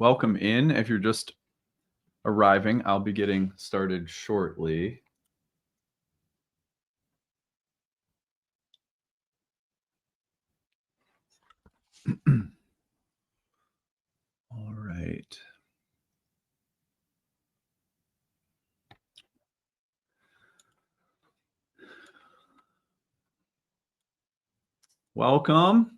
Welcome in. If you're just arriving, I'll be getting started shortly. All right. Welcome.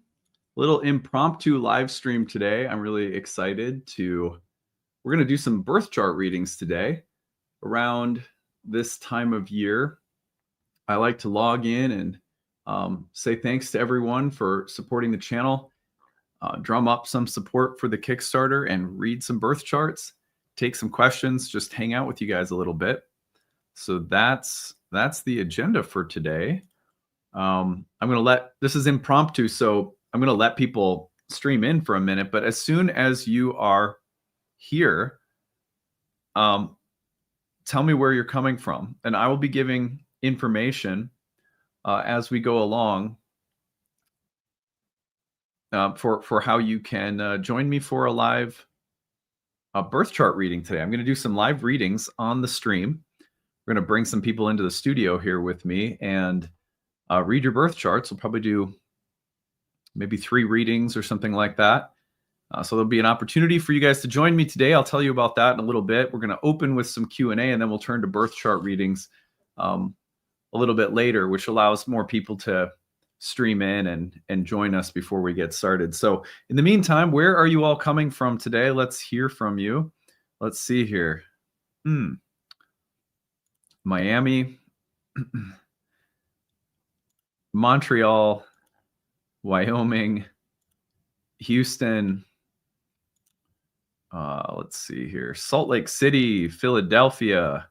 Little impromptu live stream today. I'm really excited we're going to do some birth chart readings today. Around this time of year, I like to log in and say thanks to everyone for supporting the channel, drum up some support for the Kickstarter, and read some birth charts, take some questions, just hang out with you guys a little bit. So that's the agenda for today. This is impromptu, so I'm going to let people stream in for a minute, but as soon as you are here, tell me where you're coming from, and I will be giving information as we go along for how you can join me for a live birth chart reading today. I'm going to do some live readings on the stream. We're going to bring some people into the studio here with me and read your birth charts. We'll probably do maybe 3 readings or something like that. So there'll be an opportunity for you guys to join me today. I'll tell you about that in a little bit. We're going to open with some Q&A, and then we'll turn to birth chart readings a little bit later, which allows more people to stream in and join us before we get started. So in the meantime, where are you all coming from today? Let's hear from you. Let's see here. Miami, Montreal, Wyoming, Houston. Let's see here. Salt Lake City, Philadelphia,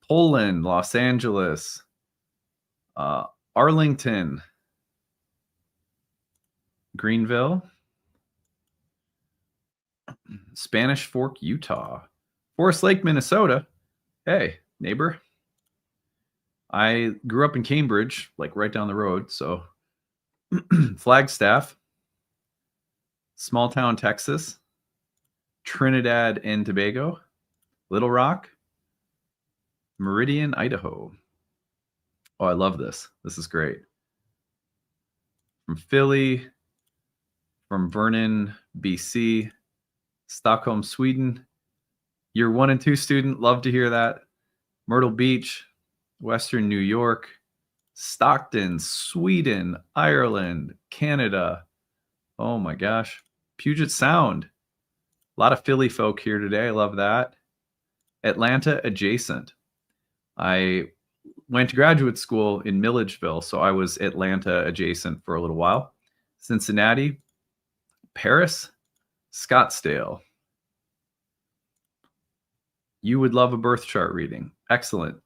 Poland, Los Angeles, Arlington, Greenville, Spanish Fork, Utah, Forest Lake, Minnesota. Hey, neighbor. I grew up in Cambridge, like right down the road. So Flagstaff, small town, Texas, Trinidad and Tobago, Little Rock, Meridian, Idaho. Oh, I love this. This is great. From Philly, from Vernon, BC, Stockholm, Sweden. Year 1 and 2 student, love to hear that. Myrtle Beach, Western New York, Stockton, Sweden, Ireland, Canada. Oh my gosh. Puget Sound. A lot of Philly folk here today. I love that. Atlanta adjacent. I went to graduate school in Milledgeville, so I was Atlanta adjacent for a little while. Cincinnati, Paris, Scottsdale. You would love a birth chart reading. Excellent.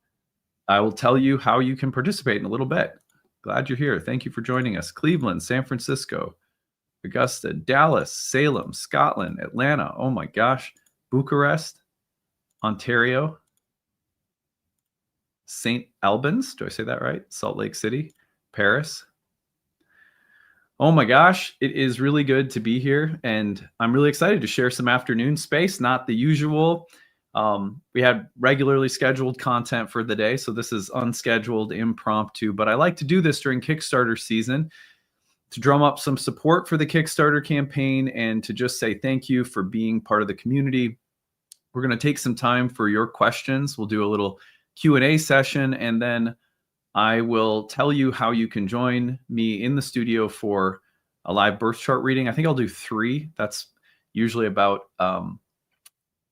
I will tell you how you can participate in a little bit. Glad you're here. Thank you for joining us. Cleveland, San Francisco, Augusta, Dallas, Salem, Scotland, Atlanta. Oh my gosh. Bucharest, Ontario, St. Albans. Do I say that right? Salt Lake City, Paris. Oh my gosh. It is really good to be here. And I'm really excited to share some afternoon space, not the usual. We had regularly scheduled content for the day, so this is unscheduled, impromptu, but I like to do this during Kickstarter season to drum up some support for the Kickstarter campaign and to just say thank you for being part of the community. We're going to take some time for your questions. We'll do a little Q&A session, and then I will tell you how you can join me in the studio for a live birth chart reading. I think I'll do 3. That's usually about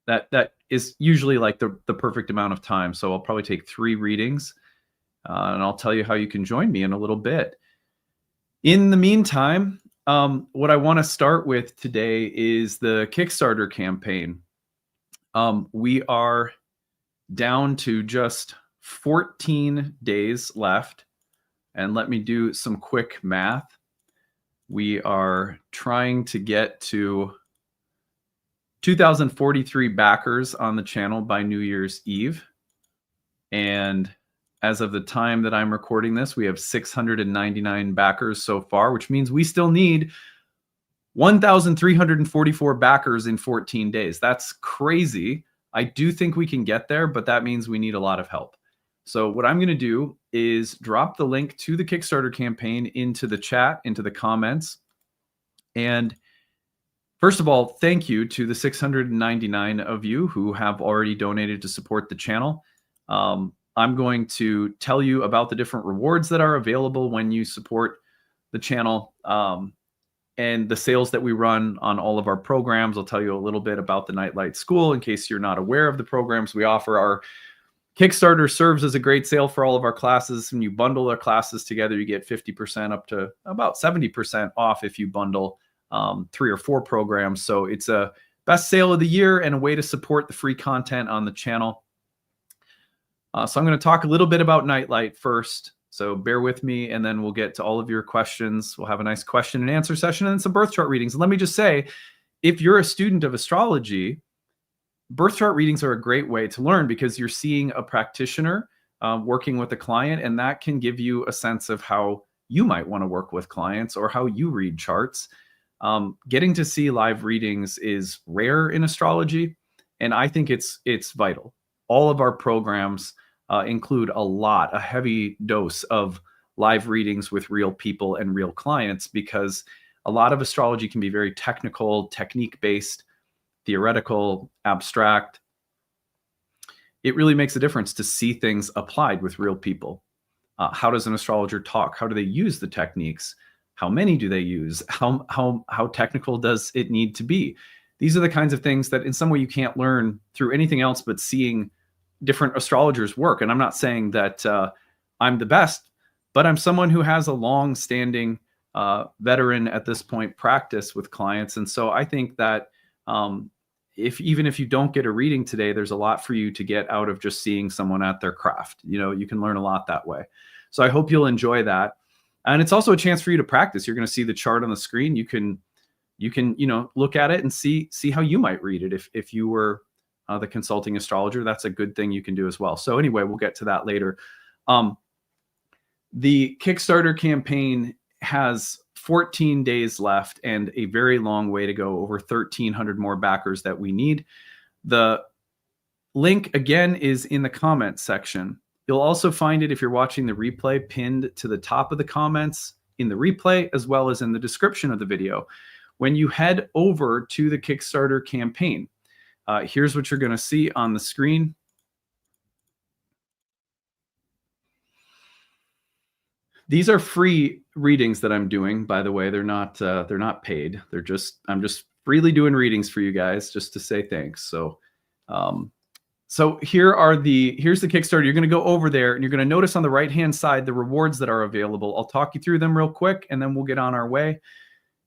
that is usually like the perfect amount of time. So I'll probably take 3 readings and I'll tell you how you can join me in a little bit. In the meantime, what I want to start with today is the Kickstarter campaign. We are down to just 14 days left. And let me do some quick math. We are trying to get to 2,043 backers on the channel by New Year's Eve. And as of the time that I'm recording this, we have 699 backers so far, which means we still need 1,344 backers in 14 days. That's crazy. I do think we can get there, but that means we need a lot of help. So what I'm going to do is drop the link to the Kickstarter campaign into the chat, into the comments. And first of all, thank you to the 699 of you who have already donated to support the channel. I'm going to tell you about the different rewards that are available when you support the channel. And the sales that we run on all of our programs. I'll tell you a little bit about the Nightlight School in case you're not aware of the programs we offer. Our Kickstarter serves as a great sale for all of our classes. When you bundle our classes together, you get 50% up to about 70% off if you bundle 3 or 4 programs. So it's a best sale of the year and a way to support the free content on the channel. So I'm going to talk a little bit about Nightlight first. So bear with me, and then we'll get to all of your questions. We'll have a nice question and answer session and some birth chart readings. And let me just say, if you're a student of astrology, birth chart readings are a great way to learn because you're seeing a practitioner working with a client, and that can give you a sense of how you might want to work with clients or how you read charts. Getting to see live readings is rare in astrology, and I think it's vital. All of our programs include a heavy dose of live readings with real people and real clients, because a lot of astrology can be very technical, technique-based, theoretical, abstract. It really makes a difference to see things applied with real people. How does an astrologer talk? How do they use the techniques? How many do they use? How technical does it need to be? These are the kinds of things that in some way you can't learn through anything else but seeing different astrologers work. And I'm not saying that I'm the best, but I'm someone who has a long-standing veteran at this point practice with clients. And so I think that even if you don't get a reading today, there's a lot for you to get out of just seeing someone at their craft. You can learn a lot that way. So I hope you'll enjoy that. And it's also a chance for you to practice. You're going to see the chart on the screen. You can look at it and see how you might read it if you were the consulting astrologer. That's a good thing you can do as well. So anyway, we'll get to that later. The Kickstarter campaign has 14 days left and a very long way to go, over 1,300 more backers that we need. The link, again, is in the comments section. You'll also find it, if you're watching the replay, pinned to the top of the comments in the replay, as well as in the description of the video. When you head over to the Kickstarter campaign, here's what you're going to see on the screen. These are free readings that I'm doing, by the way. They're not paid. I'm just freely doing readings for you guys just to say thanks. So here's the Kickstarter. You're going to go over there and you're going to notice on the right-hand side the rewards that are available. I'll talk you through them real quick and then we'll get on our way.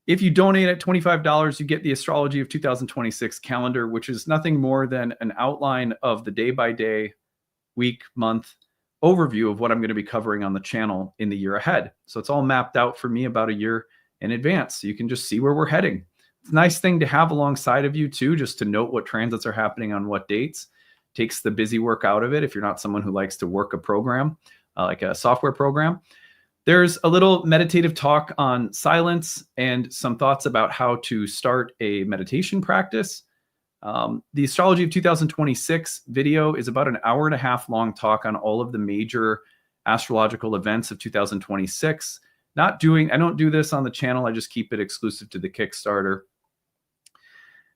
If you donate at $25, you get the Astrology of 2026 calendar, which is nothing more than an outline of the day-by-day, week, month overview of what I'm going to be covering on the channel in the year ahead. So it's all mapped out for me about a year in advance. So you can just see where we're heading. It's a nice thing to have alongside of you too, just to note what transits are happening on what dates. Takes the busy work out of it if you're not someone who likes to work a program, like a software program. There's a little meditative talk on silence and some thoughts about how to start a meditation practice. The Astrology of 2026 video is about an hour-and-a-half long talk on all of the major astrological events of 2026. I don't do this on the channel. I just keep it exclusive to the Kickstarter.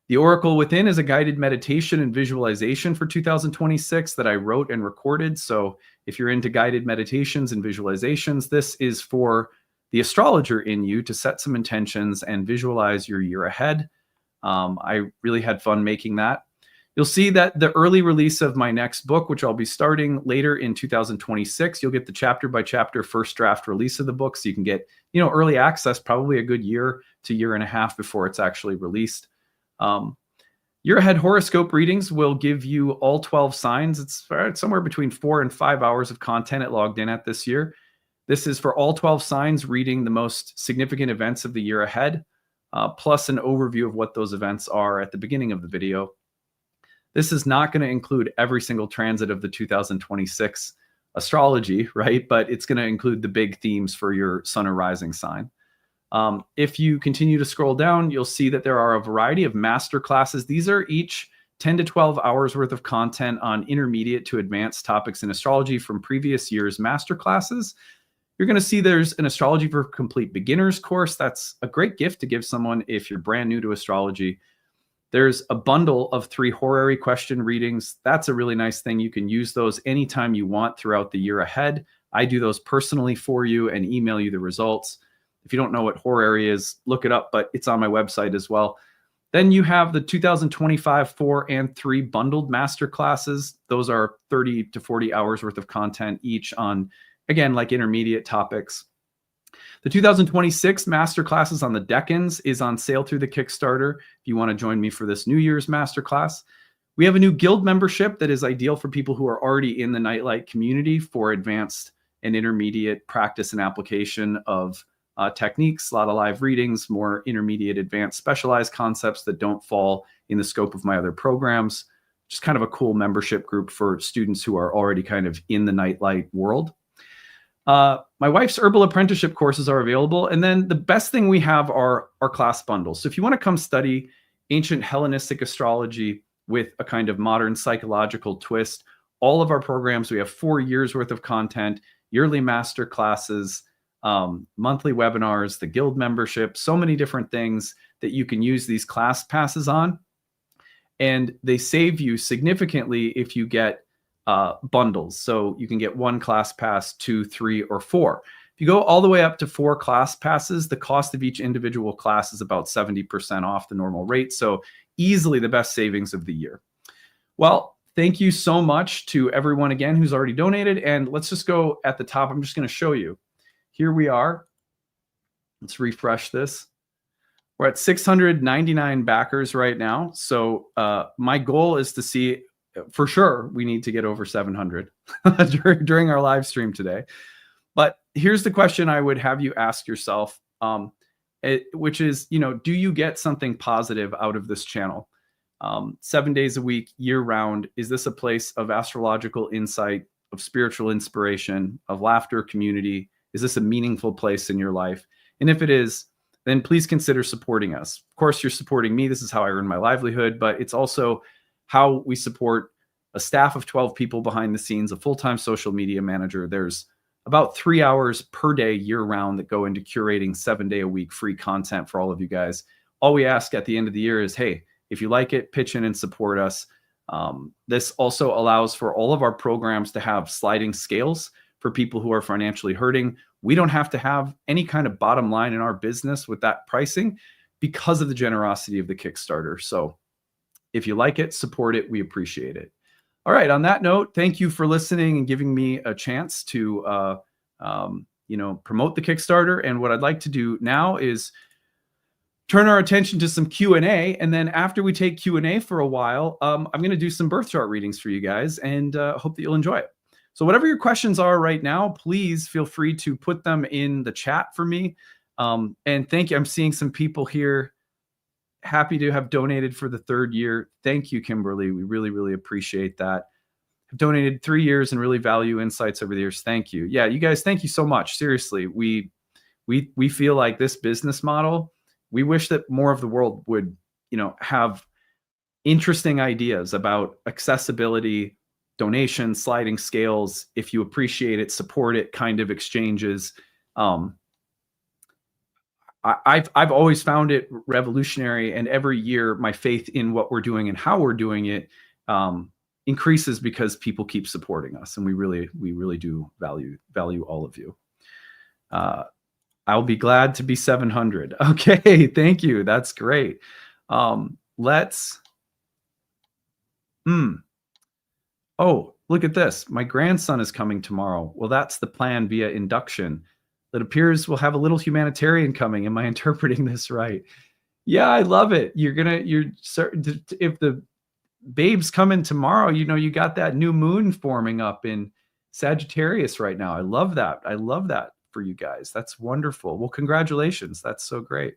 The Oracle Within is a guided meditation and visualization for 2026 that I wrote and recorded. So if you're into guided meditations and visualizations, this is for the astrologer in you to set some intentions and visualize your year ahead. I really had fun making that. You'll see that the early release of my next book, which I'll be starting later in 2026, you'll get the chapter by chapter first draft release of the book. So you can get, early access, probably a good year to year and a half before it's actually released. Year ahead horoscope readings will give you all 12 signs. It's somewhere between 4 and 5 hours of content it logged in at this year. This is for all 12 signs reading the most significant events of the year ahead, plus an overview of what those events are at the beginning of the video. This is not going to include every single transit of the 2026 astrology, right? But it's going to include the big themes for your sun or rising sign. If you continue to scroll down, you'll see that there are a variety of master classes. These are each 10 to 12 hours worth of content on intermediate to advanced topics in astrology from previous year's master classes. You're going to see there's an Astrology for Complete Beginners course. That's a great gift to give someone if you're brand new to astrology. There's a bundle of 3 horary question readings. That's a really nice thing. You can use those anytime you want throughout the year ahead. I do those personally for you and email you the results. If you don't know what horary is, look it up, but it's on my website as well. Then you have the 2025 4 and 3 bundled master classes. Those are 30 to 40 hours worth of content each on, again, like intermediate topics. The 2026 master classes on the decans is on sale through the Kickstarter. If you want to join me for this New Year's master class, we have a new guild membership that is ideal for people who are already in the Nightlight community for advanced and intermediate practice and application of techniques, a lot of live readings, more intermediate, advanced, specialized concepts that don't fall in the scope of my other programs. Just kind of a cool membership group for students who are already kind of in the Nightlight world. My wife's herbal apprenticeship courses are available. And then the best thing we have are our class bundles. So if you want to come study ancient Hellenistic astrology with a kind of modern psychological twist, all of our programs, we have 4 years worth of content, yearly master classes, monthly webinars, the guild membership, so many different things that you can use these class passes on. And they save you significantly if you get bundles. So you can get 1 class pass, 2, 3, or 4. If you go all the way up to 4 class passes, the cost of each individual class is about 70% off the normal rate. So easily the best savings of the year. Well, thank you so much to everyone again who's already donated. And let's just go at the top. I'm just going to show you. Here we are. Let's refresh this. We're at 699 backers right now. So my goal is to see, for sure, we need to get over 700 during our live stream today. But here's the question I would have you ask yourself, which is, do you get something positive out of this channel? 7 days a week, year round, is this a place of astrological insight, of spiritual inspiration, of laughter, community? Is this a meaningful place in your life? And if it is, then please consider supporting us. Of course, you're supporting me. This is how I earn my livelihood, but it's also how we support a staff of 12 people behind the scenes, a full-time social media manager. There's about 3 hours per day year round that go into curating 7-day-a-week free content for all of you guys. All we ask at the end of the year is, hey, if you like it, pitch in and support us. This also allows for all of our programs to have sliding scales for people who are financially hurting. We don't have to have any kind of bottom line in our business with that pricing because of the generosity of the Kickstarter. So if you like it, support it. We appreciate it. All right. On that note, thank you for listening and giving me a chance to, promote the Kickstarter. And what I'd like to do now is turn our attention to some Q&A. And then after we take Q&A for a while, I'm going to do some birth chart readings for you guys and hope that you'll enjoy it. So whatever your questions are right now, please feel free to put them in the chat for me. And thank you. I'm seeing some people here. Happy to have donated for the 3rd year. Thank you, Kimberly. We really, really appreciate that. I've donated 3 years and really value insights over the years. Thank you. Yeah, you guys, thank you so much. Seriously, we feel like this business model, we wish that more of the world would, have interesting ideas about accessibility, donation, sliding scales. If you appreciate it, support it, kind of exchanges. I've always found it revolutionary, and every year my faith in what we're doing and how we're doing it increases because people keep supporting us, and we really do value all of you. I'll be glad to be 700. Okay, thank you. That's great. Oh, look at this. My grandson is coming tomorrow. Well, that's the plan via induction. It appears we'll have a little humanitarian coming. Am I interpreting this right? Yeah, I love it. If the babe's coming tomorrow, you got that new moon forming up in Sagittarius right now. I love that. I love that for you guys. That's wonderful. Well, congratulations. That's so great.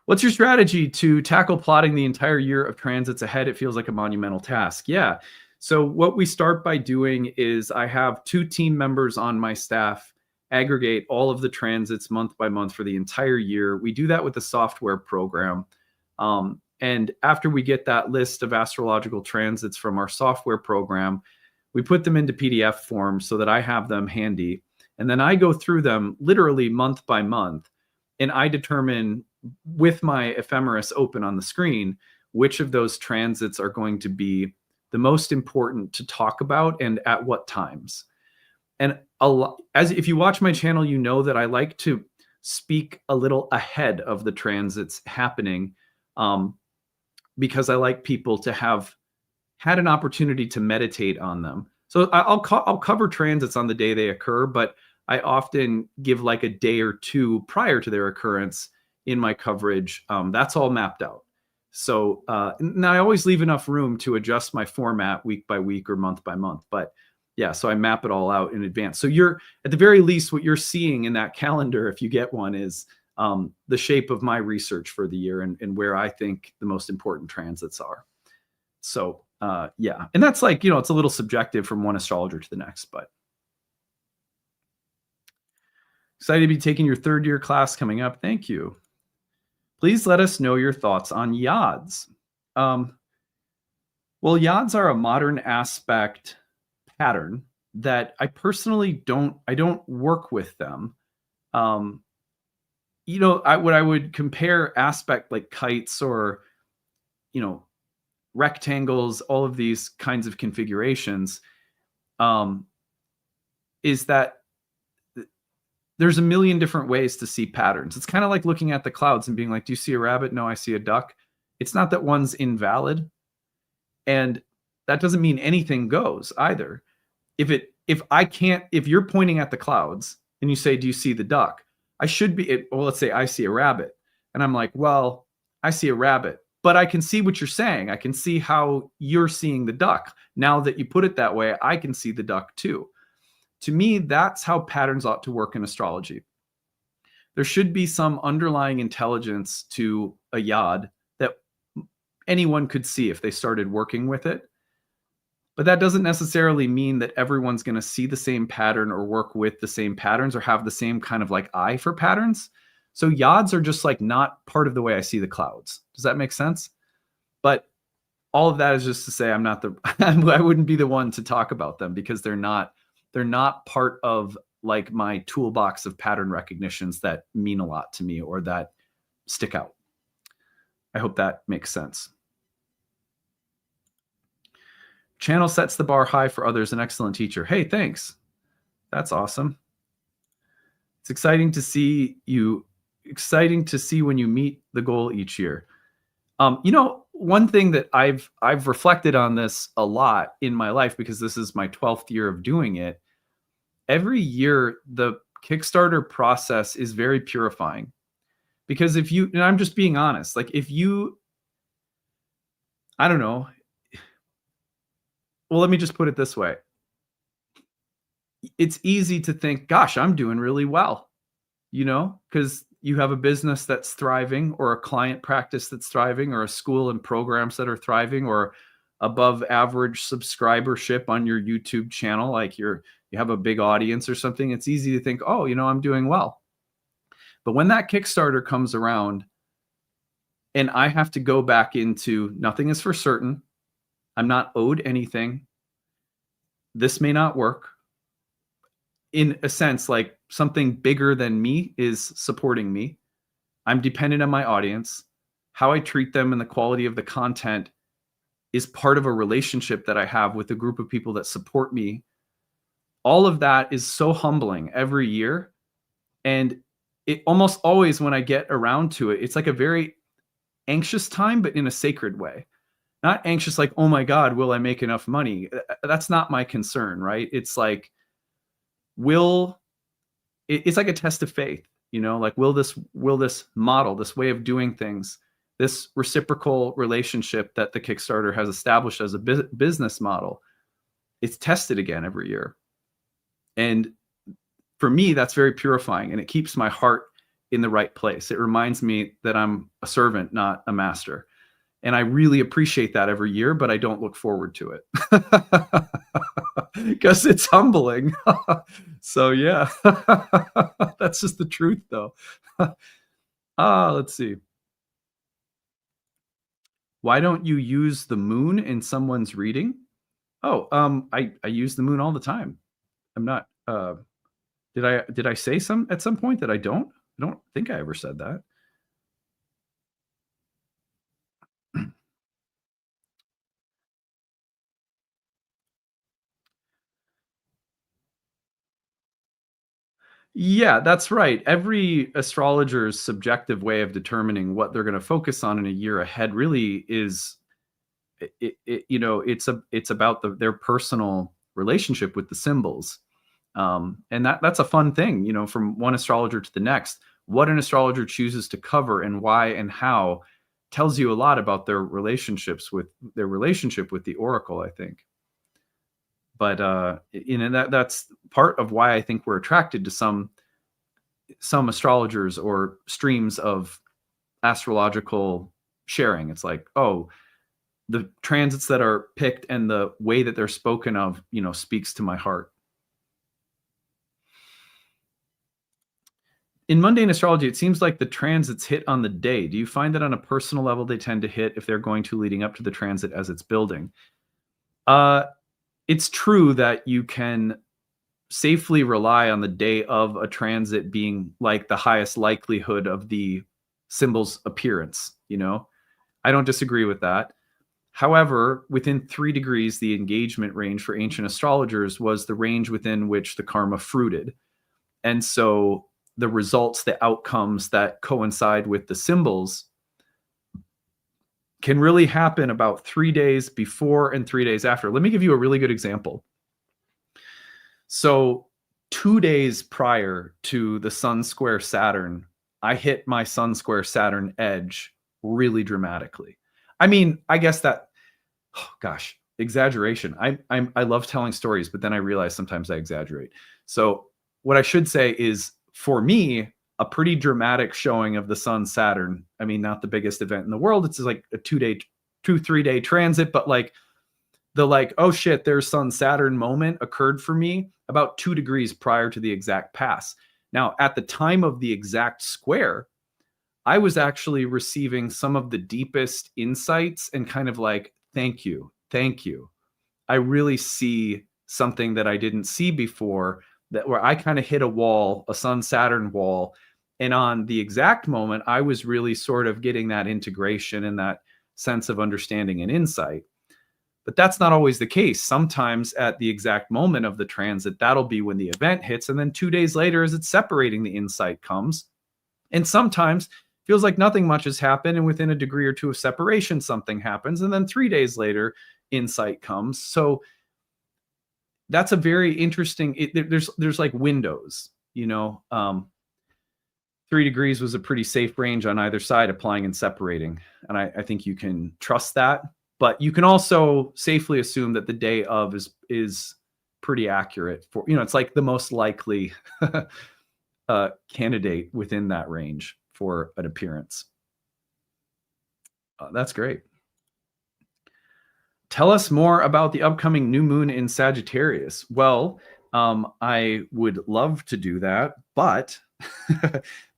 What's your strategy to tackle plotting the entire year of transits ahead? It feels like a monumental task. Yeah. So what we start by doing is I have 2 team members on my staff aggregate all of the transits month by month for the entire year. We do that with the software program. And after we get that list of astrological transits from our software program, we put them into PDF form so that I have them handy. And then I go through them literally month by month. And I determine with my ephemeris open on the screen, which of those transits are going to be the most important to talk about and at what times. And as if you watch my channel, you know that I like to speak a little ahead of the transits happening, because I like people to have had an opportunity to meditate on them. So I'll cover transits on the day they occur, but I often give like a day or two prior to their occurrence in my coverage. That's all mapped out. So now I always leave enough room to adjust my format week by week or month by month. But yeah, so I map it all out in advance. So you're, at the very least, what you're seeing in that calendar, if you get one, is the shape of my research for the year and where I think the most important transits are. So yeah, and that's like, it's a little subjective from one astrologer to the next, but excited to be taking your third year class coming up. Thank you. Please let us know your thoughts on yads. Well, yads are a modern aspect pattern that I personally don't work with them. What I would compare aspect like kites or, rectangles, all of these kinds of configurations, is that there's a million different ways to see patterns. It's kind of like looking at the clouds and being like, do you see a rabbit? No, I see a duck. It's not that one's invalid. And that doesn't mean anything goes either. If you're pointing at the clouds and you say, do you see the duck? Let's say I see a rabbit. And I'm like, well, I see a rabbit, but I can see what you're saying. I can see how you're seeing the duck. Now that you put it that way, I can see the duck too. To me, that's how patterns ought to work in astrology. There should be some underlying intelligence to a yad that anyone could see if they started working with it. But that doesn't necessarily mean that everyone's going to see the same pattern or work with the same patterns or have the same kind of like eye for patterns. So yads are just like not part of the way I see the clouds. Does that make sense? But all of that is just to say I wouldn't be the one to talk about them because they're not part of like my toolbox of pattern recognitions that mean a lot to me or that stick out. I hope that makes sense. Channel sets the bar high for others. An excellent teacher. Hey, thanks. That's awesome. It's exciting to see when you meet the goal each year. One thing that I've reflected on this a lot in my life because this is my 12th year of doing it. Every year, the Kickstarter process is very purifying because and I'm just being honest, like I don't know. Well, let me just put it this way. It's easy to think, gosh, I'm doing really well, because you have a business that's thriving or a client practice that's thriving or a school and programs that are thriving or above average subscribership on your YouTube channel. Like you have a big audience or something. It's easy to think, oh, I'm doing well. But when that Kickstarter comes around and I have to go back into nothing is for certain, I'm not owed anything, this may not work. In a sense, like something bigger than me is supporting me. I'm dependent on my audience. How I treat them and the quality of the content is part of a relationship that I have with a group of people that support me. All of that is so humbling every year. And it almost always, when I get around to it, it's like a very anxious time, but in a sacred way. Not anxious like, oh my God, will I make enough money? That's not my concern, right? It's like, it's like a test of faith, like will this model, this way of doing things, this reciprocal relationship that the Kickstarter has established as a business model, it's tested again every year. And for me, that's very purifying and it keeps my heart in the right place. It reminds me that I'm a servant, not a master. And I really appreciate that every year, but I don't look forward to it. because it's humbling. So yeah, that's just the truth, though. Let's see. Why don't you use the moon in someone's reading? Oh, I use the moon all the time. I'm not. Did I say some at some point that I don't? I don't think I ever said that. Yeah, that's right. Every astrologer's subjective way of determining what they're going to focus on in a year ahead really is it's about their personal relationship with the symbols. And that's a fun thing, from one astrologer to the next. What an astrologer chooses to cover and why and how tells you a lot about their relationship with the oracle, I think. But that's part of why I think we're attracted to some astrologers or streams of astrological sharing. It's like, oh, the transits that are picked and the way that they're spoken of, speaks to my heart. In mundane astrology, it seems like the transits hit on the day. Do you find that on a personal level they tend to hit if they're going to leading up to the transit as it's building? It's true that you can safely rely on the day of a transit being like the highest likelihood of the symbol's appearance. I don't disagree with that. However, within 3 degrees, the engagement range for ancient astrologers was the range within which the karma fruited. And so the results, the outcomes that coincide with the symbols can really happen about 3 days before and 3 days after. Let me give you a really good example. So 2 days prior to the Sun square Saturn, I hit my Sun square Saturn edge really dramatically. I mean, I guess that, oh gosh, exaggeration. I love telling stories, but then I realize sometimes I exaggerate. So what I should say is, for me, a pretty dramatic showing of the Sun Saturn. I mean, not the biggest event in the world. It's like a 3 day transit, but like oh shit, there's Sun Saturn moment occurred for me about 2 degrees prior to the exact pass. Now, at the time of the exact square, I was actually receiving some of the deepest insights and kind of like, thank you. I really see something that I didn't see before, where I kind of hit a wall, a Sun Saturn wall. And on the exact moment, I was really sort of getting that integration and that sense of understanding and insight. But that's not always the case. Sometimes at the exact moment of the transit, that'll be when the event hits. And then 2 days later, as it's separating, the insight comes. And sometimes feels like nothing much has happened, and within a degree or two of separation, something happens. And then 3 days later, insight comes. So that's a very interesting, there's like windows, 3 degrees was a pretty safe range on either side, applying and separating. And I think you can trust that. But you can also safely assume that the day of is pretty accurate for, it's like the most likely candidate within that range for an appearance. That's great. Tell us more about the upcoming new moon in Sagittarius. Well, I would love to do that, but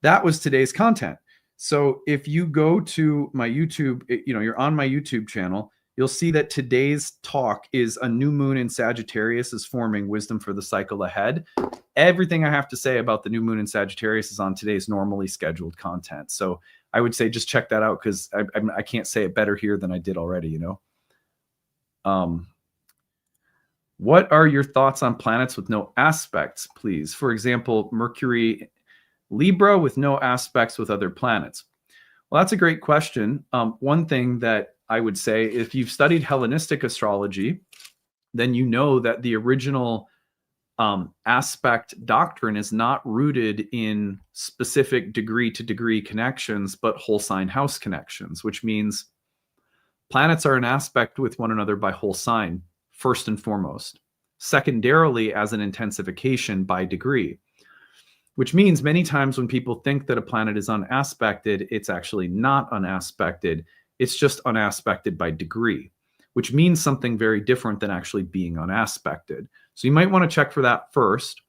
that was today's content. So if you go to my YouTube, you're on my YouTube channel, you'll see that today's talk is a new moon in Sagittarius is forming wisdom for the cycle ahead. Everything I have to say about the new moon in Sagittarius is on today's normally scheduled content. So I would say just check that out, because I can't say it better here than I did already, What are your thoughts on planets with no aspects, please? For example, Mercury, Libra with no aspects with other planets. Well, that's a great question. One thing that I would say, if you've studied Hellenistic astrology, then you know that the original aspect doctrine is not rooted in specific degree to degree connections, but whole sign house connections, which means planets are an aspect with one another by whole sign, first and foremost. Secondarily, as an intensification by degree, which means many times when people think that a planet is unaspected, it's actually not unaspected. It's just unaspected by degree, which means something very different than actually being unaspected. So you might want to check for that first.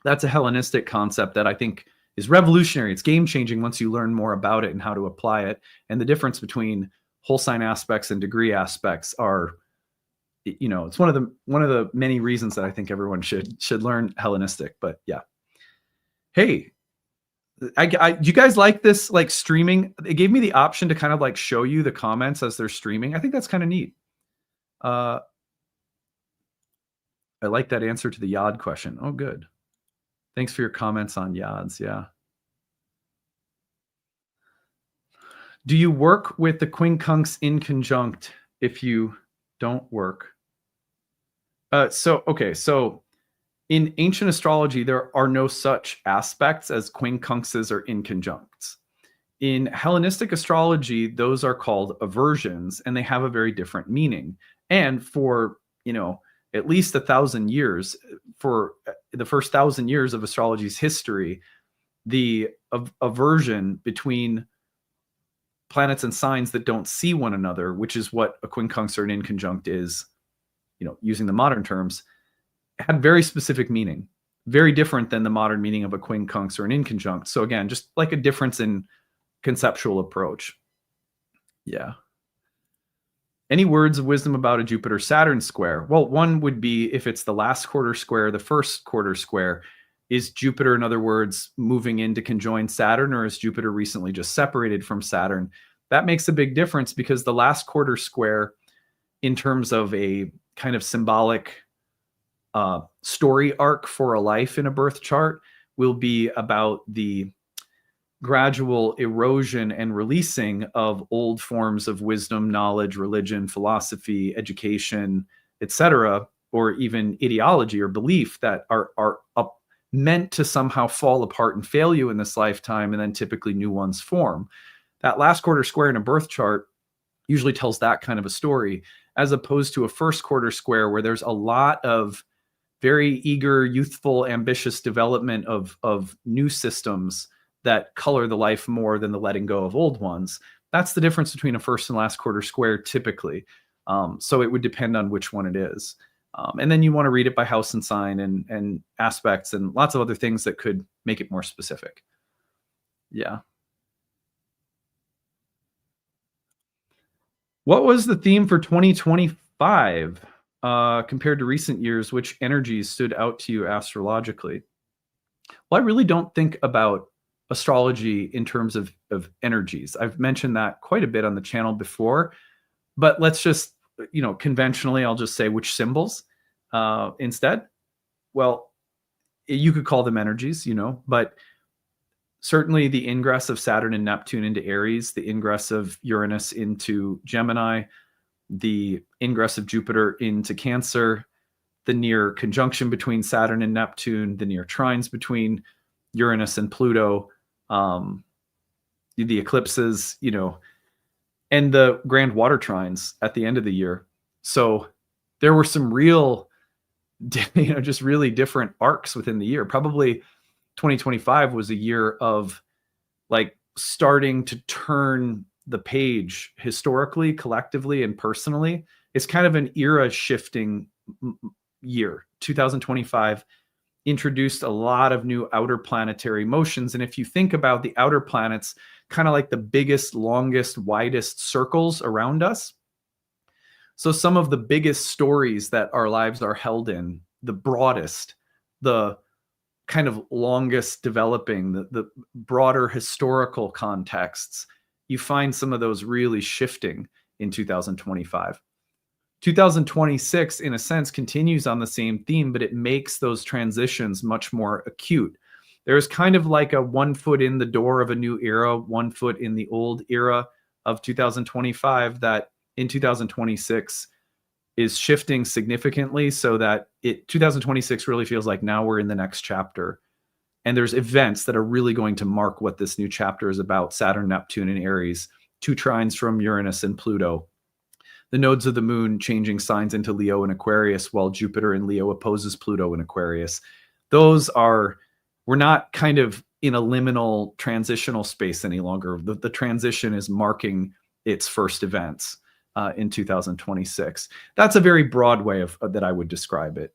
That's a Hellenistic concept that I think is revolutionary. It's game changing once you learn more about it and how to apply it. And the difference between whole sign aspects and degree aspects are, it's one of the many reasons that I think everyone should learn Hellenistic. But yeah. Hey, do you guys like this, like streaming? It gave me the option to kind of like show you the comments as they're streaming. I think that's kind of neat. I like that answer to the Yod question. Oh, good. Thanks for your comments on Yods. Yeah. Do you work with the quincunx in conjunct if you don't work? So in ancient astrology, there are no such aspects as quincunxes or inconjuncts. In Hellenistic astrology, those are called aversions, and they have a very different meaning. And for, at least 1,000 years, for the first 1,000 years of astrology's history, the aversion between planets and signs that don't see one another, which is what a quincunx or an inconjunct is, using the modern terms, had very specific meaning, very different than the modern meaning of a quincunx or an inconjunct. So again, just like a difference in conceptual approach. Yeah. Any words of wisdom about a Jupiter-Saturn square? Well, one would be if it's the last quarter square, the first quarter square, is Jupiter, in other words, moving in to conjoin Saturn, or is Jupiter recently just separated from Saturn? That makes a big difference because the last quarter square, in terms of a kind of symbolic story arc for a life in a birth chart, will be about the gradual erosion and releasing of old forms of wisdom, knowledge, religion, philosophy, education, etc., or even ideology or belief that are meant to somehow fall apart and fail you in this lifetime, and then typically new ones form. That last quarter square in a birth chart usually tells that kind of a story, as opposed to a first quarter square where there's a lot of very eager, youthful, ambitious development of new systems that color the life more than the letting go of old ones. That's the difference between a first and last quarter square typically. So it would depend on which one it is. And then you want to read it by house and sign and aspects and lots of other things that could make it more specific. Yeah. What was the theme for 2025 compared to recent years? Which energies stood out to you astrologically? Well, I really don't think about astrology in terms of energies. I've mentioned that quite a bit on the channel before, but let's just, conventionally, I'll just say which symbols instead. Well, you could call them energies, but certainly the ingress of Saturn and Neptune into Aries, the ingress of Uranus into Gemini, the ingress of Jupiter into Cancer, the near conjunction between Saturn and Neptune, the near trines between Uranus and Pluto, the eclipses, and the grand water trines at the end of the year. So there were some real, just really different arcs within the year. Probably 2025 was a year of like starting to turn the page historically, collectively, and personally. It's kind of an era shifting year. 2025 introduced a lot of new outer planetary motions. And if you think about the outer planets, kind of like the biggest, longest, widest circles around us. So some of the biggest stories that our lives are held in, the broadest, the kind of longest developing, the broader historical contexts, you find some of those really shifting in 2025. 2026, in a sense, continues on the same theme, but it makes those transitions much more acute. There's kind of like a 1 foot in the door of a new era, 1 foot in the old era of 2025 that in 2026 is shifting significantly, so that 2026 really feels like now we're in the next chapter. And there's events that are really going to mark what this new chapter is about. Saturn, Neptune, and Aries, 2 trines from Uranus and Pluto. The nodes of the moon changing signs into Leo and Aquarius, while Jupiter in Leo opposes Pluto in Aquarius. We're not kind of in a liminal transitional space any longer. The transition is marking its first events. in 2026. That's a very broad way of that I would describe it.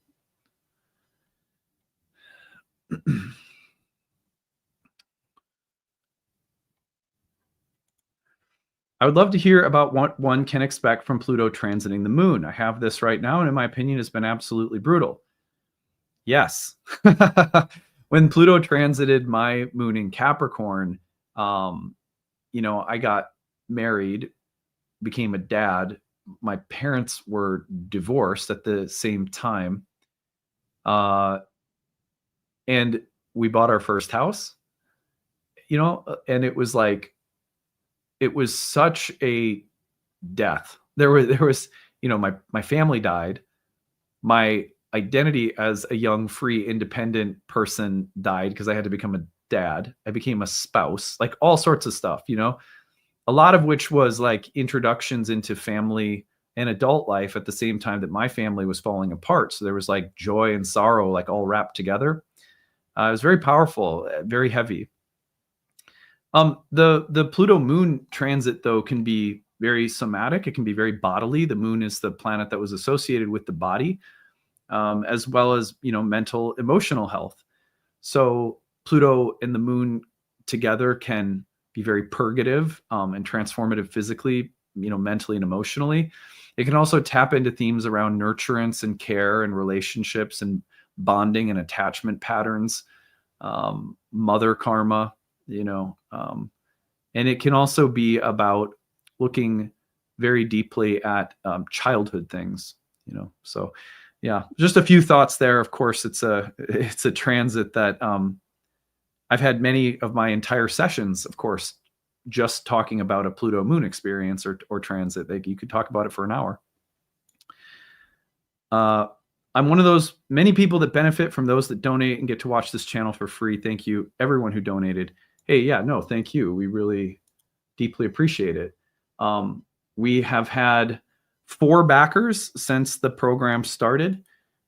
I would love to hear about what one can expect from Pluto transiting the moon. I have this right now, and in my opinion, has been absolutely brutal. Yes. When Pluto transited my moon in Capricorn, um, I got married, became a dad. My parents were divorced at the same time. Uh, and we bought our first house, and it was like, it was such a death. There was, my family died. My identity as a young, free, independent person died because I had to become a dad. I became a spouse, like all sorts of stuff, a lot of which was like introductions into family and adult life at the same time that my family was falling apart. So there was like joy and sorrow, like all wrapped together. It was very powerful, very heavy. The Pluto moon transit though can be very somatic. It can be very bodily. The moon is the planet that was associated with the body, as well as mental, emotional health. So Pluto and the moon together can be very purgative and transformative physically, mentally and emotionally. It can also tap into themes around nurturance and care and relationships and bonding and attachment patterns, mother karma, and it can also be about looking very deeply at childhood things, so yeah, just a few thoughts there. Of course, it's a transit that I've had many of my entire sessions, of course, just talking about a Pluto moon experience or transit. You could talk about it for an hour. I'm one of those many people that benefit from those that donate and get to watch this channel for free. Thank you, everyone who donated. Hey, yeah, no, thank you. We really deeply appreciate it. We have had 4 backers since the program started.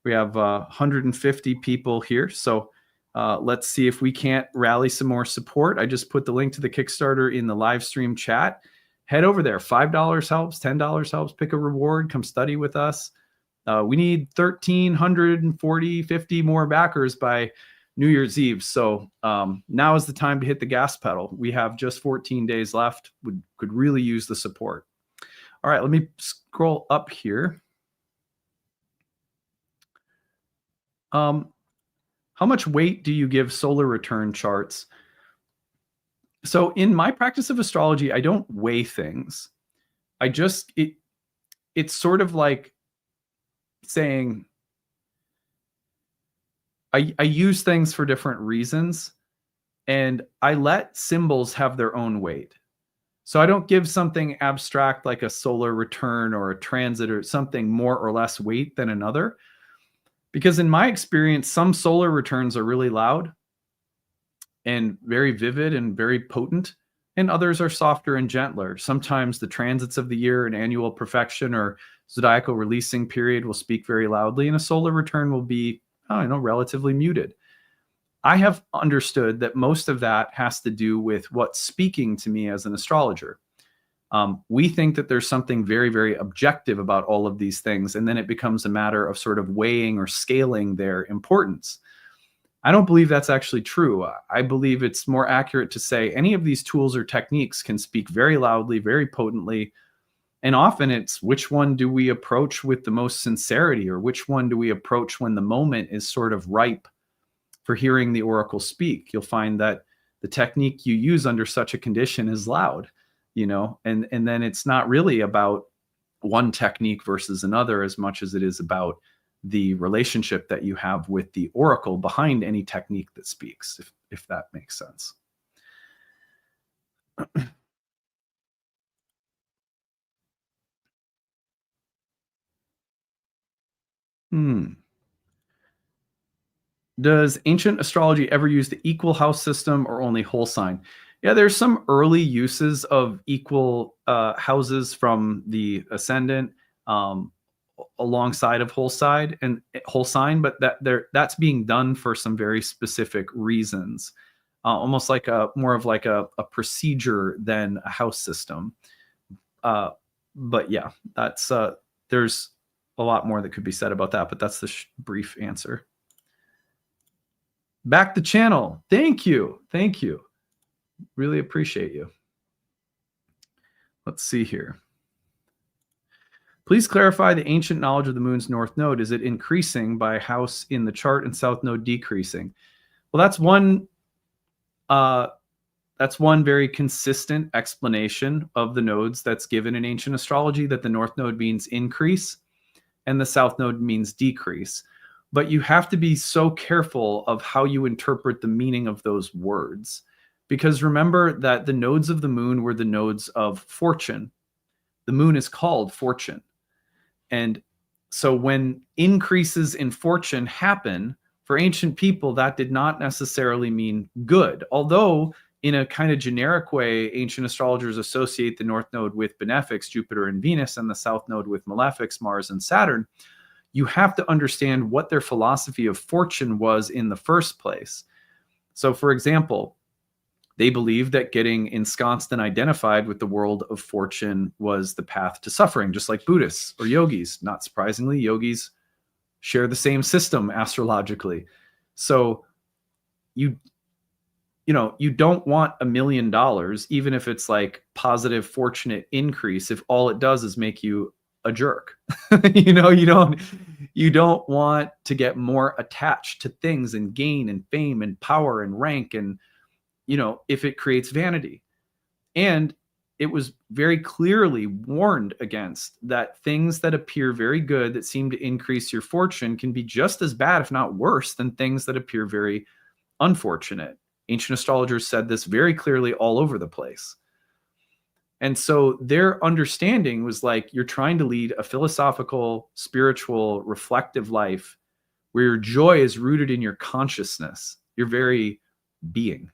We have 150 people here. So let's see if we can't rally some more support. I just put the link to the Kickstarter in the live stream chat. Head over there. $5 helps, $10 helps. Pick a reward. Come study with us. We need 1,340, 50 more backers by New Year's Eve. So now is the time to hit the gas pedal. We have just 14 days left. Could really use the support. All right, let me scroll up here. How much weight do you give solar return charts? So in my practice of astrology, I don't weigh things. It's sort of like saying I use things for different reasons, and I let symbols have their own weight. So I don't give something abstract like a solar return or a transit or something more or less weight than another. Because in my experience, some solar returns are really loud and very vivid and very potent, and others are softer and gentler. Sometimes the transits of the year, an annual perfection or zodiacal releasing period will speak very loudly, and a solar return will be, relatively muted. I have understood that most of that has to do with what's speaking to me as an astrologer. We think that there's something very, very objective about all of these things, and then it becomes a matter of sort of weighing or scaling their importance. I don't believe that's actually true. I believe it's more accurate to say any of these tools or techniques can speak very loudly, very potently, and often it's which one do we approach with the most sincerity, or which one do we approach when the moment is sort of ripe for hearing the oracle speak. You'll find that the technique you use under such a condition is loud, and then it's not really about one technique versus another as much as it is about the relationship that you have with the oracle behind any technique that speaks, if that makes sense. Does ancient astrology ever use the equal house system or only whole sign? Yeah, there's some early uses of equal houses from the ascendant alongside of whole side and whole sign, but that's being done for some very specific reasons, almost like more of like a procedure than a house system. But yeah, that's there's a lot more that could be said about that, but that's the brief answer. Back the channel. Thank you. Thank you. Really appreciate you. Let's see here. Please clarify the ancient knowledge of the moon's north node. Is it increasing by house in the chart and south node decreasing? Well, that's one very consistent explanation of the nodes that's given in ancient astrology, that the north node means increase and the south node means decrease. But you have to be so careful of how you interpret the meaning of those words. Because remember that the nodes of the moon were the nodes of fortune. The moon is called fortune. And so when increases in fortune happen, for ancient people, that did not necessarily mean good. Although in a kind of generic way, ancient astrologers associate the north node with benefics, Jupiter and Venus, and the south node with malefics, Mars and Saturn. You have to understand what their philosophy of fortune was in the first place. So, for example, they believed that getting ensconced and identified with the world of fortune was the path to suffering, just like Buddhists or yogis. Not surprisingly, yogis share the same system astrologically. So you don't want $1 million, even if it's like positive fortunate increase, if all it does is make you a jerk. You don't want to get more attached to things and gain and fame and power and rank, and if it creates vanity. And it was very clearly warned against that things that appear very good, that seem to increase your fortune, can be just as bad, if not worse, than things that appear very unfortunate. Ancient astrologers said this very clearly all over the place. And so their understanding was like, you're trying to lead a philosophical, spiritual, reflective life where your joy is rooted in your consciousness, your very being.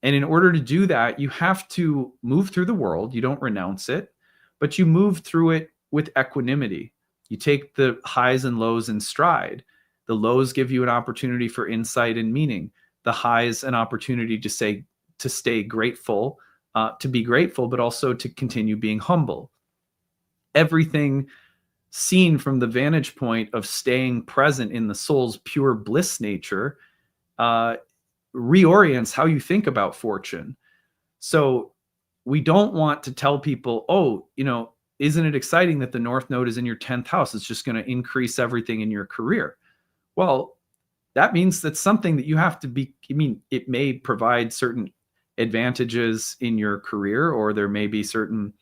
And in order to do that, you have to move through the world. You don't renounce it, but you move through it with equanimity. You take the highs and lows in stride. The lows give you an opportunity for insight and meaning. The highs, an opportunity to stay grateful, to be grateful, but also to continue being humble. Everything seen from the vantage point of staying present in the soul's pure bliss nature reorients how you think about fortune. So we don't want to tell people, oh, isn't it exciting that the north node is in your 10th house? It's just going to increase everything in your career. Well, that means that's something that you have to be, it may provide certain advantages in your career, or there may be certain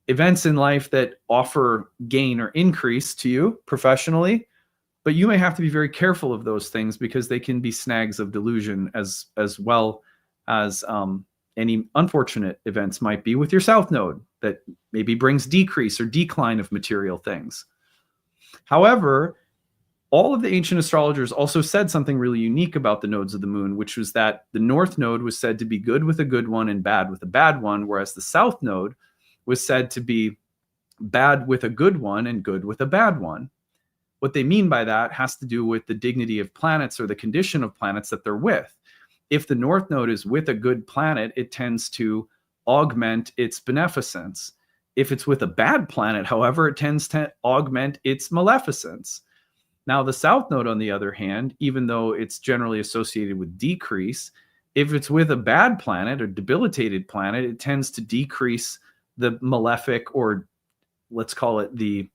events in life that offer gain or increase to you professionally, but you may have to be very careful of those things, because they can be snags of delusion as well as any unfortunate events might be with your south node that maybe brings decrease or decline of material things. However, all of the ancient astrologers also said something really unique about the nodes of the moon, which was that the north node was said to be good with a good one and bad with a bad one, whereas the south node was said to be bad with a good one and good with a bad one. What they mean by that has to do with the dignity of planets, or the condition of planets that they're with. If the north node is with a good planet, it tends to augment its beneficence. If it's with a bad planet, however, it tends to augment its maleficence. Now, the south node, on the other hand, even though it's generally associated with decrease, if it's with a bad planet or debilitated planet, it tends to decrease the malefic, or let's call it the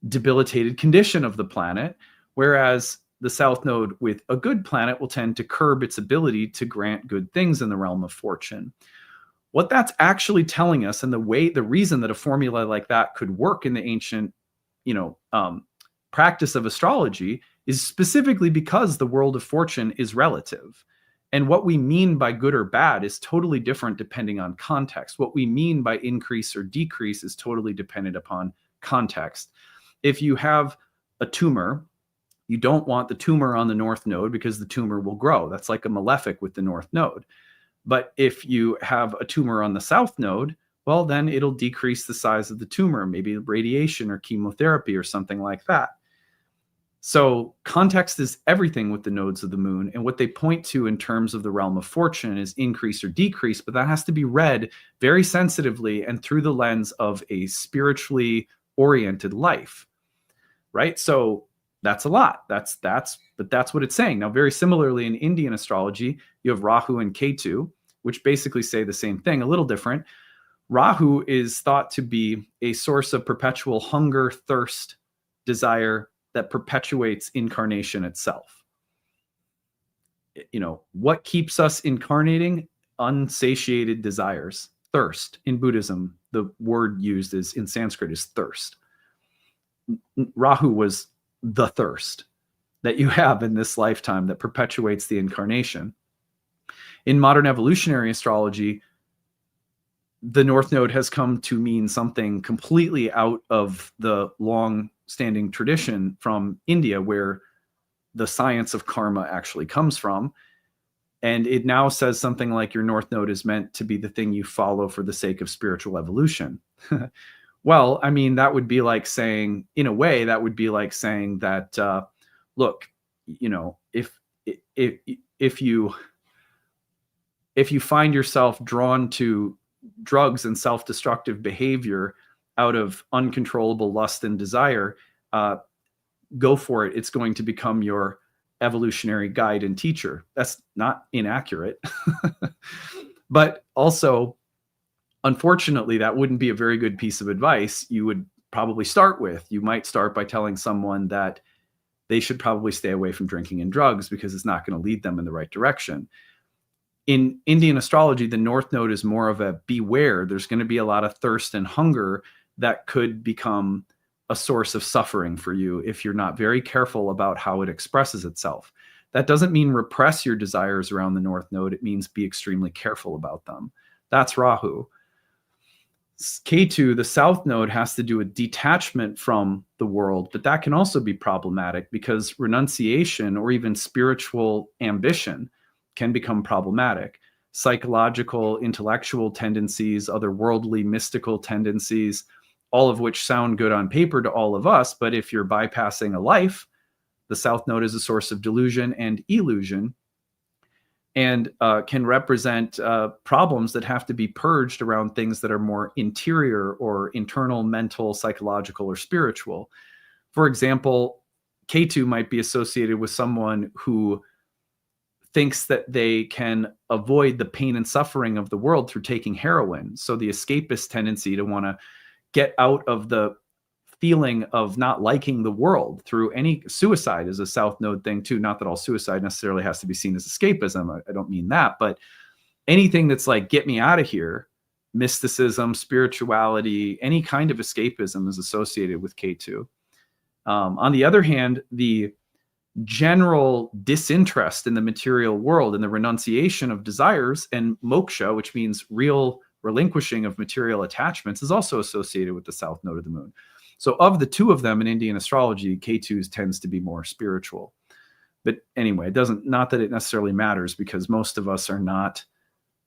debilitated condition of the planet, whereas the south node with a good planet will tend to curb its ability to grant good things in the realm of fortune. What that's actually telling us, and the reason that a formula like that could work in the ancient, practice of astrology, is specifically because the world of fortune is relative. And what we mean by good or bad is totally different depending on context. What we mean by increase or decrease is totally dependent upon context. If you have a tumor, you don't want the tumor on the north node, because the tumor will grow. That's like a malefic with the north node. But if you have a tumor on the south node, well, then it'll decrease the size of the tumor, maybe radiation or chemotherapy or something like that. So context is everything with the nodes of the moon, and what they point to in terms of the realm of fortune is increase or decrease, but that has to be read very sensitively and through the lens of a spiritually oriented life, right? So that's a lot. But that's what it's saying. Now, very similarly in Indian astrology, you have Rahu and Ketu, which basically say the same thing, a little different. Rahu is thought to be a source of perpetual hunger, thirst, desire that perpetuates incarnation itself. You know, what keeps us incarnating? Unsatiated desires. Thirst. In Buddhism, the word used is in Sanskrit is thirst. Rahu was the thirst that you have in this lifetime that perpetuates the incarnation. In modern evolutionary astrology, the North Node has come to mean something completely out of the long-standing tradition from India, where the science of karma actually comes from. And it now says something like your North Node is meant to be the thing you follow for the sake of spiritual evolution. Well, I mean, that would be like saying, in a way, that would be like saying that, look, you know, if you find yourself drawn to drugs and self-destructive behavior out of uncontrollable lust and desire, go for it. It's going to become your evolutionary guide and teacher. That's not inaccurate. But also, unfortunately, that wouldn't be a very good piece of advice you would probably start with. You might start by telling someone that they should probably stay away from drinking and drugs because it's not going to lead them in the right direction. In Indian astrology, the North Node is more of a beware. There's going to be a lot of thirst and hunger that could become a source of suffering for you if you're not very careful about how it expresses itself. That doesn't mean repress your desires around the North Node. It means be extremely careful about them. That's Rahu. Ketu, the South Node, has to do with detachment from the world, but that can also be problematic because renunciation or even spiritual ambition can become problematic. Psychological, intellectual tendencies, otherworldly, mystical tendencies, all of which sound good on paper to all of us, but if you're bypassing a life, the South Node is a source of delusion and illusion, and can represent problems that have to be purged around things that are more interior or internal, mental, psychological, or spiritual. For example, Ketu might be associated with someone who thinks that they can avoid the pain and suffering of the world through taking heroin. So the escapist tendency to want to get out of the feeling of not liking the world through any suicide is a South Node thing too. Not that all suicide necessarily has to be seen as escapism. I don't mean that, but anything that's like, get me out of here, mysticism, spirituality, any kind of escapism is associated with Ketu. On the other hand, the general disinterest in the material world and the renunciation of desires and moksha, which means real relinquishing of material attachments, is also associated with the South Node of the moon. So of the two of them in Indian astrology, Ketu tends to be more spiritual. But anyway, it doesn't, not that it necessarily matters, because most of us are not,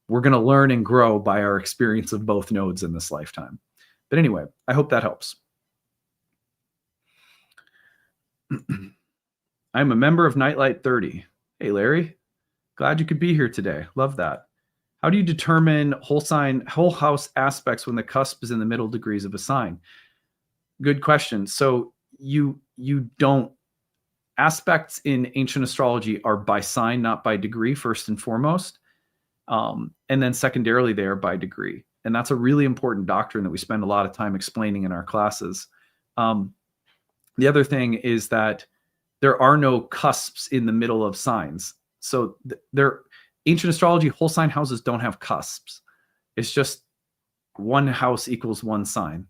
we're going to learn and grow by our experience of both nodes in this lifetime. But anyway, I hope that helps. I'm a member of Nightlight 30. Hey, Larry, glad you could be here today. Love that. How do you determine whole house aspects when the cusp is in the middle degrees of a sign? Good question. So you don't, aspects in ancient astrology are by sign, not by degree, first and foremost. And then secondarily, they are by degree. And that's a really important doctrine that we spend a lot of time explaining in our classes. The other thing is that there are no cusps in the middle of signs. So ancient astrology, whole sign houses don't have cusps. It's just one house equals one sign.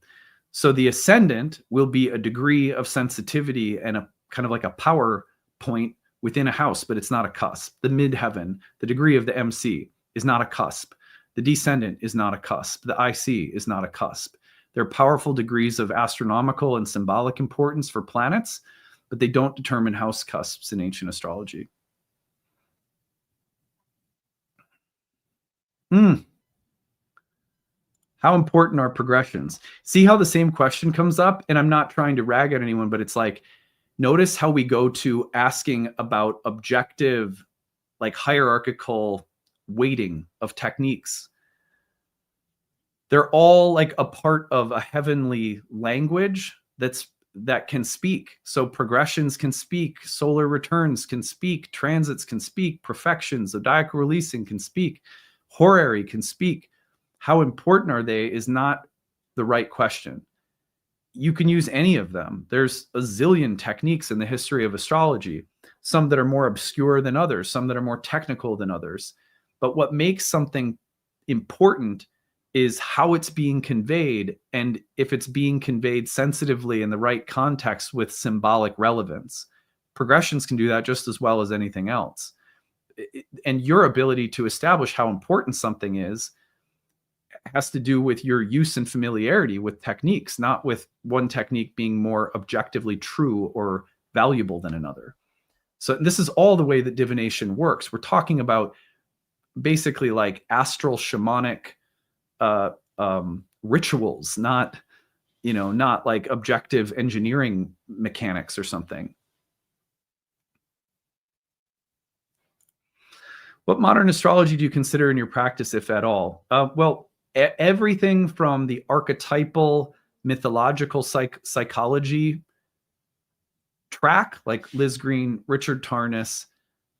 So the ascendant will be a degree of sensitivity and a kind of like a power point within a house, but it's not a cusp. The midheaven, the degree of the MC, is not a cusp. The descendant is not a cusp. The IC is not a cusp. They're powerful degrees of astronomical and symbolic importance for planets, but they don't determine house cusps in ancient astrology. How important are progressions? See how the same question comes up? And I'm not trying to rag at anyone, but it's like, Notice how we go to asking about objective, like hierarchical weighting of techniques. They're all like a part of a heavenly language that can speak. So progressions can speak, solar returns can speak, transits can speak, perfections, zodiacal releasing can speak, horary can speak. How important are they is not the right question. You can use any of them. There's a zillion techniques in the history of astrology, some that are more obscure than others, some that are more technical than others. But what makes something important is how it's being conveyed, and if it's being conveyed sensitively in the right context with symbolic relevance. Progressions can do that just as well as anything else. And your ability to establish how important something is has to do with your use and familiarity with techniques, not with one technique being more objectively true or valuable than another. So this is all the way that divination works. We're talking about basically like astral shamanic rituals, not like objective engineering mechanics or something. What modern astrology do you consider in your practice, if at all? Well, everything from the archetypal mythological psychology track, like Liz Green, Richard Tarnas,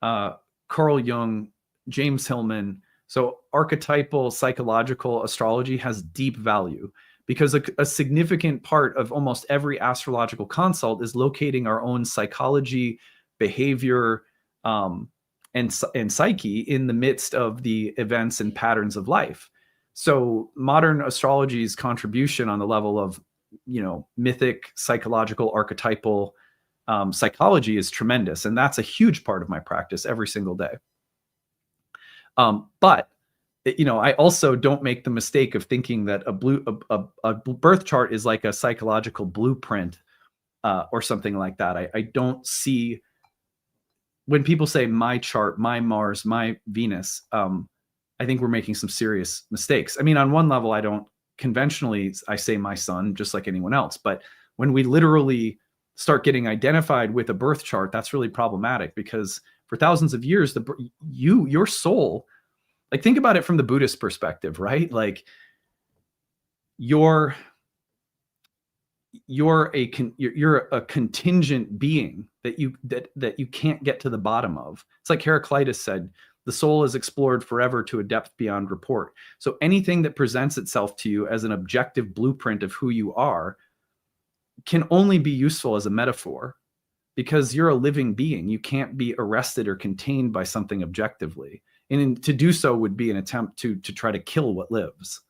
Carl Jung, James Hillman. So archetypal psychological astrology has deep value because a significant part of almost every astrological consult is locating our own psychology, behavior, and psyche in the midst of the events and patterns of life. So modern astrology's contribution on the level of, mythic, psychological, archetypal psychology is tremendous. And that's a huge part of my practice every single day. But I also don't make the mistake of thinking that a birth chart is like a psychological blueprint or something like that. I don't see, when people say my chart, my Mars, my Venus, I think we're making some serious mistakes. I mean, on one level, I don't conventionally, I say my sun just like anyone else. But when we literally start getting identified with a birth chart, that's really problematic, because for thousands of years, your soul, like, think about it from the Buddhist perspective, right? Like you're a contingent being that you can't get to the bottom of. It's like Heraclitus said, the soul is explored forever to a depth beyond report. So anything that presents itself to you as an objective blueprint of who you are can only be useful as a metaphor, because you're a living being. You can't be arrested or contained by something objectively. And to do so would be an attempt to try to kill what lives.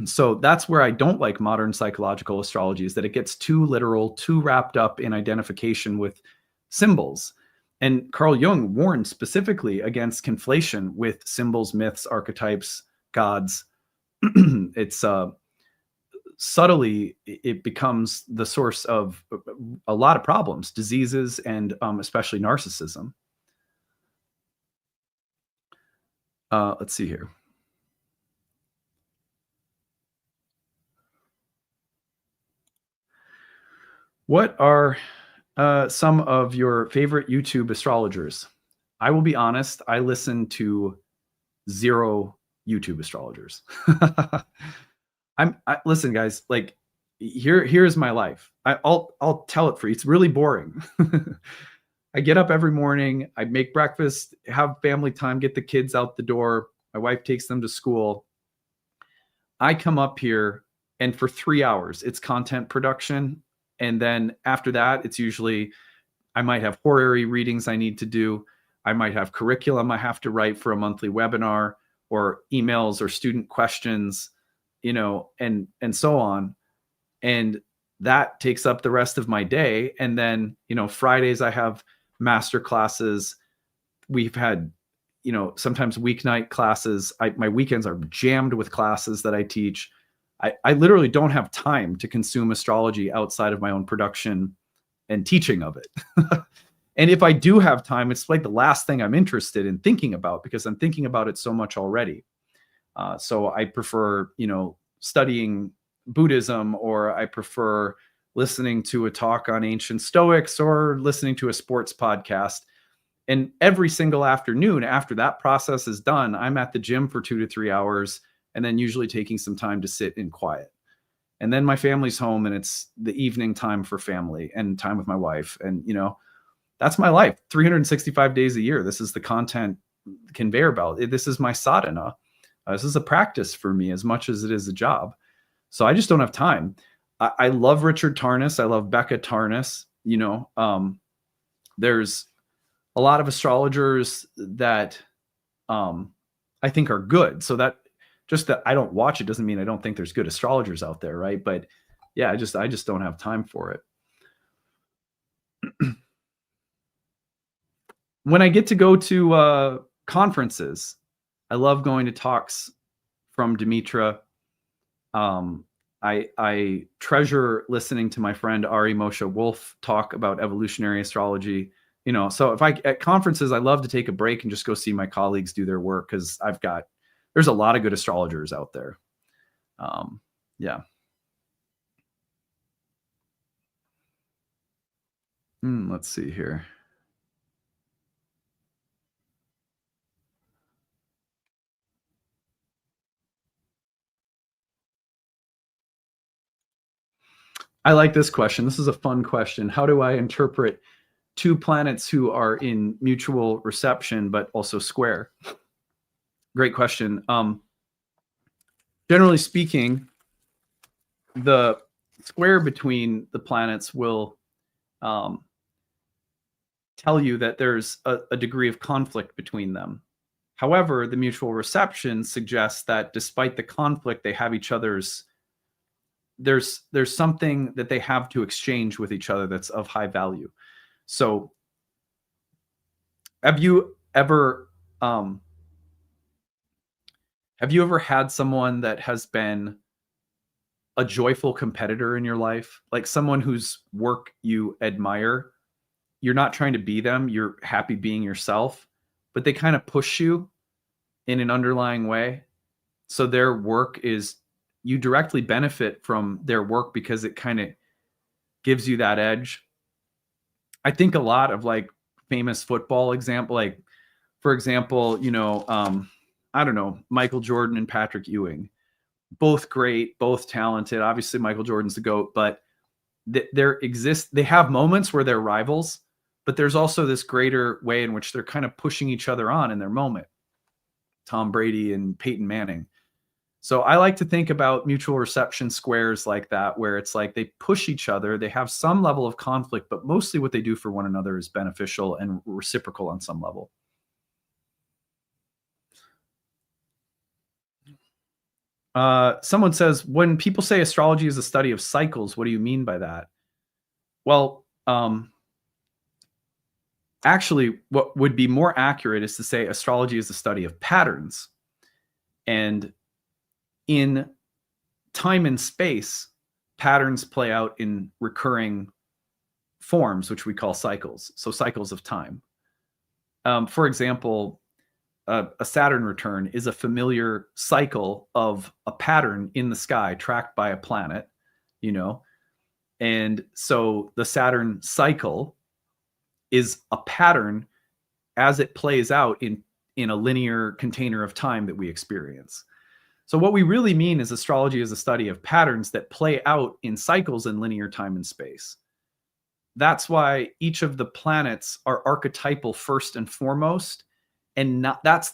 So that's where I don't like modern psychological astrology, is that it gets too literal, too wrapped up in identification with symbols. And Carl Jung warned specifically against conflation with symbols, myths, archetypes, gods. It's subtly, it becomes the source of a lot of problems, diseases, and especially narcissism. Let's see here. What are some of your favorite YouTube astrologers? I will be honest, I listen to 0 YouTube astrologers. Listen, guys, like, here's my life. I'll tell it for you. It's really boring. I get up every morning, I make breakfast, have family time, get the kids out the door. My wife takes them to school. I come up here, and for 3 hours, it's content production. And then after that, it's usually, I might have horary readings I need to do. I might have curriculum I have to write for a monthly webinar, or emails or student questions, and so on. And that takes up the rest of my day. And then, Fridays I have master classes. We've had, sometimes weeknight classes. My weekends are jammed with classes that I teach. I literally don't have time to consume astrology outside of my own production and teaching of it. And if I do have time, it's like the last thing I'm interested in thinking about, because I'm thinking about it so much already. So I prefer, studying Buddhism, or I prefer listening to a talk on ancient Stoics or listening to a sports podcast. And every single afternoon after that process is done, I'm at the gym for 2 to 3 hours and then usually taking some time to sit in quiet. And then my family's home and it's the evening time for family and time with my wife. And, that's my life 365 days a year. This is the content conveyor belt. This is my sadhana. This is a practice for me as much as it is a job. So I just don't have time. I love Richard Tarnas. I love Becca Tarnas. There's a lot of astrologers that I think are good. So that just that I don't watch it doesn't mean I don't think there's good astrologers out there, right? But yeah, I just don't have time for it. When I get to go to conferences, I love going to talks from Dimitra. I treasure listening to my friend Ari Moshe Wolf talk about evolutionary astrology. So if at conferences, I love to take a break and just go see my colleagues do their work because there's a lot of good astrologers out there. Yeah. Let's see here. I like this question. This is a fun question. How do I interpret two planets who are in mutual reception but also square? Great question. Generally speaking, the square between the planets will tell you that there's a degree of conflict between them. However, the mutual reception suggests that despite the conflict, they have each other's there's something that they have to exchange with each other that's of high value. So have you ever had someone that has been a joyful competitor in your life, like someone whose work you admire? You're not trying to be them, you're happy being yourself, but they kind of push you in an underlying way. So their work you directly benefit from their work because it kind of gives you that edge. I think a lot of like famous football example, like for example, I don't know, Michael Jordan and Patrick Ewing, both great, both talented. Obviously Michael Jordan's the GOAT, but they have moments where they're rivals, but there's also this greater way in which they're kind of pushing each other on in their moment. Tom Brady and Peyton Manning. So I like to think about mutual reception squares like that, where it's like they push each other, they have some level of conflict, but mostly what they do for one another is beneficial and reciprocal on some level. Someone says, when people say astrology is a study of cycles, what do you mean by that? Well, actually, what would be more accurate is to say astrology is the study of patterns. And in time and space, patterns play out in recurring forms, which we call cycles. So cycles of time. For example, a Saturn return is a familiar cycle of a pattern in the sky tracked by a planet, and so the Saturn cycle is a pattern as it plays out in a linear container of time that we experience. So what we really mean is astrology is a study of patterns that play out in cycles in linear time and space. That's why each of the planets are archetypal first and foremost, and that's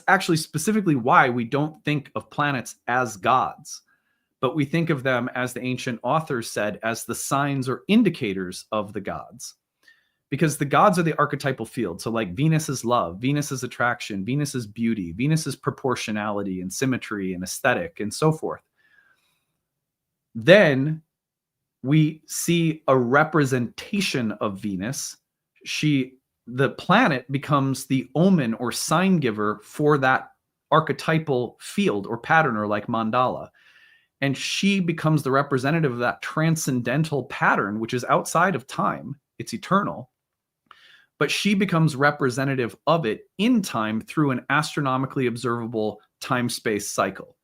actually specifically why we don't think of planets as gods, but we think of them, as the ancient authors said, as the signs or indicators of the gods. Because the gods are the archetypal field. So like Venus is love, Venus is attraction, Venus is beauty, Venus is proportionality and symmetry and aesthetic and so forth. Then we see a representation of Venus. The planet becomes the omen or sign giver for that archetypal field or pattern, or like mandala. And she becomes the representative of that transcendental pattern, which is outside of time. It's eternal. But she becomes representative of it in time through an astronomically observable time-space cycle.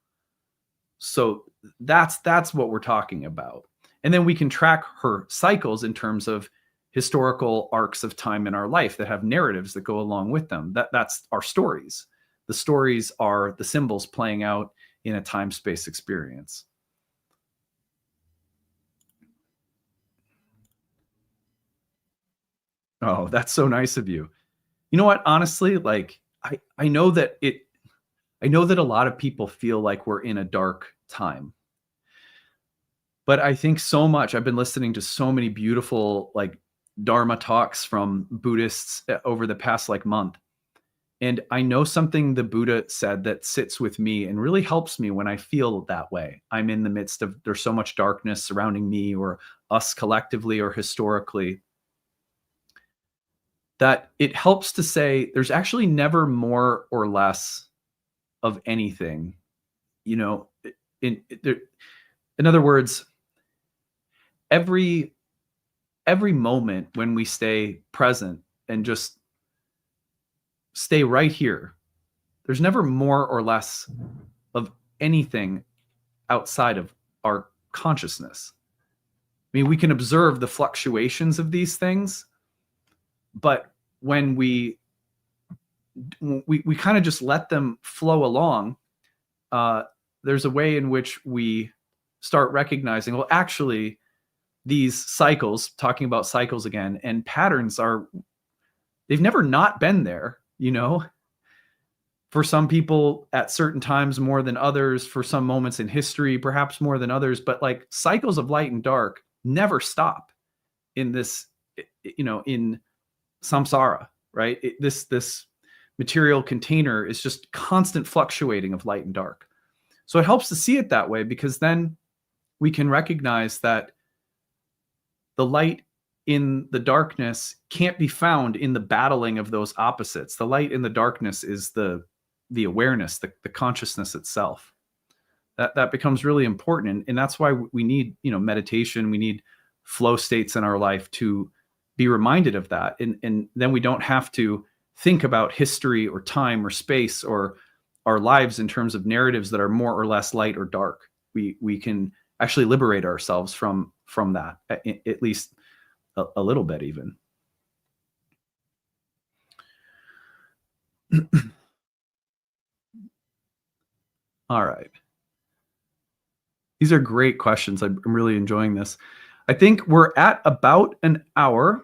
So that's what we're talking about. And then we can track her cycles in terms of historical arcs of time in our life that have narratives that go along with them. That's our stories. The stories are the symbols playing out in a time space experience. Oh, that's so nice of you. You know what? Honestly, like I know that I know that a lot of people feel like we're in a dark time. But I think so much I've been listening to so many beautiful like dharma talks from Buddhists over the past like month. And I know something the Buddha said that sits with me and really helps me when I feel that way. I'm in the midst of there's so much darkness surrounding me or us collectively or historically, that it helps to say there's actually never more or less of anything, you know, there, in other words, every every moment when we stay present and just stay right here, there's never more or less of anything outside of our consciousness. I mean, we can observe the fluctuations of these things, but when we kind of just let them flow along, uh, there's a way in which we start recognizing, well, actually, these cycles, talking about cycles again, and patterns are, they've never not been there, you know? For some people at certain times more than others, for some moments in history, perhaps more than others, but like cycles of light and dark never stop in this, in samsara, right? This material container is just constant fluctuating of light and dark. So it helps to see it that way because then we can recognize that the light in the darkness can't be found in the battling of those opposites. The light in the darkness is the awareness, the consciousness itself. That becomes really important, and that's why we need meditation. We need flow states in our life to be reminded of that, and then we don't have to think about history or time or space or our lives in terms of narratives that are more or less light or dark. We can actually liberate ourselves from that, at least a little bit even. All right. These are great questions. I'm really enjoying this. I think we're at about an hour.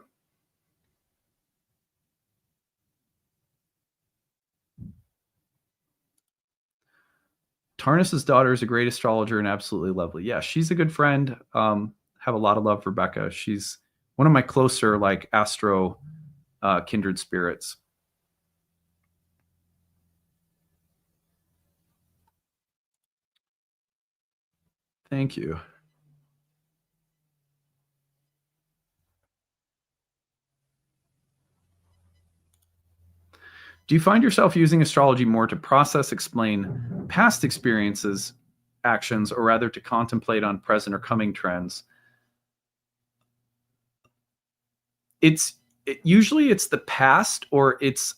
Tarnis's daughter is a great astrologer and absolutely lovely. Yeah, she's a good friend. Have a lot of love for Becca. She's one of my closer like astro kindred spirits. Thank you. Do you find yourself using astrology more to process, explain past experiences, actions, or rather to contemplate on present or coming trends? It's usually it's the past, or it's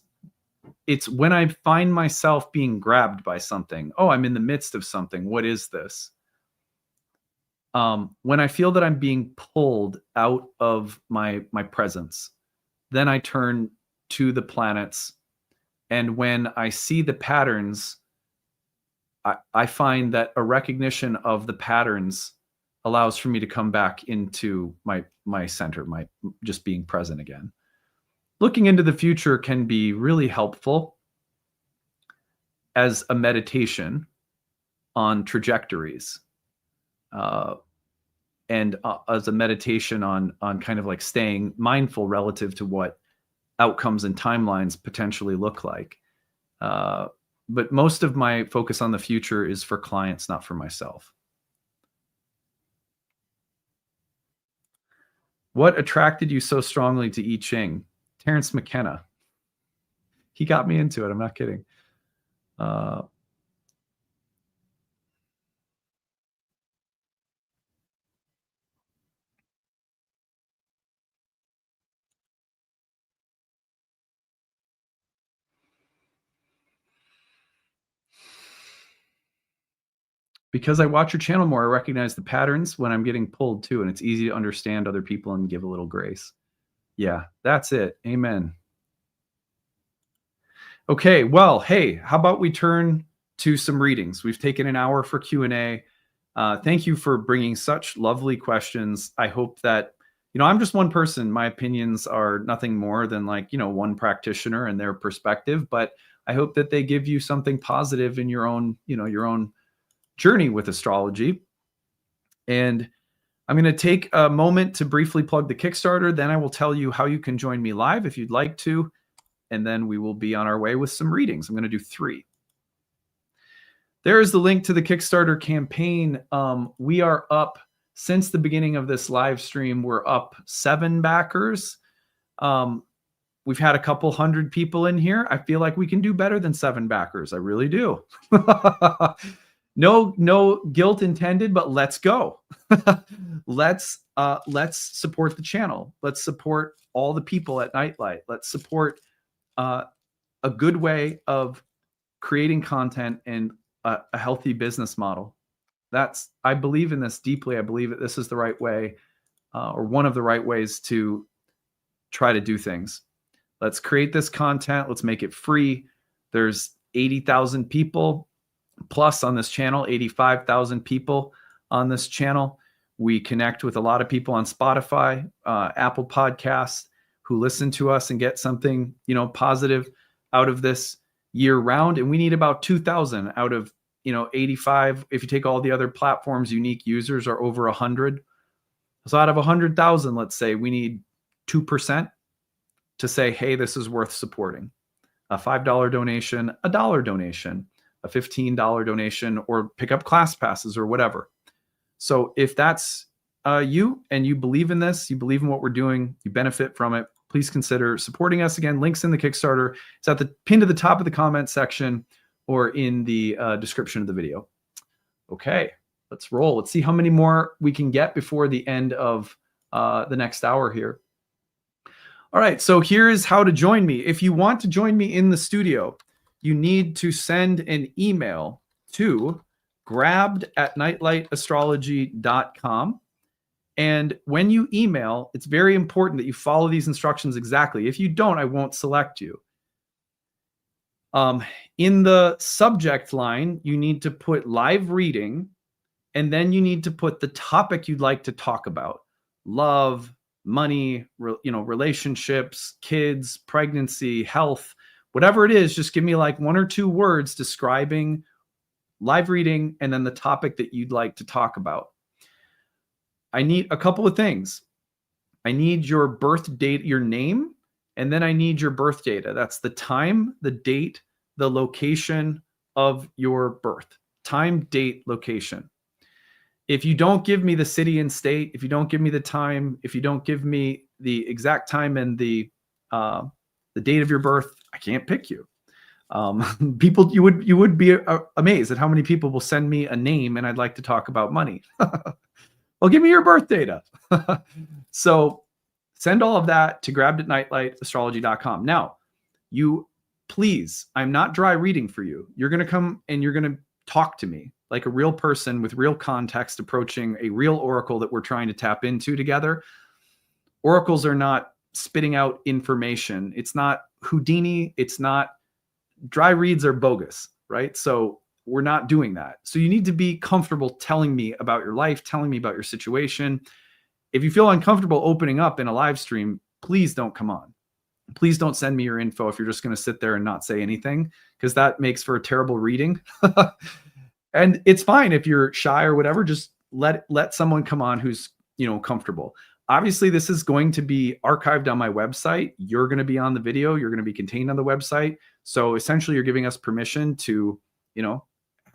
when I find myself being grabbed by something. Oh, I'm in the midst of something. What is this? When I feel that I'm being pulled out of my presence, then I turn to the planets, and when I see the patterns, I find that a recognition of the patterns allows for me to come back into my center, my just being present again. Looking into the future can be really helpful as a meditation on trajectories, uh, and as a meditation on kind of like staying mindful relative to what outcomes and timelines potentially look like. Uh, but most of my focus on the future is for clients, not for myself. What attracted you so strongly to I Ching? Terrence McKenna. He got me into it. I'm not kidding. Uh, because I watch your channel more, I recognize the patterns when I'm getting pulled too, and it's easy to understand other people and give a little grace. Yeah, that's it. Amen. Okay, well, hey, how about we turn to some readings? We've taken an hour for Q&A. Thank you for bringing such lovely questions. I hope that, I'm just one person. My opinions are nothing more than like, one practitioner and their perspective, but I hope that they give you something positive in your own, your own journey with astrology. And I'm going to take a moment to briefly plug the Kickstarter. Then I will tell you how you can join me live if you'd like to. And then we will be on our way with some readings. I'm going to do 3. There is the link to the Kickstarter campaign. We are up since the beginning of this live stream. We're up 7 backers. We've had a couple hundred people in here. I feel like we can do better than 7 backers. I really do. No guilt intended, but let's go. Let's support the channel. Let's support all the people at Nightlight. Let's support a good way of creating content and a healthy business model. I believe in this deeply. I believe that this is the right way, or one of the right ways to try to do things. Let's create this content. Let's make it free. There's 80,000 people plus on this channel, 85,000 people on this channel. We connect with a lot of people on Spotify, Apple Podcasts, who listen to us and get something, positive out of this year round. And we need about 2,000 out of, 85. If you take all the other platforms, unique users are over 100. So out of 100,000, let's say we need 2% to say, hey, this is worth supporting. A $5 donation, a $1 donation, a $15 donation, or pick up class passes or whatever. So if that's you and you believe in this, you believe in what we're doing, you benefit from it, please consider supporting us. Again, links in the Kickstarter. It's at the pinned to the top of the comment section or in the description of the video. Okay, let's roll. Let's see how many more we can get before the end of the next hour here. All right, so here's how to join me. If you want to join me in the studio, you need to send an email to grabbed@nightlightastrology.com. And when you email, it's very important that you follow these instructions exactly. If you don't, I won't select you. In the subject line, you need to put live reading, and then you need to put the topic you'd like to talk about. Love, money, relationships, kids, pregnancy, health, whatever it is. Just give me like 1 or 2 words describing live reading and then the topic that you'd like to talk about. I need a couple of things. I need your birth date, your name, and then I need your birth data. That's the time, the date, the location of your birth. Time, date, location. If you don't give me the city and state, if you don't give me the time, if you don't give me the exact time and the date of your birth, I can't pick you. People, you would be amazed at how many people will send me a name and I'd like to talk about money. Well, give me your birth data. So send all of that to grabbed@nightlightastrology.com. Now, please, I'm not dry reading for you. You're going to come and you're going to talk to me like a real person with real context approaching a real oracle that we're trying to tap into together. Oracles are not spitting out information. It's not Houdini. It's not, dry reads are bogus, right? So we're not doing that. So you need to be comfortable telling me about your life, telling me about your situation. If you feel uncomfortable opening up in a live stream, please don't come on. Please don't send me your info if you're just going to sit there and not say anything, because that makes for a terrible reading. And it's fine if you're shy or whatever, just let someone come on who's, comfortable. Obviously, this is going to be archived on my website. You're going to be on the video. You're going to be contained on the website. So essentially, you're giving us permission to,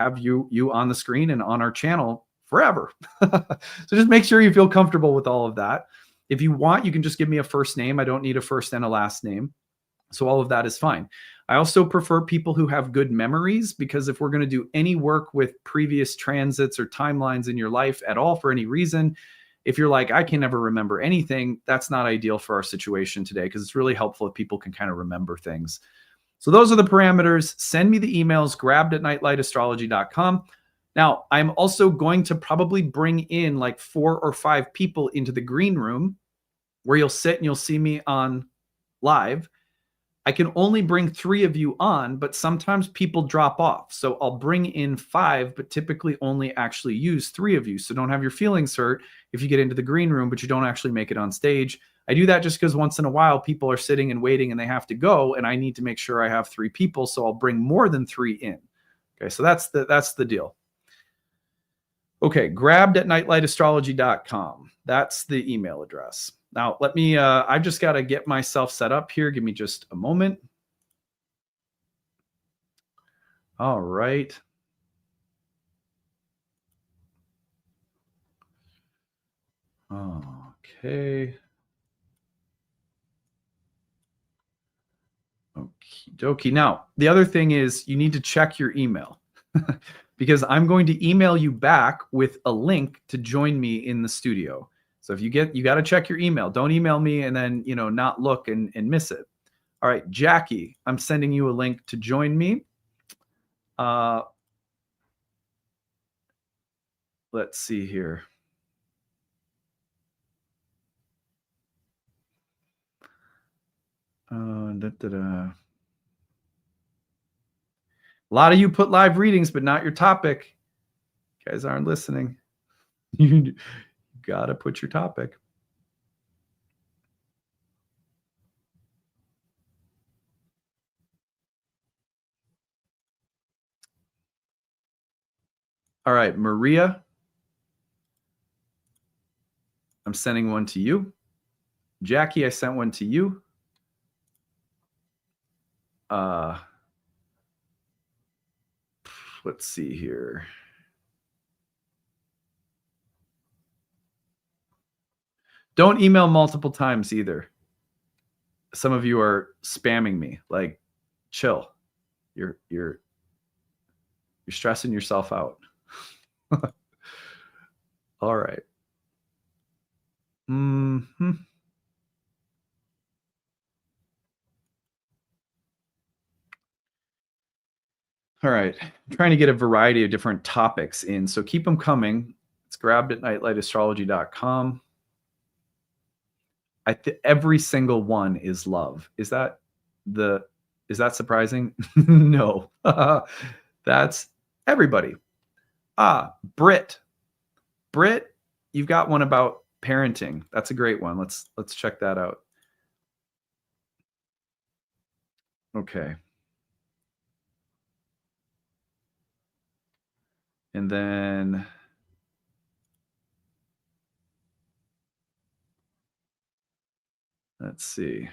have you on the screen and on our channel forever. So just make sure you feel comfortable with all of that. If you want, you can just give me a first name. I don't need a first and a last name. So all of that is fine. I also prefer people who have good memories, because if we're going to do any work with previous transits or timelines in your life at all for any reason, if you're like, I can never remember anything, that's not ideal for our situation today, because it's really helpful if people can kind of remember things. So those are the parameters. Send me the emails, grabbed@nightlightastrology.com. Now, I'm also going to probably bring in like 4 or 5 people into the green room where you'll sit and you'll see me on live. I can only bring 3 of you on, but sometimes people drop off. So I'll bring in 5, but typically only actually use 3 of you. So don't have your feelings hurt if you get into the green room, but you don't actually make it on stage. I do that just because once in a while people are sitting and waiting and they have to go, and I need to make sure I have 3 people. So I'll bring more than 3 in. Okay, so that's the deal. Okay, grabbed at nightlightastrology.com. That's the email address. Now, let me, I've just got to get myself set up here. Give me just a moment. All right. Okay. Okie dokie. Now, the other thing is you need to check your email because I'm going to email you back with a link to join me in the studio. So if you got to check your email. Don't email me and then, not look and miss it. All right, Jackie, I'm sending you a link to join me. Let's see here. A lot of you put live readings, but not your topic. You guys aren't listening. You gotta put your topic. All right, Maria, I'm sending one to you. Jackie, I sent one to you. Let's see here. Don't email multiple times either. Some of you are spamming me. Like, chill. You're stressing yourself out. All right. Mm-hmm. All right. I'm trying to get a variety of different topics in, so keep them coming. It's grabbed at nightlightastrology.com. Every single one is love. Is that surprising? No. That's everybody. Brit, you've got one about parenting. That's a great one. Let's check that out. Okay. And then let's see.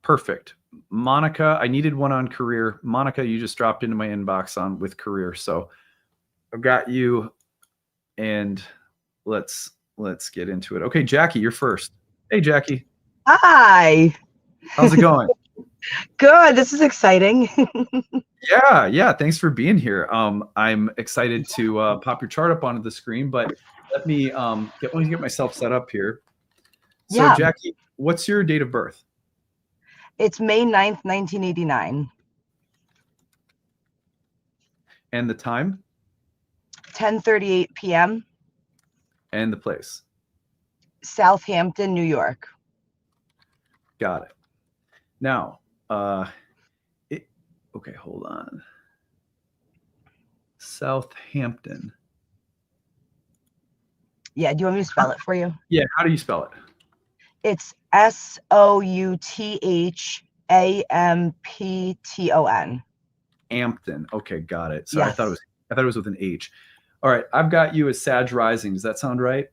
Perfect. Monica, I needed one on career. Monica, you just dropped into my inbox with career. So I've got you, and let's get into it. Okay, Jackie, you're first. Hey, Jackie. Hi. How's it going? Good. This is exciting. Yeah. Thanks for being here. I'm excited to pop your chart up onto the screen, but let me get myself set up here. So, Yeah. Jackie, what's your date of birth? It's May 9th, 1989. And the time? 10:38 p.m. And the place? Southampton, New York. Got it. Now, okay, hold on. Southampton. Yeah, do you want me to spell it for you? Yeah, how do you spell it? It's Southampton. Ampton. Okay, got it. So yes. I thought it was with an H. All right, I've got you as Sag Rising. Does that sound right?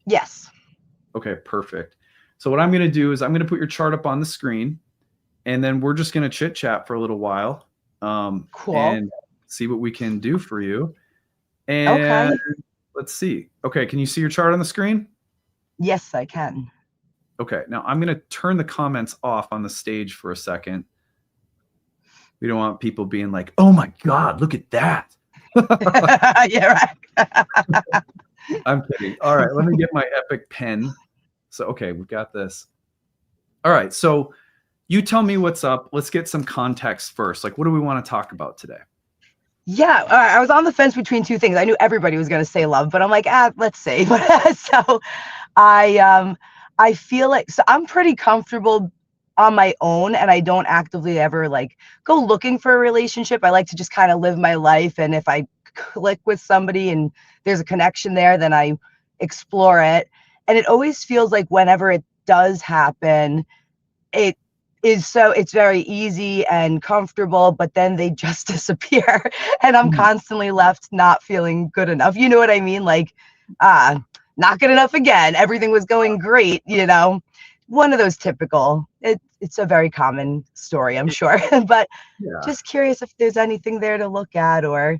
Yes. Okay, perfect. So what I'm going to do is I'm going to put your chart up on the screen, and then we're just going to chit chat for a little while, cool, and see what we can do for you. And okay, let's see. Okay, can you see your chart on the screen? Yes, I can. Okay, now I'm going to turn the comments off on the stage for a second. We don't want people being like, "Oh my God, look at that." Yeah, right. I'm kidding. All right, let me get my epic pen. So, okay, we've got this. All right, so you tell me what's up. Let's get some context first. Like, what do we want to talk about today? Yeah, I was on the fence between two things. I knew everybody was going to say love, but I'm like, let's see. So I feel like, so I'm pretty comfortable on my own, and I don't actively ever like go looking for a relationship. I like to just kind of live my life, and if I click with somebody and there's a connection there, then I explore it. And it always feels like whenever it does happen, it it's very easy and comfortable, but then they just disappear and I'm Mhm. constantly left not feeling good enough. You know what I mean? Like, not good enough again. Everything was going great, you know. One of those typical. It's a very common story, I'm sure. But Yeah. just curious if there's anything there to look at or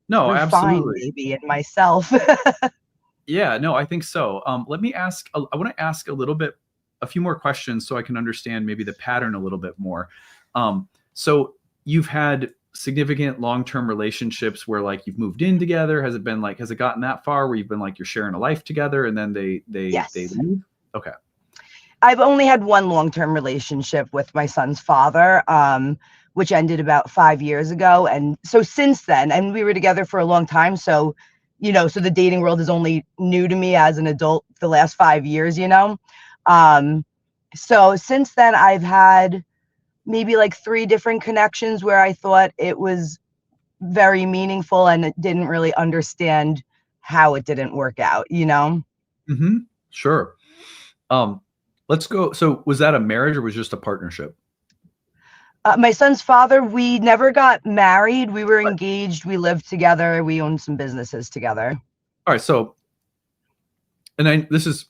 No, refine absolutely. maybe in myself. Yeah, no, I think so. Let me ask, I want to ask a few more questions so I can understand maybe the pattern a little bit more. So you've had significant long-term relationships where like you've moved in together. Has it been like, has it gotten that far where you've been like, you're sharing a life together and then they Yes. leave? Okay. I've only had one long-term relationship with my son's father, which ended about 5 years ago. And so since then, and we were together for a long time. So, you know, so the dating world is only new to me as an adult the last 5 years, you know? Um, so since then, I've had maybe like three different connections where I thought it was very meaningful and it didn't really understand how it didn't work out, you know? Mm-hmm. Sure. Um, let's go. So was that a marriage or was it just a partnership? My son's father, we never got married. We were Right. engaged. We lived together. We owned some businesses together. All right. So, and then this is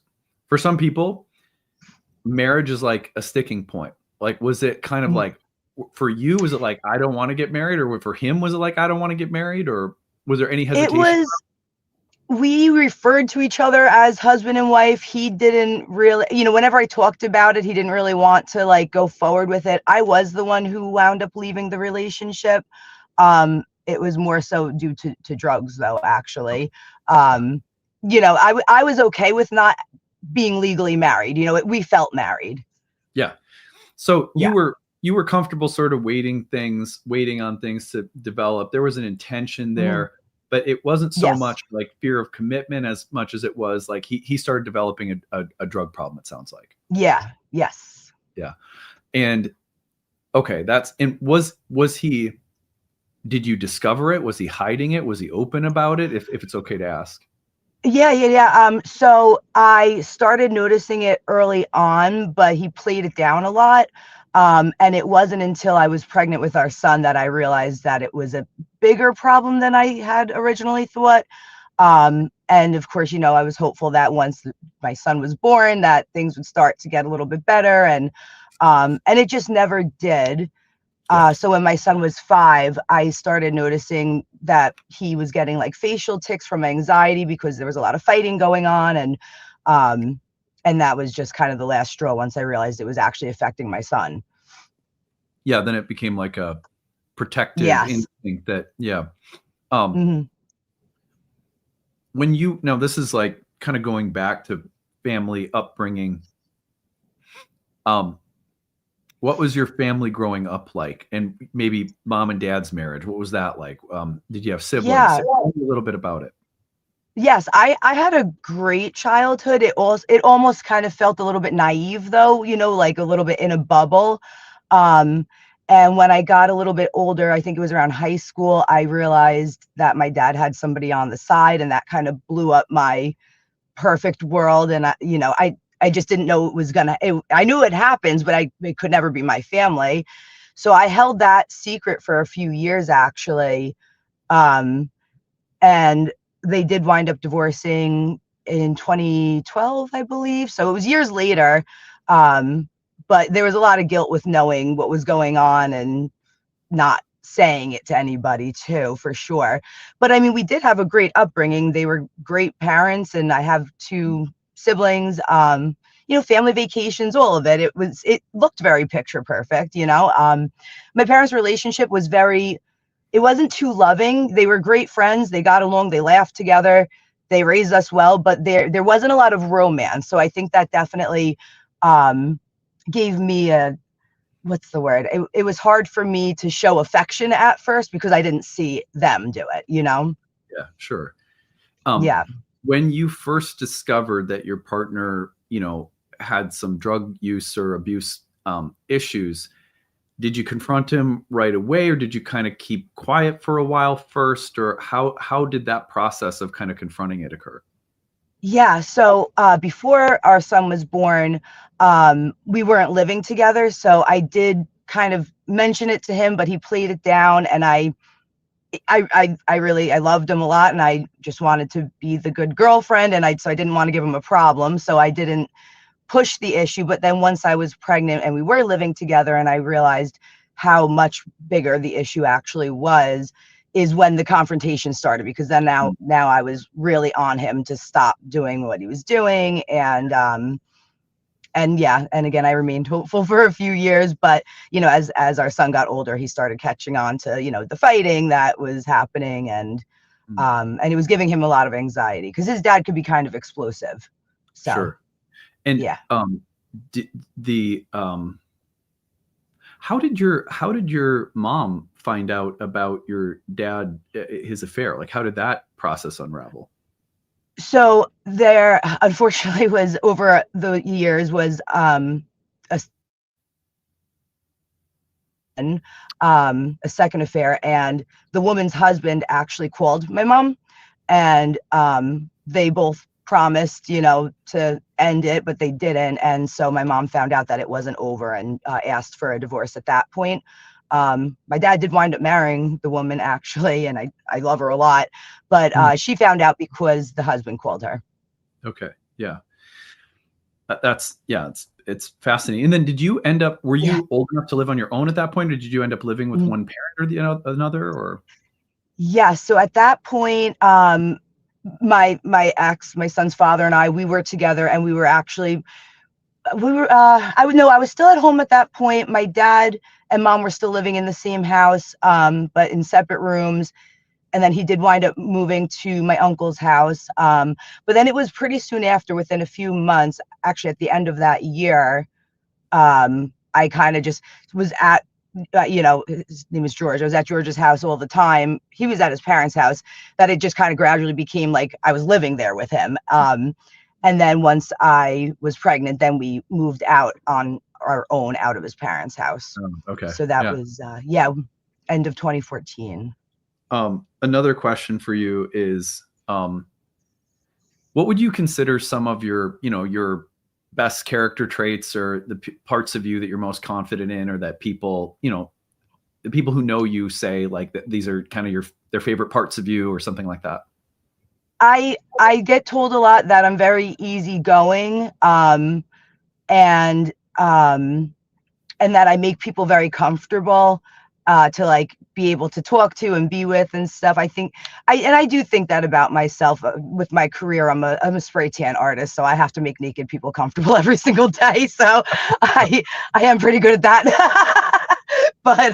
for some people, marriage is like a sticking point. Like, was it kind of Mhm. like for you? Was it like I don't want to get married, or for him was it like I don't want to get married, or was there any It hesitation? was, we referred to each other as husband and wife. He didn't really, you know, whenever I talked about it, he didn't really want to like go forward with it. I was the one who wound up leaving the relationship. It was more so due to drugs though, actually. Um, you know, I was okay with not being legally married. You know, we felt married. Yeah. So Yeah. you were comfortable sort of waiting on things to develop. There was an intention Mhm. there, but it wasn't so Yes. much like fear of commitment as much as it was like he started developing a drug problem. It sounds like. Yeah. Yes. Yeah. And okay, that's and was he? Did you discover it? Was he hiding it? Was he open about it? If it's okay to ask. Yeah. So I started noticing it early on, but he played it down a lot. And it wasn't until I was pregnant with our son that I realized that it was a bigger problem than I had originally thought. And of course, you know, I was hopeful that once my son was born, that things would start to get a little bit better. And it just never did. Yeah. So when my son was 5, I started noticing that he was getting like facial tics from anxiety because there was a lot of fighting going on, um, and that was just kind of the last straw once I realized it was actually affecting my son. Yeah. Then it became like a protective Yes. instinct that yeah. Um, Hmm. when you now this is like kind of going back to family upbringing. Um, what was your family growing up like, and maybe mom and dad's marriage? What was that like? Did you have siblings? Yeah. Tell me a little bit about it. Yes, I had a great childhood. It almost kind of felt a little bit naive though, you know, like a little bit in a bubble. Um, and when I got a little bit older, I think it was around high school, I realized that my dad had somebody on the side, and that kind of blew up my perfect world. And you know, I just didn't know it was gonna. I knew it happens, but it could never be my family. So I held that secret for a few years actually. Um, and they did wind up divorcing in 2012, I believe. So it was years later. Um, but there was a lot of guilt with knowing what was going on and not saying it to anybody too, for sure. But I mean, we did have a great upbringing. They were great parents, and I have two siblings. You know, family vacations, all of it. It looked very picture perfect, you know. My parents' relationship was very, it wasn't too loving. They were great friends. They got along. They laughed together. They raised us well, but there wasn't a lot of romance. So I think that definitely um, gave me what's the word? It was hard for me to show affection at first because I didn't see them do it, you know? Yeah, sure. Um, Yeah. when you first discovered that your partner, had some drug use or abuse issues, did you confront him right away, or did you kind of keep quiet for a while first, or how did that process of kind of confronting it occur? Yeah. So before our son was born, we weren't living together. So I did kind of mention it to him, but he played it down, and I really I loved him a lot, and I just wanted to be the good girlfriend, and so I didn't want to give him a problem, so I didn't push the issue. But then once I was pregnant and we were living together, and I realized how much bigger the issue actually was, is when the confrontation started, because then now I was really on him to stop doing what he was doing. And yeah, and again, I remained hopeful for a few years, but as our son got older, he started catching on to the fighting that was happening, Mm, and it was giving him a lot of anxiety because his dad could be kind of explosive. So sure. And yeah. the how did your mom find out about your dad, his affair? Like, how did that process unravel? So there unfortunately was, over the years, was a a second affair, and the woman's husband actually called my mom, and they both promised to end it, but they didn't. And so my mom found out that it wasn't over, and asked for a divorce at that point. My dad did wind up marrying the woman, actually, and I love her a lot, but Mm, she found out because the husband called her. okay. Yeah. That's yeah, it's fascinating. And then were Yeah. you old enough to live on your own at that point, or did you end up living with one parent or another, or? Yeah, so at that point, my ex, my son's father, and we were together, and I was still at home at that point. My dad and mom were still living in the same house, but in separate rooms. And then he did wind up moving to my uncle's house. But then it was pretty soon after, within a few months, actually at the end of that year, I kind of just was at, his name is George. I was at George's house all the time. He was at his parents' house. That it just kind of gradually became like I was living there with him. And then once I was pregnant, then we moved out on our own out of his parents' house. Okay. So that Yeah. was, yeah, end of 2014. Another question for you is, what would you consider some of your best character traits, or the parts of you that you're most confident in, or that the people who know you say like that these are kind of their favorite parts of you, or something like that? I get told a lot that I'm very easygoing, and um, and that I make people very comfortable, to like be able to talk to and be with and stuff. I do think that about myself. With my career, I'm a spray tan artist, so I have to make naked people comfortable every single day. So I am pretty good at that. but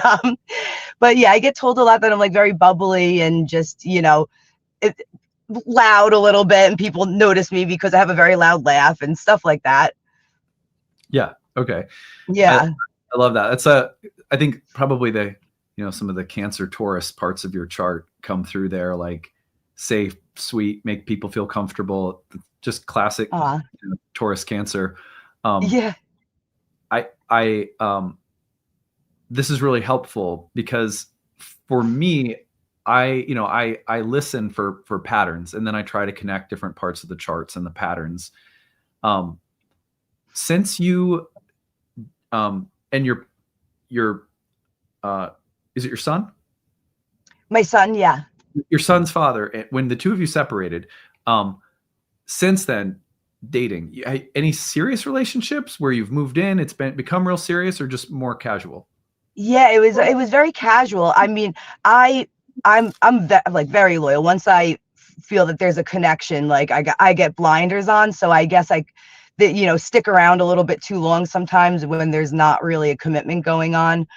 but yeah, I get told a lot that I'm like very bubbly and just it, loud a little bit, and people notice me because I have a very loud laugh and stuff like that. Yeah. Okay. I, Yeah. I love that. I think probably some of the Cancer Taurus parts of your chart come through there, like safe, sweet, make people feel comfortable, just classic uh Taurus Cancer. Um, yeah. this is really helpful because for me, I listen for patterns, and then I try to connect different parts of the charts and the patterns. Um, since you and your is it your son? My son, yeah. Your son's father, when the two of you separated, um, since then, dating, any serious relationships where you've moved in, it's become real serious, or just more casual? Yeah, it was very casual. I mean, I'm very loyal. Once I feel that there's a connection, like I get blinders on, so I guess stick around a little bit too long sometimes when there's not really a commitment going on,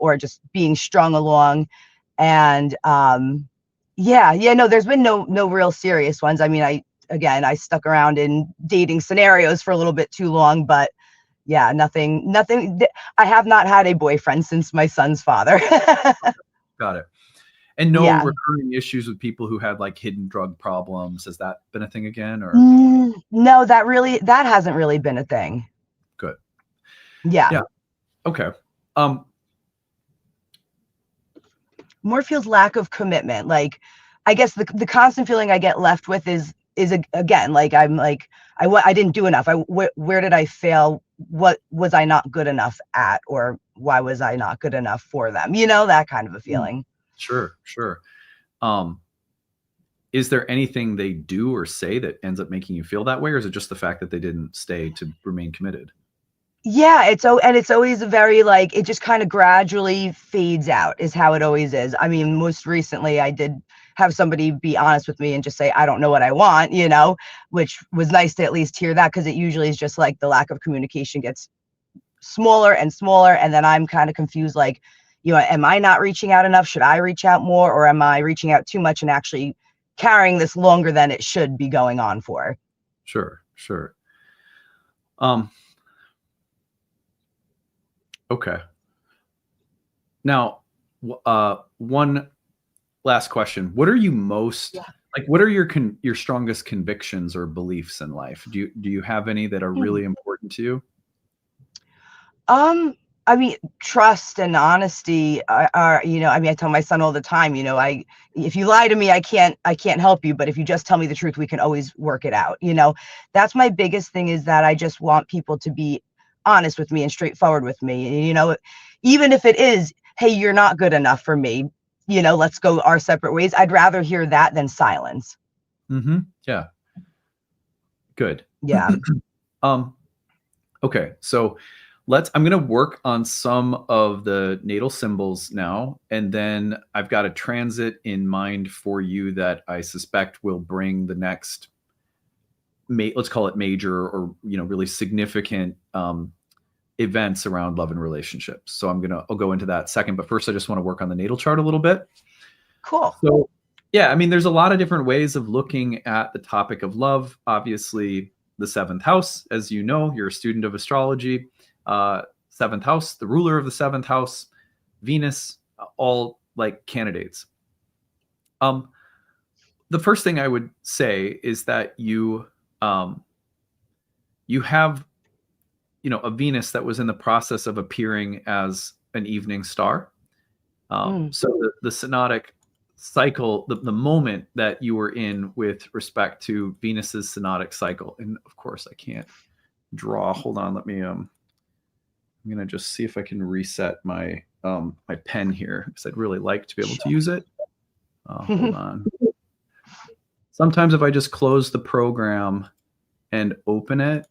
or just being strung along. And yeah, no, there's been no real serious ones. I mean, I stuck around in dating scenarios for a little bit too long, but Yeah, nothing. I have not had a boyfriend since my son's father. Got it. And no Yeah. recurring issues with people who had like hidden drug problems. Has that been a thing again, or? No, that hasn't really been a thing. Good. Yeah. Yeah. Okay. More feels lack of commitment. Like, I guess the constant feeling I get left with is again, like, I'm like, I didn't do enough. Where did I fail? What was I not good enough at? Or why was I not good enough for them? You know, that kind of a feeling. Sure. Is there anything they do or say that ends up making you feel that way, or is it just the fact that they didn't stay to remain committed? Yeah, it's always a very, like, it just kind of gradually fades out is how it always is. I mean, most recently I did have somebody be honest with me and just say, I don't know what I want, you know, which was nice to at least hear that, because it usually is just like the lack of communication gets smaller and smaller. And then I'm kind of confused, like, you know, am I not reaching out enough? Should I reach out more? Or am I reaching out too much and actually carrying this longer than it should be going on for? Sure. Okay. Now, one last question. What are you most like? What are your strongest convictions or beliefs in life? Do you have any that are really important to you? I mean, trust and honesty are, you know, I mean, I tell my son all the time, you know, if you lie to me, I can't help you, but if you just tell me the truth, we can always work it out. You know, that's my biggest thing, is that I just want people to be honest with me and straightforward with me. You know, even if it is, hey, you're not good enough for me, you know, let's go our separate ways. I'd rather hear that than silence. Yeah. Good. Yeah. Okay. So I'm going to work on some of the natal symbols now. And then I've got a transit in mind for you that I suspect will bring the next, let's call it major, or, really significant events around love and relationships. So I'll go into that second. But first, I just want to work on the natal chart a little bit. Cool. So, yeah, I mean, there's a lot of different ways of looking at the topic of love. Obviously, the seventh house, as you know, you're a student of astrology. Seventh house, the ruler of the seventh house, Venus, all like candidates. The first thing I would say is that you have, a Venus that was in the process of appearing as an evening star. So the synodic cycle, the moment that you were in with respect to Venus's synodic cycle, and of course I can't draw. Hold on, let me I'm gonna just see if I can reset my my pen here, because I'd really like to be able to use it. Hold on. Sometimes if I just close the program and open it,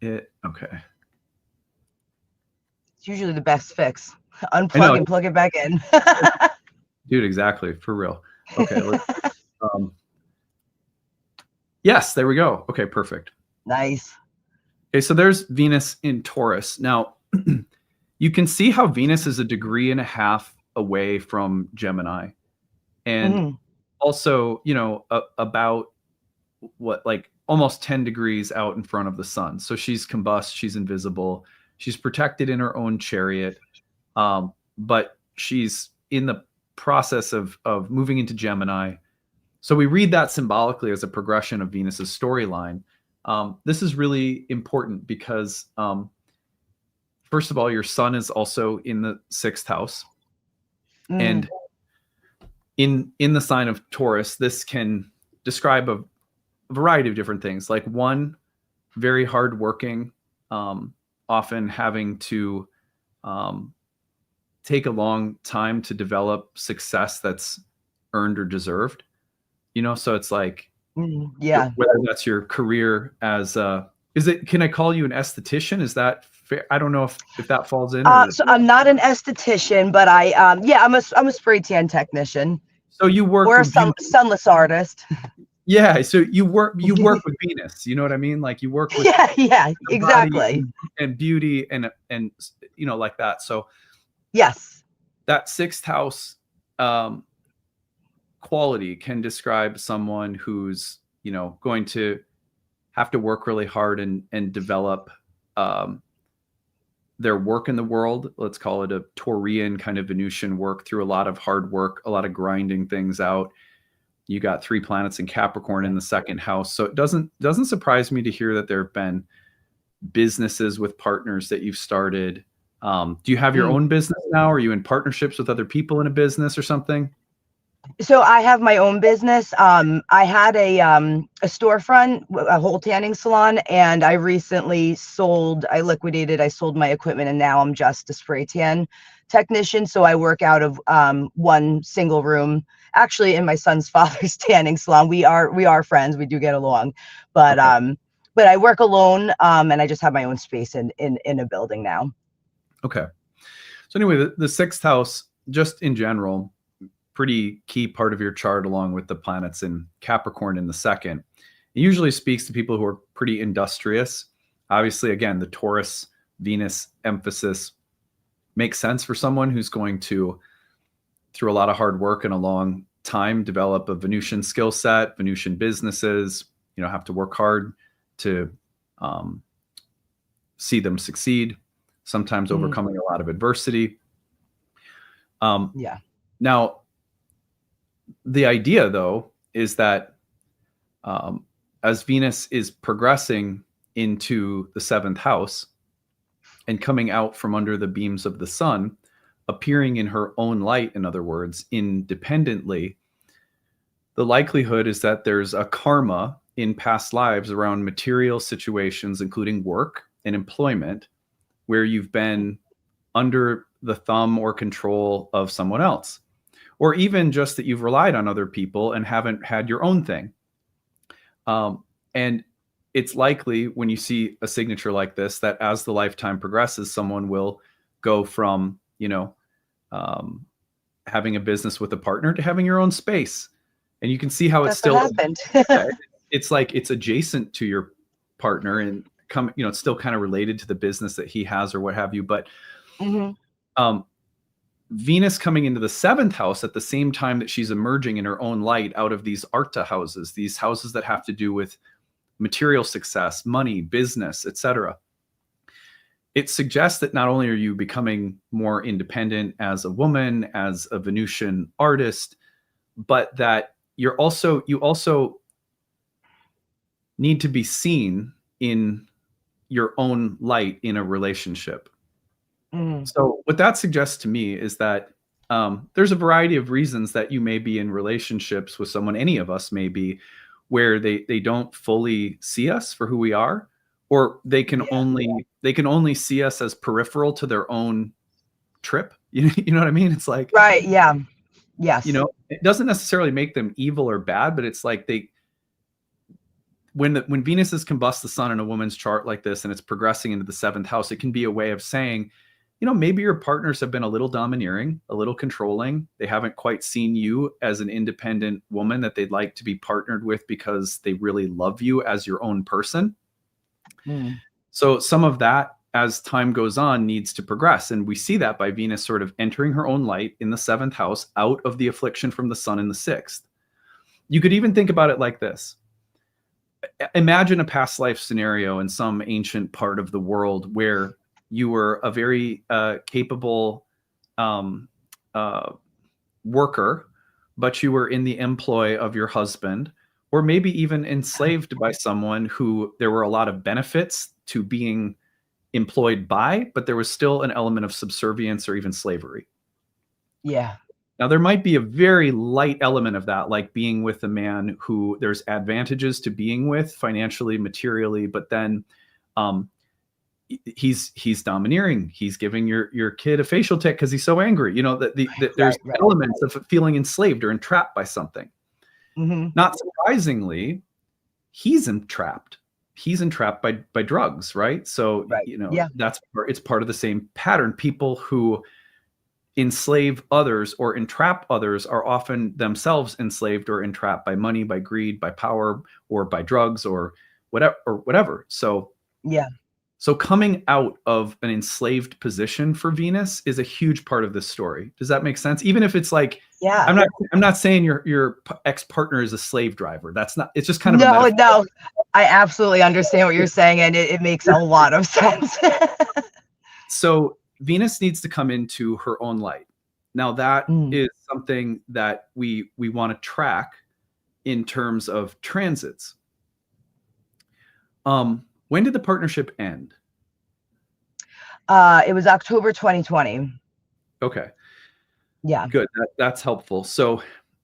okay. It's usually the best fix. Unplug and plug it back in. Dude, exactly, for real. Okay. Yes, there we go. Okay, perfect. Nice. Okay, so there's Venus in Taurus. Now, you can see how Venus is a degree and a half away from Gemini. And also, about what, like almost 10 degrees out in front of the sun. So she's combust, she's invisible, she's protected in her own chariot. But she's in the process of moving into Gemini. So we read that symbolically as a progression of Venus's storyline. This is really important because, first of all, your sun is also in the sixth house. And in the sign of Taurus, this can describe a variety of different things. Like, one, very hardworking, often having to take a long time to develop success that's earned or deserved. So it's like, whether that's your career as can I call you an esthetician? Is that fair? I don't know if that falls in. So I'm not an esthetician, but I'm a spray tan technician. So you work or a with sunless artist. Yeah, so you work with Venus. You know what I mean? Like, you work with exactly, and beauty and like that. So yes, that sixth house quality can describe someone who's going to have to work really hard and develop their work in the world. Let's call it a Taurian kind of Venusian work through a lot of hard work, a lot of grinding things out. You got 3 planets in Capricorn in the 2nd house. So it doesn't surprise me to hear that there have been businesses with partners that you've started. Do you have your own business now? Are you in partnerships with other people in a business or something? So I have my own business. I had a storefront, a whole tanning salon, and I recently sold my equipment, and now I'm just a spray tan technician. So I work out of one single room, actually in my son's father's tanning salon. We are friends. We do get along, but okay. But I work alone, and I just have my own space in a building now. Okay. So anyway, the 6th house, just in general, pretty key part of your chart, along with the planets in Capricorn in the 2nd. It usually speaks to people who are pretty industrious. Obviously, again, the Taurus Venus emphasis makes sense for someone who's going to, through a lot of hard work and a long time, develop a Venusian skill set, Venusian businesses, have to work hard to see them succeed, sometimes overcoming a lot of adversity. Now, the idea, though, is that as Venus is progressing into the 7th house and coming out from under the beams of the sun, appearing in her own light, in other words, independently, the likelihood is that there's a karma in past lives around material situations, including work and employment, where you've been under the thumb or control of someone else. Or even just that you've relied on other people and haven't had your own thing. And it's likely when you see a signature like this, that as the lifetime progresses, someone will go from, having a business with a partner to having your own space. And you can see how it's still happened. It's like it's adjacent to your partner and it's still kind of related to the business that he has or what have you. But Venus coming into the 7th house at the same time that she's emerging in her own light out of these Arta houses, these houses that have to do with material success, money, business, etc. It suggests that not only are you becoming more independent as a woman, as a Venusian artist, but that you also need to be seen in your own light in a relationship. So what that suggests to me is that there's a variety of reasons that you may be in relationships with someone, any of us may be, where they don't fully see us for who we are, or they can only see us as peripheral to their own trip. You know what I mean? It's like, right. Yeah. Yes. It doesn't necessarily make them evil or bad, but it's like when Venus is combust the sun in a woman's chart like this, and it's progressing into the 7th house, it can be a way of saying, maybe your partners have been a little domineering, a little controlling. They haven't quite seen you as an independent woman that they'd like to be partnered with because they really love you as your own person. So some of that, as time goes on, needs to progress. And we see that by Venus sort of entering her own light in the 7th house, out of the affliction from the sun in the 6th. You could even think about it like this. Imagine a past life scenario in some ancient part of the world where you were a very capable worker, but you were in the employ of your husband, or maybe even enslaved by someone who there were a lot of benefits to being employed by, but there was still an element of subservience or even slavery. Yeah. Now, there might be a very light element of that, like being with a man who there's advantages to being with financially, materially, but then he's domineering. He's giving your kid a facial tick because he's so angry. There's elements of feeling enslaved or entrapped by something. Not surprisingly, he's entrapped. He's entrapped by drugs, right? So it's part of the same pattern. People who enslave others or entrap others are often themselves enslaved or entrapped by money, by greed, by power, or by drugs, or whatever. So coming out of an enslaved position for Venus is a huge part of this story. Does that make sense? Even if it's like, I'm not saying your ex-partner is a slave driver. That's not, it's just kind of no, I absolutely understand what you're saying, and it makes a lot of sense. So Venus needs to come into her own light. Now that Mm. is something that we want to track in terms of transits. When did the partnership end? It was October 2020. Okay, Yeah. good. That's helpful. So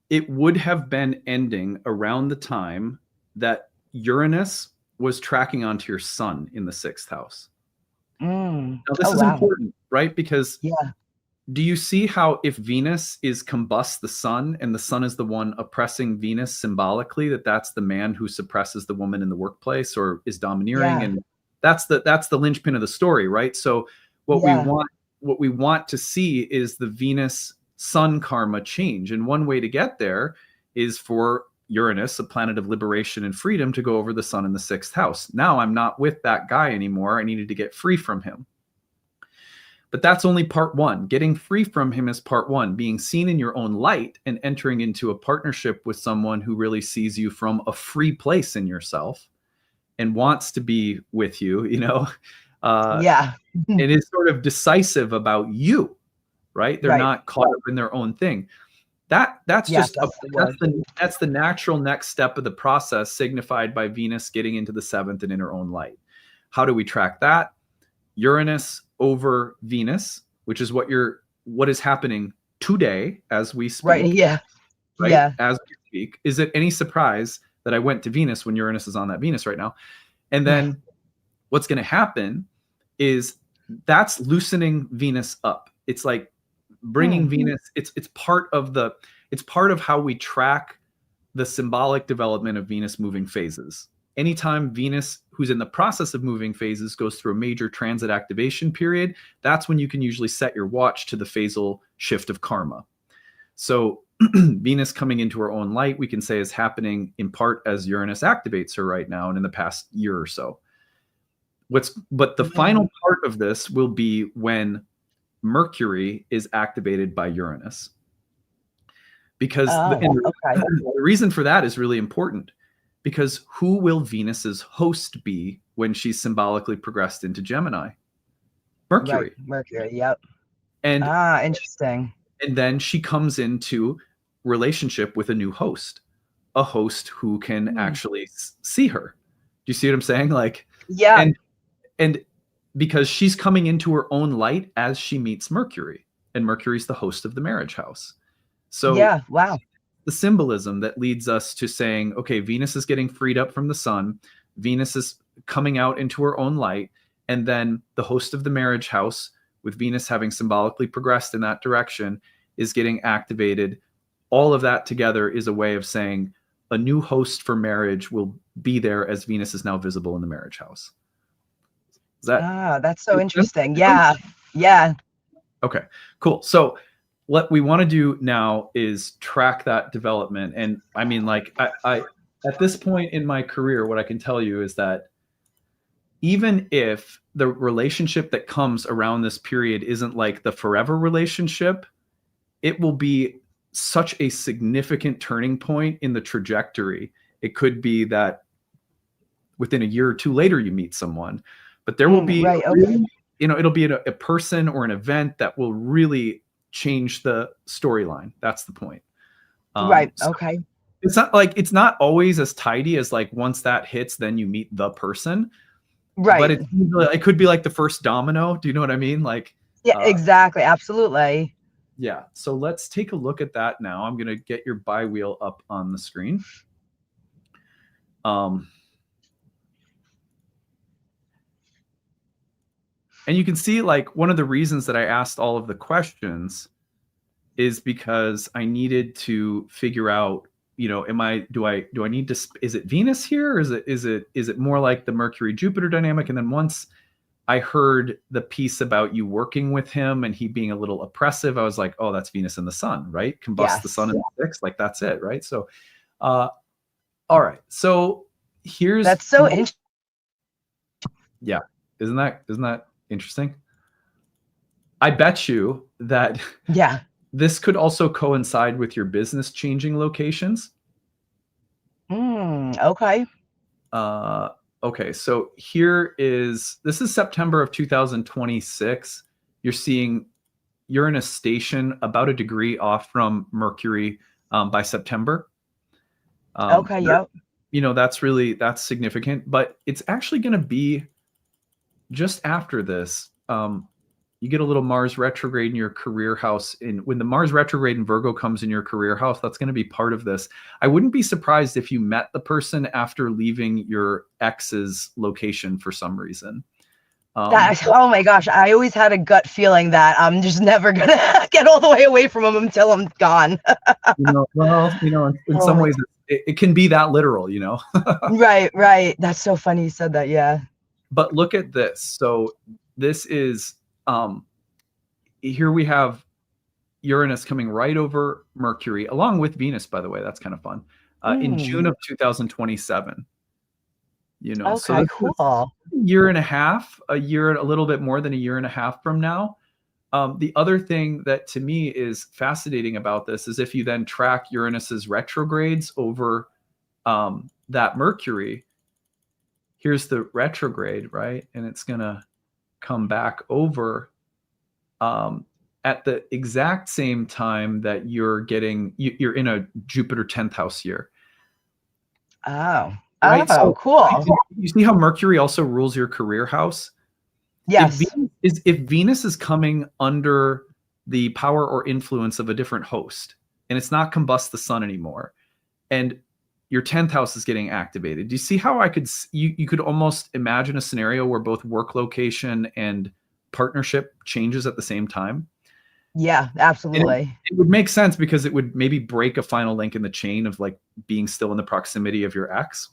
it would have been ending around the time that Uranus was tracking onto your sun in the 6th house. Mm. Now, this Oh, is wow. important, right? Because Yeah. do you see how if Venus is combust the sun and the sun is the one oppressing Venus symbolically, that's the man who suppresses the woman in the workplace or is domineering, Yeah. and that's the linchpin of the story, right? So what we Yeah. want to see is the Venus sun karma change, and one way to get there is for Uranus, a planet of liberation and freedom, to go over the sun in the 6th house. Now I'm not with that guy anymore. I needed to get free from him. But that's only part one. Getting free from him is part one. Being seen in your own light and entering into a partnership with someone who really sees you from a free place in yourself and wants to be with you, Yeah. and is sort of decisive about you, right? They're Right. not caught up in their own thing. That's Yes, just that's the word. that's the natural next step of the process, signified by Venus getting into the 7th and in her own light. How do we track that? Uranus over Venus, which is what is happening today as we speak. Right. Yeah. Right? Yeah. As we speak. Is it any surprise that I went to Venus when Uranus is on that Venus right now? And then what's going to happen is that's loosening Venus up. It's like bringing Venus, it's part of how we track the symbolic development of Venus moving phases. Anytime Venus, who's in the process of moving phases, goes through a major transit activation period, that's when you can usually set your watch to the phasal shift of karma. So Venus coming into her own light, we can say, is happening in part as Uranus activates her right now and in the past year or so. But the final part of this will be when Mercury is activated by Uranus. Because the reason for that is really important. Because who will Venus's host be when she's symbolically progressed into Gemini? Mercury. Right. Mercury. Yep. And interesting. And then she comes into relationship with a new host, a host who can actually see her. Do you see what I'm saying? Like, yeah. And because she's coming into her own light as she meets Mercury, and Mercury's the host of the marriage house. So yeah, wow. The symbolism that leads us to saying, okay, Venus is getting freed up from the sun. Venus is coming out into her own light. And then the host of the marriage house, with Venus having symbolically progressed in that direction, is getting activated. All of that together is a way of saying a new host for marriage will be there as Venus is now visible in the marriage house. Is that that's so interesting. Yeah. Yeah. Okay, cool. So what we want to do now is track that development. And I mean, like, I at this point in my career, what I can tell you is that even if the relationship that comes around this period isn't like the forever relationship, it will be such a significant turning point in the trajectory. It could be that within a year or two later you meet someone, but there will be it'll be a person or an event that will really change the storyline. That's the point. So okay. It's not always as tidy as like once that hits, then you meet the person. Right. But it could be like the first domino. Do you know what I mean? Like, yeah, exactly. Absolutely. Yeah. So let's take a look at that now. I'm going to get your bi-wheel up on the screen. And you can see, like, one of the reasons that I asked all of the questions is because I needed to figure out, do I need to, is it Venus here? Or is it more like the Mercury Jupiter dynamic? And then once I heard the piece about you working with him and he being a little oppressive, I was like, oh, that's Venus and the sun, right? Combust the sun in the 6th, like that's it, right? So, all right. So that's so interesting. Yeah, isn't that interesting? I bet you that this could also coincide with your business changing locations. Okay. Okay, so this is September of 2026. You're seeing Uranus station about a degree off from Mercury by September. Okay, yep. That's significant, but it's actually going to be just after this. You get a little Mars retrograde in your career house. When the Mars retrograde in Virgo comes in your career house, that's going to be part of this. I wouldn't be surprised if you met the person after leaving your ex's location for some reason. Oh my gosh, I always had a gut feeling that I'm just never gonna get all the way away from him until I'm gone. In some ways, it can be that literal, Right. That's so funny you said that. Yeah. But look at this. So this is here we have Uranus coming right over Mercury, along with Venus, by the way. That's kind of fun. In June of 2027. So Okay, this is cool. a year and a half, a little bit more than a year and a half from now. The other thing that to me is fascinating about this is if you then track Uranus's retrogrades over that Mercury, here's the retrograde, right? And it's going to come back over at the exact same time that you're in a Jupiter 10th house year. Oh. Right. So Cool. you see how Mercury also rules your career house? Yes. If Venus is coming under the power or influence of a different host, and it's not combust the sun anymore, and your 10th house is getting activated. Do you see how you could almost imagine a scenario where both work location and partnership changes at the same time? Yeah, absolutely. It would make sense because it would maybe break a final link in the chain of like being still in the proximity of your ex.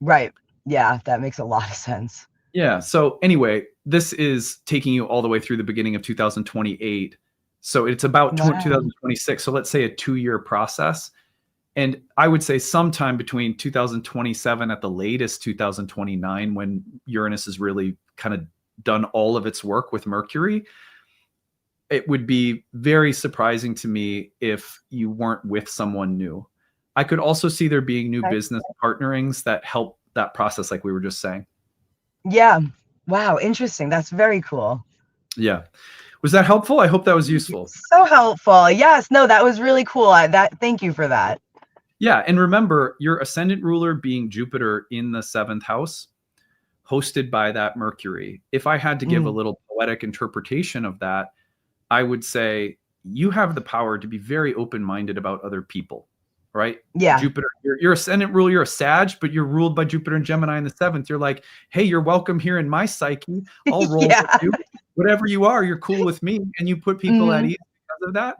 Right. Yeah, that makes a lot of sense. Yeah. So anyway, this is taking you all the way through the beginning of 2028. So it's about 2026. So let's say a 2-year process. And I would say sometime between 2027 at the latest 2029, when Uranus is really kind of done all of its work with Mercury, it would be very surprising to me if you weren't with someone new. I could also see there being new business partnerings that help that process, like we were just saying. Yeah. Wow. Interesting. That's very cool. Yeah. Was that helpful? I hope that was useful. So helpful. Yes. No, that was really cool. Thank you for that. Yeah. And remember, your ascendant ruler being Jupiter in the 7th house, hosted by that Mercury. If I had to give a little poetic interpretation of that, I would say you have the power to be very open-minded about other people, right? Yeah. Jupiter, your ascendant ruler, you're a Sag, but you're ruled by Jupiter and Gemini in the 7th. You're like, hey, you're welcome here in my psyche. I'll roll with you. Whatever you are, you're cool with me. And you put people at ease because of that.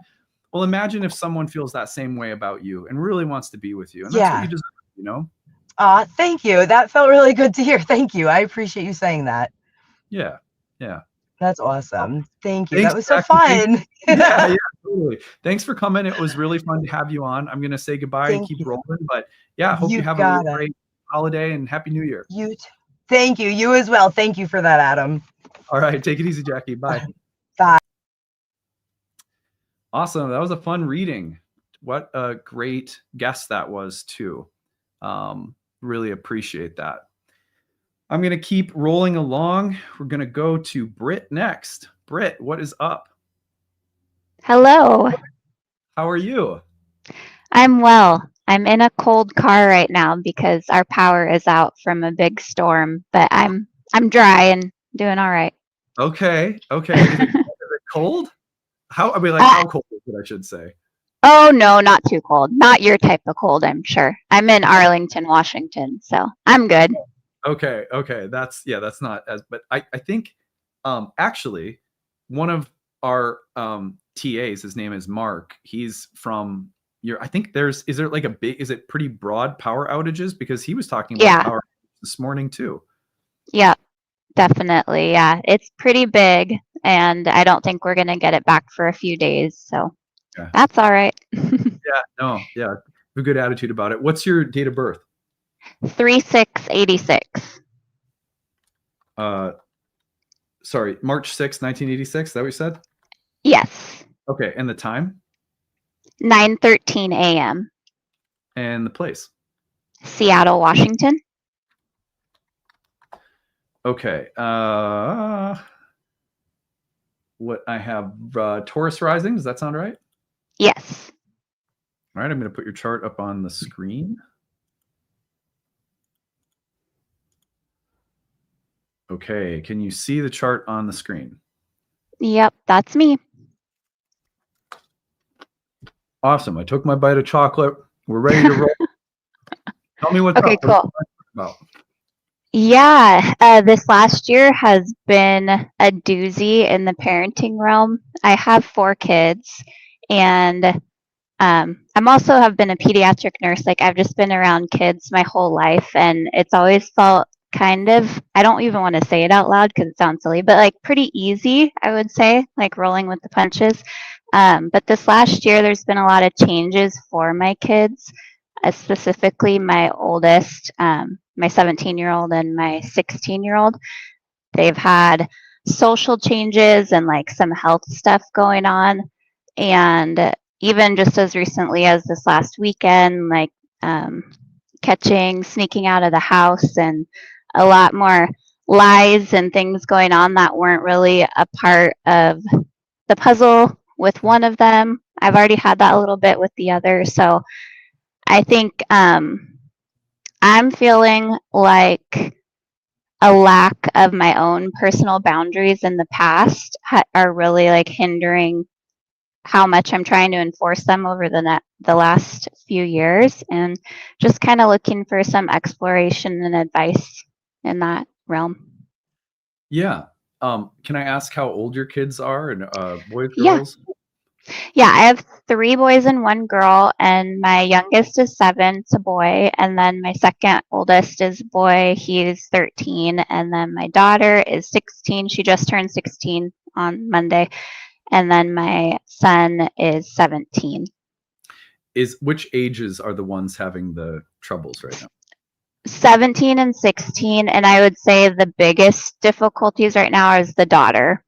Well, imagine if someone feels that same way about you and really wants to be with you. And that's what you deserve, Thank you. That felt really good to hear. Thank you. I appreciate you saying that. Yeah. Yeah. That's awesome. Thank you. Thanks, that was so fun. Yeah, totally. Thanks for coming. It was really fun to have you on. I'm going to say goodbye and keep rolling. But yeah, hope you have a really great holiday and Happy New Year. Thank you. You as well. Thank you for that, Adam. All right. Take it easy, Jackie. Bye. Bye. Awesome. That was a fun reading. What a great guest that was, too. Really appreciate that. I'm going to keep rolling along. We're going to go to Britt next. Britt, what is up? Hello. How are you? I'm well. I'm in a cold car right now because our power is out from a big storm, but I'm dry and doing all right. Okay. Is it cold? How cold is it, I should say? Oh, no, not too cold. Not your type of cold, I'm sure. I'm in Arlington, Washington, so I'm good. Okay. That's not as, but I think actually one of our TAs, his name is Mark. He's from I think is it pretty broad power outages? Because he was talking about power this morning too. Yeah, definitely. Yeah, it's pretty big and I don't think we're going to get it back for a few days. So that's all right. Yeah. A good attitude about it. What's your date of birth? 3/6/86. Sorry, March 6, 1986. Is that what you said? Yes. Okay, and the time? 9:13 a.m. And the place? Seattle, Washington. Okay. What I have Taurus rising. Does that sound right? Yes. All right. I'm going to put your chart up on the screen. Okay. Can you see the chart on the screen? Yep, that's me. Awesome. I took my bite of chocolate. We're ready to roll. Tell me what's Okay, up. cool. What about? Yeah, this last year has been a doozy in the parenting realm. I have 4 kids, and I'm also have been a pediatric nurse. Like I've just been around kids my whole life, and it's always felt kind of, I don't even want to say it out loud because it sounds silly, but like pretty easy, I would say, like rolling with the punches. But this last year, there's been a lot of changes for my kids, specifically my oldest, my 17-year-old and my 16-year-old. They've had social changes and like some health stuff going on. And even just as recently as this last weekend, like sneaking out of the house, and a lot more lies and things going on that weren't really a part of the puzzle with one of them. I've already had that a little bit with the other. So I think I'm feeling like a lack of my own personal boundaries in the past are really like hindering how much I'm trying to enforce them over the last few years, and just kind of looking for some exploration and advice in that realm. Yeah. Can I ask how old your kids are and boys, Yeah. girls? Yeah, I have 3 boys and 1 girl, and my youngest is 7, it's a boy, and then my second oldest is a boy, he's 13, and then my daughter is 16, she just turned 16 on Monday, and then my son is 17. Which ages are the ones having the troubles right now? 17 and 16, and I would say the biggest difficulties right now is the daughter.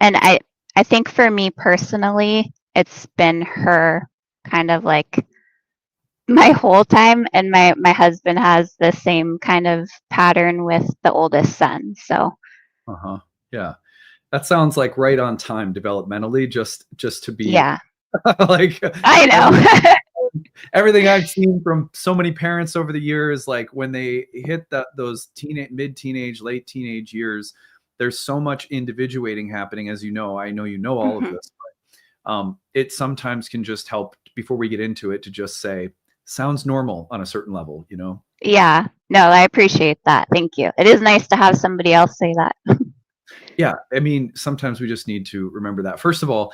And I think for me personally, it's been her kind of like my whole time, and my husband has the same kind of pattern with the oldest son. So Uh-huh. Yeah. That sounds like right on time developmentally, just to be yeah, like I know. everything I've seen from so many parents over the years, like when they hit those mid-teenage, late teenage years, there's so much individuating happening, as you know. I know you know all of this, but it sometimes can just help before we get into it to just say, sounds normal on a certain level, you know? Yeah, no, I appreciate that. Thank you. It is nice to have somebody else say that. Yeah, I mean, sometimes we just need to remember that. First of all,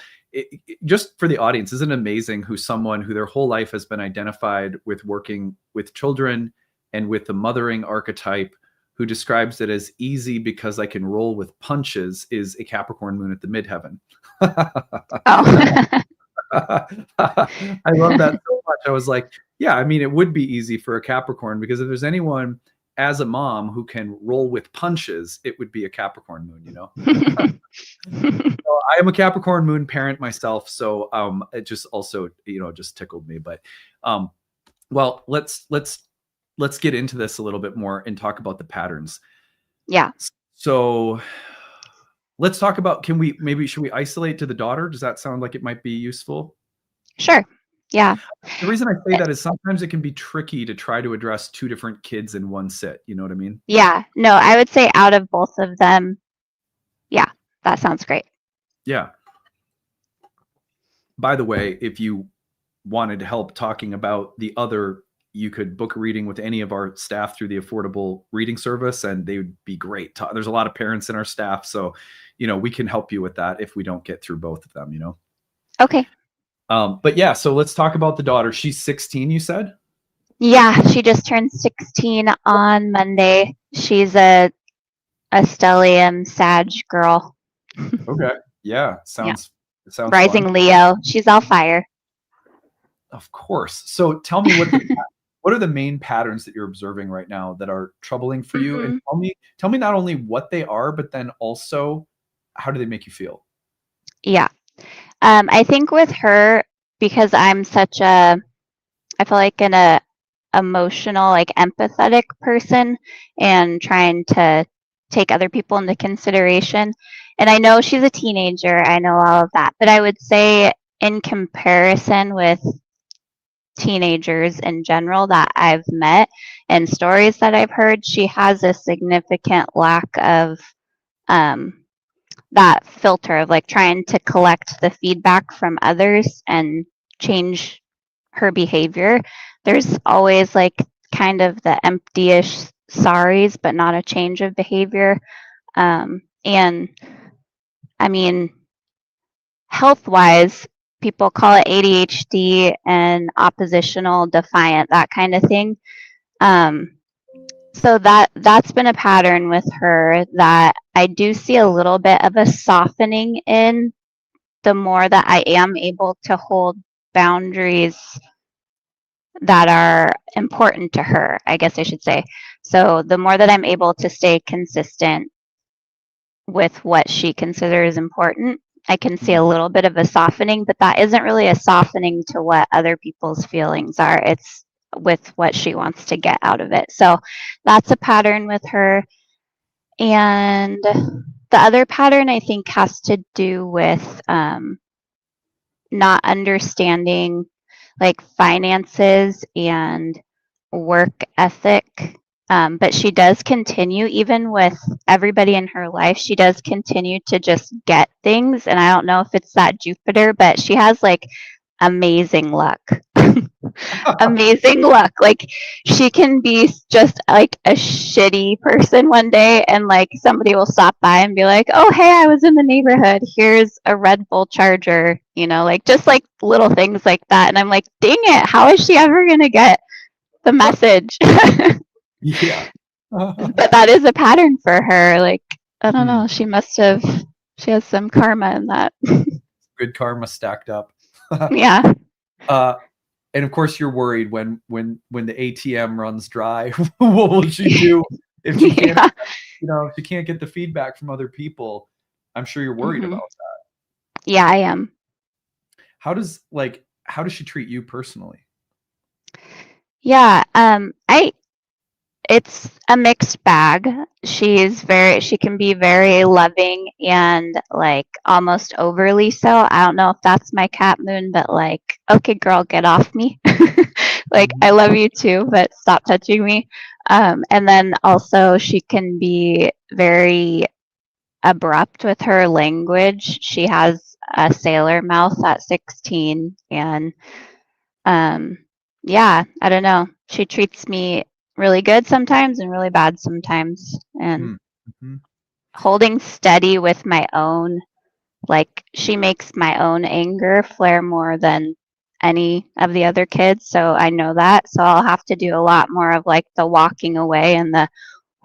just for the audience, isn't it amazing someone who their whole life has been identified with working with children and with the mothering archetype, who describes it as easy because I can roll with punches, is a Capricorn moon at the midheaven. Oh. I love that so much. I was like, yeah, I mean, it would be easy for a Capricorn, because if there's anyone as a mom who can roll with punches, it would be a Capricorn moon, you know? So I am a Capricorn moon parent myself. So it just also, just tickled me. But well, let's get into this a little bit more and talk about the patterns. Yeah. So let's talk about, should we isolate to the daughter? Does that sound like it might be useful? Sure. Yeah. The reason I say that is sometimes it can be tricky to try to address 2 different kids in one sit. You know what I mean? Yeah. No, I would say out of both of them, yeah, that sounds great. Yeah. By the way, if you wanted help talking about the other, you could book a reading with any of our staff through the affordable reading service, and they would be great. There's a lot of parents in our staff, so we can help you with that if we don't get through both of them. Okay. But yeah, so let's talk about the daughter. She's 16, you said? Yeah, she just turned 16 on Monday. She's a stellium Sag girl. Okay. Yeah. Sounds Rising fun. Leo. She's all fire. Of course. So tell me what are the main patterns that you're observing right now that are troubling for you? And tell me not only what they are, but then also how do they make you feel? Yeah. I think with her, because I'm I feel like an emotional, like empathetic person, and trying to take other people into consideration. And I know she's a teenager, I know all of that, but I would say in comparison with teenagers in general that I've met and stories that I've heard, she has a significant lack of that filter of like trying to collect the feedback from others and change her behavior. There's always like kind of the empty-ish sorries, but not a change of behavior. And I mean, health wise, people call it ADHD and oppositional defiant, that kind of thing. So that's been a pattern with her that I do see a little bit of a softening in the more that I am able to hold boundaries that are important to her, I guess I should say. So the more that I'm able to stay consistent with what she considers important, I can see a little bit of a softening, but that isn't really a softening to what other people's feelings are. It's with what she wants to get out of it. So that's a pattern with her. And the other pattern I think has to do with not understanding like finances and work ethic. But she does continue, even with everybody in her life, she does continue to just get things. And I don't know if it's that Jupiter, but she has like amazing luck. Amazing luck. Like she can be just like a shitty person one day and like somebody will stop by and be like, "Oh, hey, I was in the neighborhood. Here's a Red Bull charger." You know, like just like little things like that. And I'm like, "Dang it, how is she ever going to get the message?" Yeah. But that is a pattern for her. Like, I don't know, she has some karma in that. Good karma stacked up. Yeah. And of course, you're worried when the ATM runs dry. What will she do if she can't, Yeah. if she can't get the feedback from other people? I'm sure you're worried about that. Yeah, I am. How does she treat you personally? Yeah, it's a mixed bag. She can be very loving and like almost overly so. I don't know if that's my cat moon, but like, okay, girl, get off me. Like, I love you too, but stop touching me. And then also she can be very abrupt with her language. She has a sailor mouth at 16 and yeah, I don't know. She treats me really good sometimes and really bad sometimes. And holding steady with my own, like she makes my own anger flare more than any of the other kids. So I know that. So I'll have to do a lot more of like the walking away and the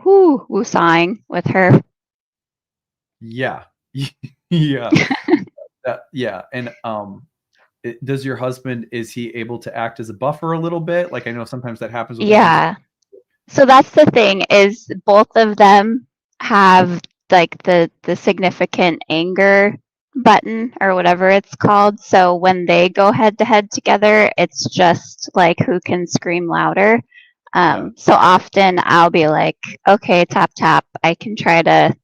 woo-sawing with her. Yeah. Yeah. Yeah. And does your husband, is he able to act as a buffer a little bit? Like, I know sometimes that happens with Yeah. So that's the thing is both of them have like the significant anger button or whatever it's called. So when they go head to head together, it's just like who can scream louder. So often I'll be like, okay, tap tap. I can try to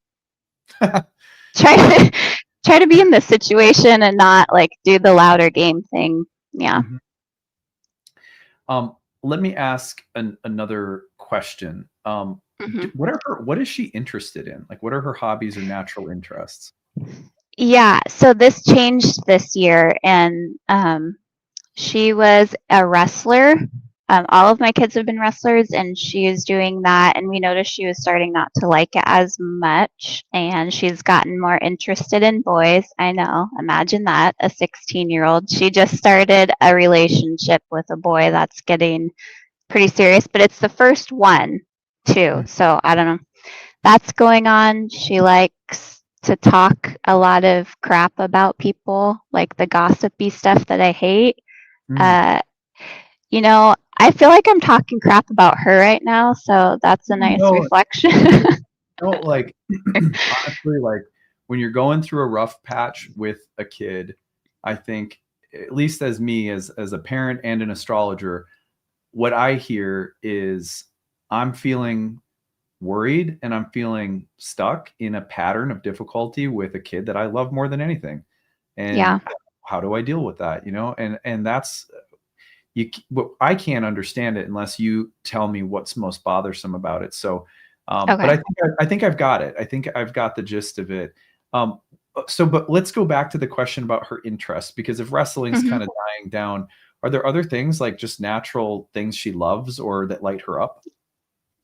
try to be in this situation and not like do the louder game thing. Yeah. Let me ask another question. What is she interested in? Like, what are her hobbies or natural interests? Yeah, so this changed this year, and she was a wrestler. All of my kids have been wrestlers, and she is doing that. And we noticed she was starting not to like it as much, and she's gotten more interested in boys. I know, imagine that, a 16-year-old. She just started a relationship with a boy that's getting pretty serious, but it's the first one, too. So I don't know. That's going on. She likes to talk a lot of crap about people, like the gossipy stuff that I hate. I feel like I'm talking crap about her right now, so that's a nice reflection. Like honestly, like when you're going through a rough patch with a kid, I think, at least as me, as a parent and an astrologer, what I hear is I'm feeling worried and I'm feeling stuck in a pattern of difficulty with a kid that I love more than anything. And Yeah. how do I deal with that? And that's I can't understand it unless you tell me what's most bothersome about it. So, but Okay. I think I've got it. I think I've got the gist of it. But let's go back to the question about her interest, because if wrestling's Mhm. kind of dying down, are there other things like just natural things she loves or that light her up?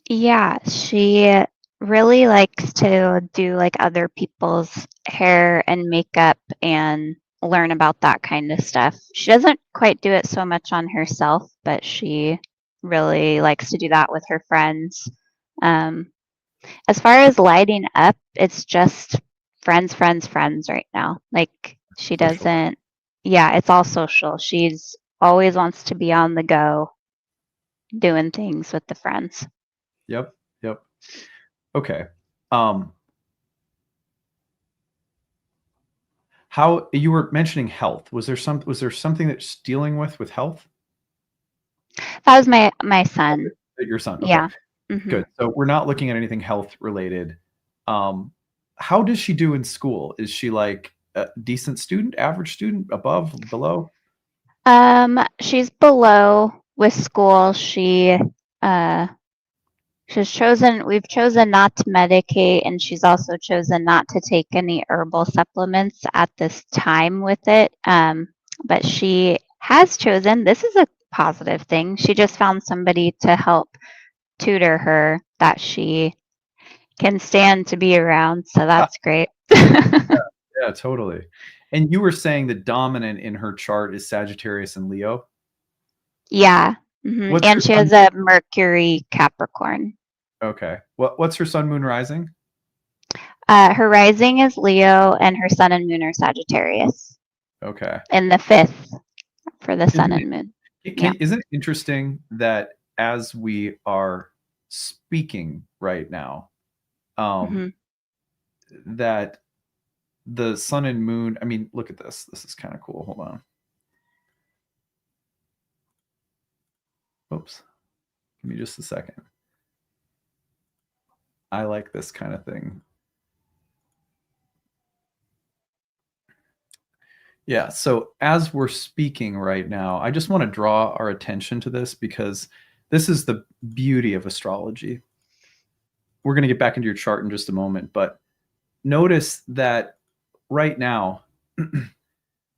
Yeah, she really likes to do like other people's hair and makeup and learn about that kind of stuff. She doesn't quite do it so much on herself, but she really likes to do that with her friends. Um, as far as lighting up, it's just friends, friends, friends right now. Like she Social. doesn't, yeah, it's all social. She's always wants to be on the go doing things with the friends. Yep. Yep. Okay. Um, how you were mentioning health? Was there something that's dealing with health? That was my son. Your son. Okay. Yeah. Mhm. Good. So we're not looking at anything health related. Um, how does she do in school? Is she like a decent student, average student, above, below? She's below with school. Uh we've chosen not to medicate, and she's also chosen not to take any herbal supplements at this time with it. But she has chosen, this is a positive thing. She just found somebody to help tutor her that she can stand to be around, so that's great. Yeah, totally. And you were saying the dominant in her chart is Sagittarius and Leo. Yeah. Mhm. What's her And she sun? has a Mercury Capricorn. Okay. What's her sun, moon, rising? Her rising is Leo, and her sun and moon are Sagittarius. Okay. In the fifth for the sun Isn't and moon. Yeah. isn't it interesting that as we are speaking right now, um, hmm that the sun and moon, I mean, look at this. This is kind of cool. Hold on. Oops. Give me just a second. I like this kind of thing. Yeah. So as we're speaking right now, I just want to draw our attention to this because this is the beauty of astrology. We're going to get back into your chart in just a moment, but notice that right now,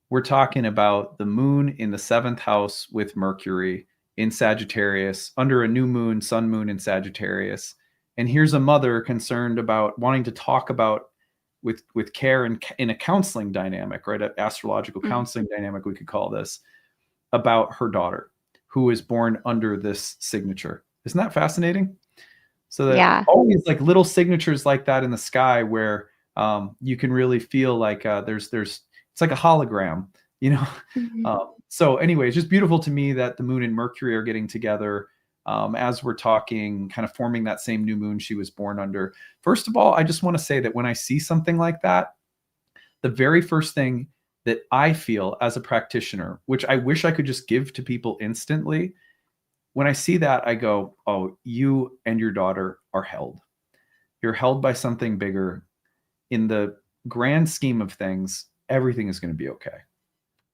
we're talking about the moon in the seventh house with Mercury in Sagittarius under a new moon, sun moon in Sagittarius. And here's a mother concerned about wanting to talk about with care and in a counseling dynamic, right? An astrological counseling dynamic, we could call this, about her daughter who is born under this signature. Isn't that fascinating? So that Yeah. always like little signatures like that in the sky where you can really feel like there's it's like a hologram, you know. hmm So anyway, it's just beautiful to me that the moon and Mercury are getting together as we're talking, kind of forming that same new moon she was born under. First of all, I just want to say that when I see something like that, the very first thing that I feel as a practitioner, which I wish I could just give to people instantly, when I see that, I go, oh, you and your daughter are held. You're held by something bigger. In the grand scheme of things, everything is going to be okay.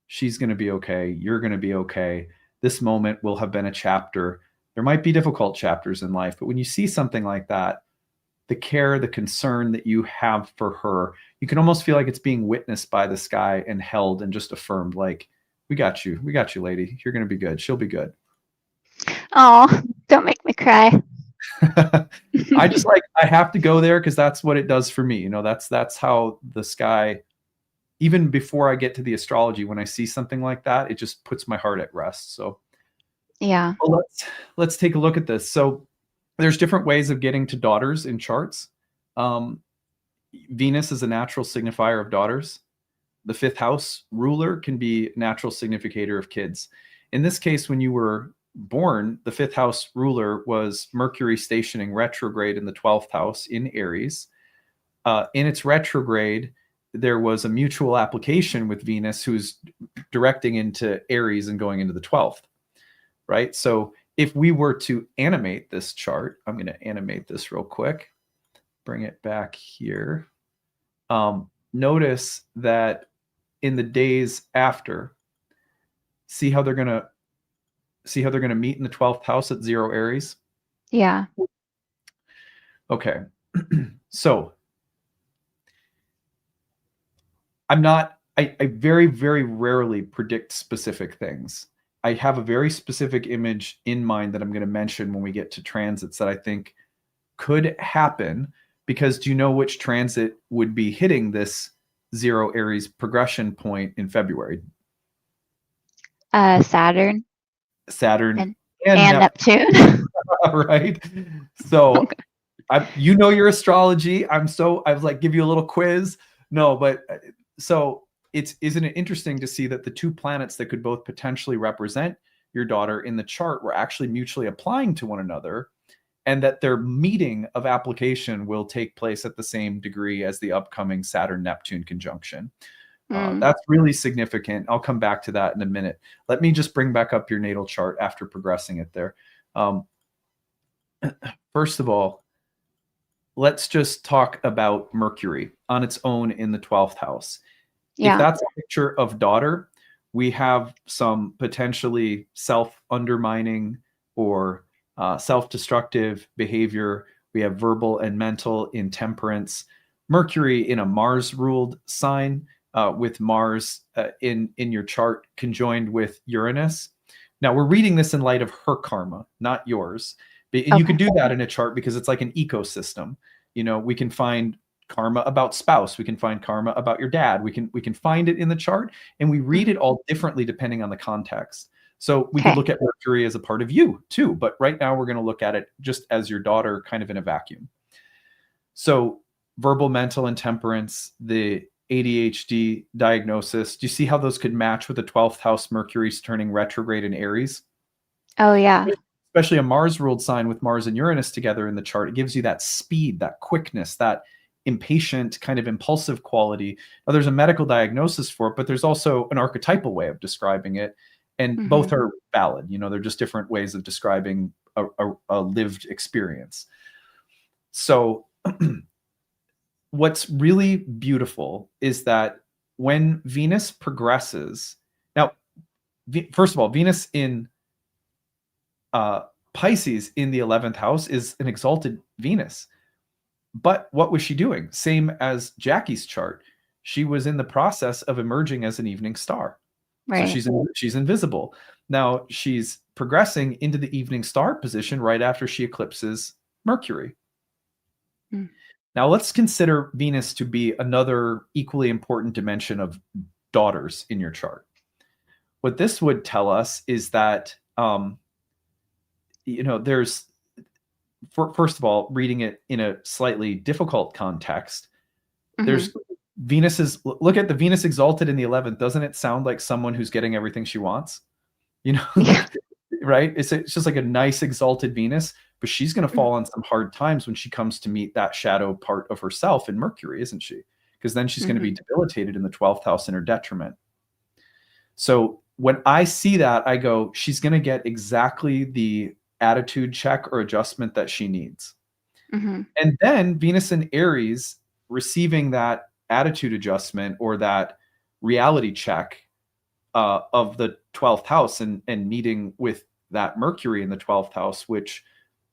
She's going to be okay. You're going to be okay. This moment will have been a chapter. There might be difficult chapters in life, but when you see something like that, the care, the concern that you have for her, you can almost feel like it's being witnessed by the sky and held and just affirmed, like, we got you. We got you, lady. You're going to be good. She'll be good. Oh, don't make me cry. I just like I have to go there because that's what it does for me. You know, that's how the sky, even before I get to the astrology, when I see something like that, it just puts my heart at rest. So Yeah. well, let's take a look at this. So there's different ways of getting to daughters in charts. Um, Venus is a natural signifier of daughters. The fifth house ruler can be natural significator of kids. In this case, when you were born, the fifth house ruler was Mercury stationing retrograde in the 12th house in Aries. In its retrograde, there was a mutual application with Venus, who's directing into Aries and going into the 12th, right? So if we were to animate this chart, I'm going to animate this real quick, bring it back here. Notice that in the days after, see how they're going to meet in the 12th house at 0 Aries? Yeah. Okay. So I very, very rarely predict specific things. I have a very specific image in mind that I'm going to mention when we get to transits that I think could happen, because do you know which transit would be hitting this 0 Aries progression point in February? Saturn Saturn and and Neptune. right? So you know your astrology. I was like, give you a little quiz. No, but so isn't it interesting to see that the two planets that could both potentially represent your daughter in the chart were actually mutually applying to one another, and that their meeting of application will take place at the same degree as the upcoming Saturn-Neptune conjunction. That's really significant. I'll come back to that in a minute. Let me just bring back up your natal chart after progressing it there. First of all, let's just talk about Mercury on its own in the 12th house. Yeah. If that's a picture of daughter, we have some potentially self-undermining or self-destructive behavior. We have verbal and mental intemperance. Mercury in a Mars-ruled sign, with Mars in your chart conjoined with Uranus. Now, we're reading this in light of her karma, not yours. And you can do that in a chart because it's like an ecosystem. You know, we can find karma about spouse, we can find karma about your dad, we can find it in the chart, and we read it all differently depending on the context. So we could look at Mercury as a part of you too, but right now we're going to look at it just as your daughter, kind of in a vacuum. So verbal, mental intemperance, the ADHD diagnosis, do you see how those could match with the 12th house Mercury's turning retrograde in Aries? Oh, yeah. Especially a Mars-ruled sign with Mars and Uranus together in the chart. It gives you that speed, that quickness, that impatient, kind of impulsive quality. Now, there's a medical diagnosis for it, but there's also an archetypal way of describing it. And both are valid. You know, they're just different ways of describing a lived experience. So what's really beautiful is that when Venus progresses, now, first of all, Venus in Pisces in the 11th house is an exalted Venus. But what was she doing? Same as Jackie's chart. She was in the process of emerging as an evening star. Right. So she's invisible. Now she's progressing into the evening star position right after she eclipses Mercury. Now let's consider Venus to be another equally important dimension of daughters in your chart. What this would tell us is that, you know, there's, first of all, reading it in a slightly difficult context, there's look at the Venus exalted in the 11th. Doesn't it sound like someone who's getting everything she wants? You know, right? It's just like a nice exalted Venus, but she's going to fall on some hard times when she comes to meet that shadow part of herself in Mercury, isn't she? Because then she's going to be debilitated in the 12th house in her detriment. So when I see that, I go, she's going to get exactly the attitude check or adjustment that she needs. And then Venus in Aries receiving that attitude adjustment or that reality check of the 12th house and meeting with that Mercury in the 12th house, which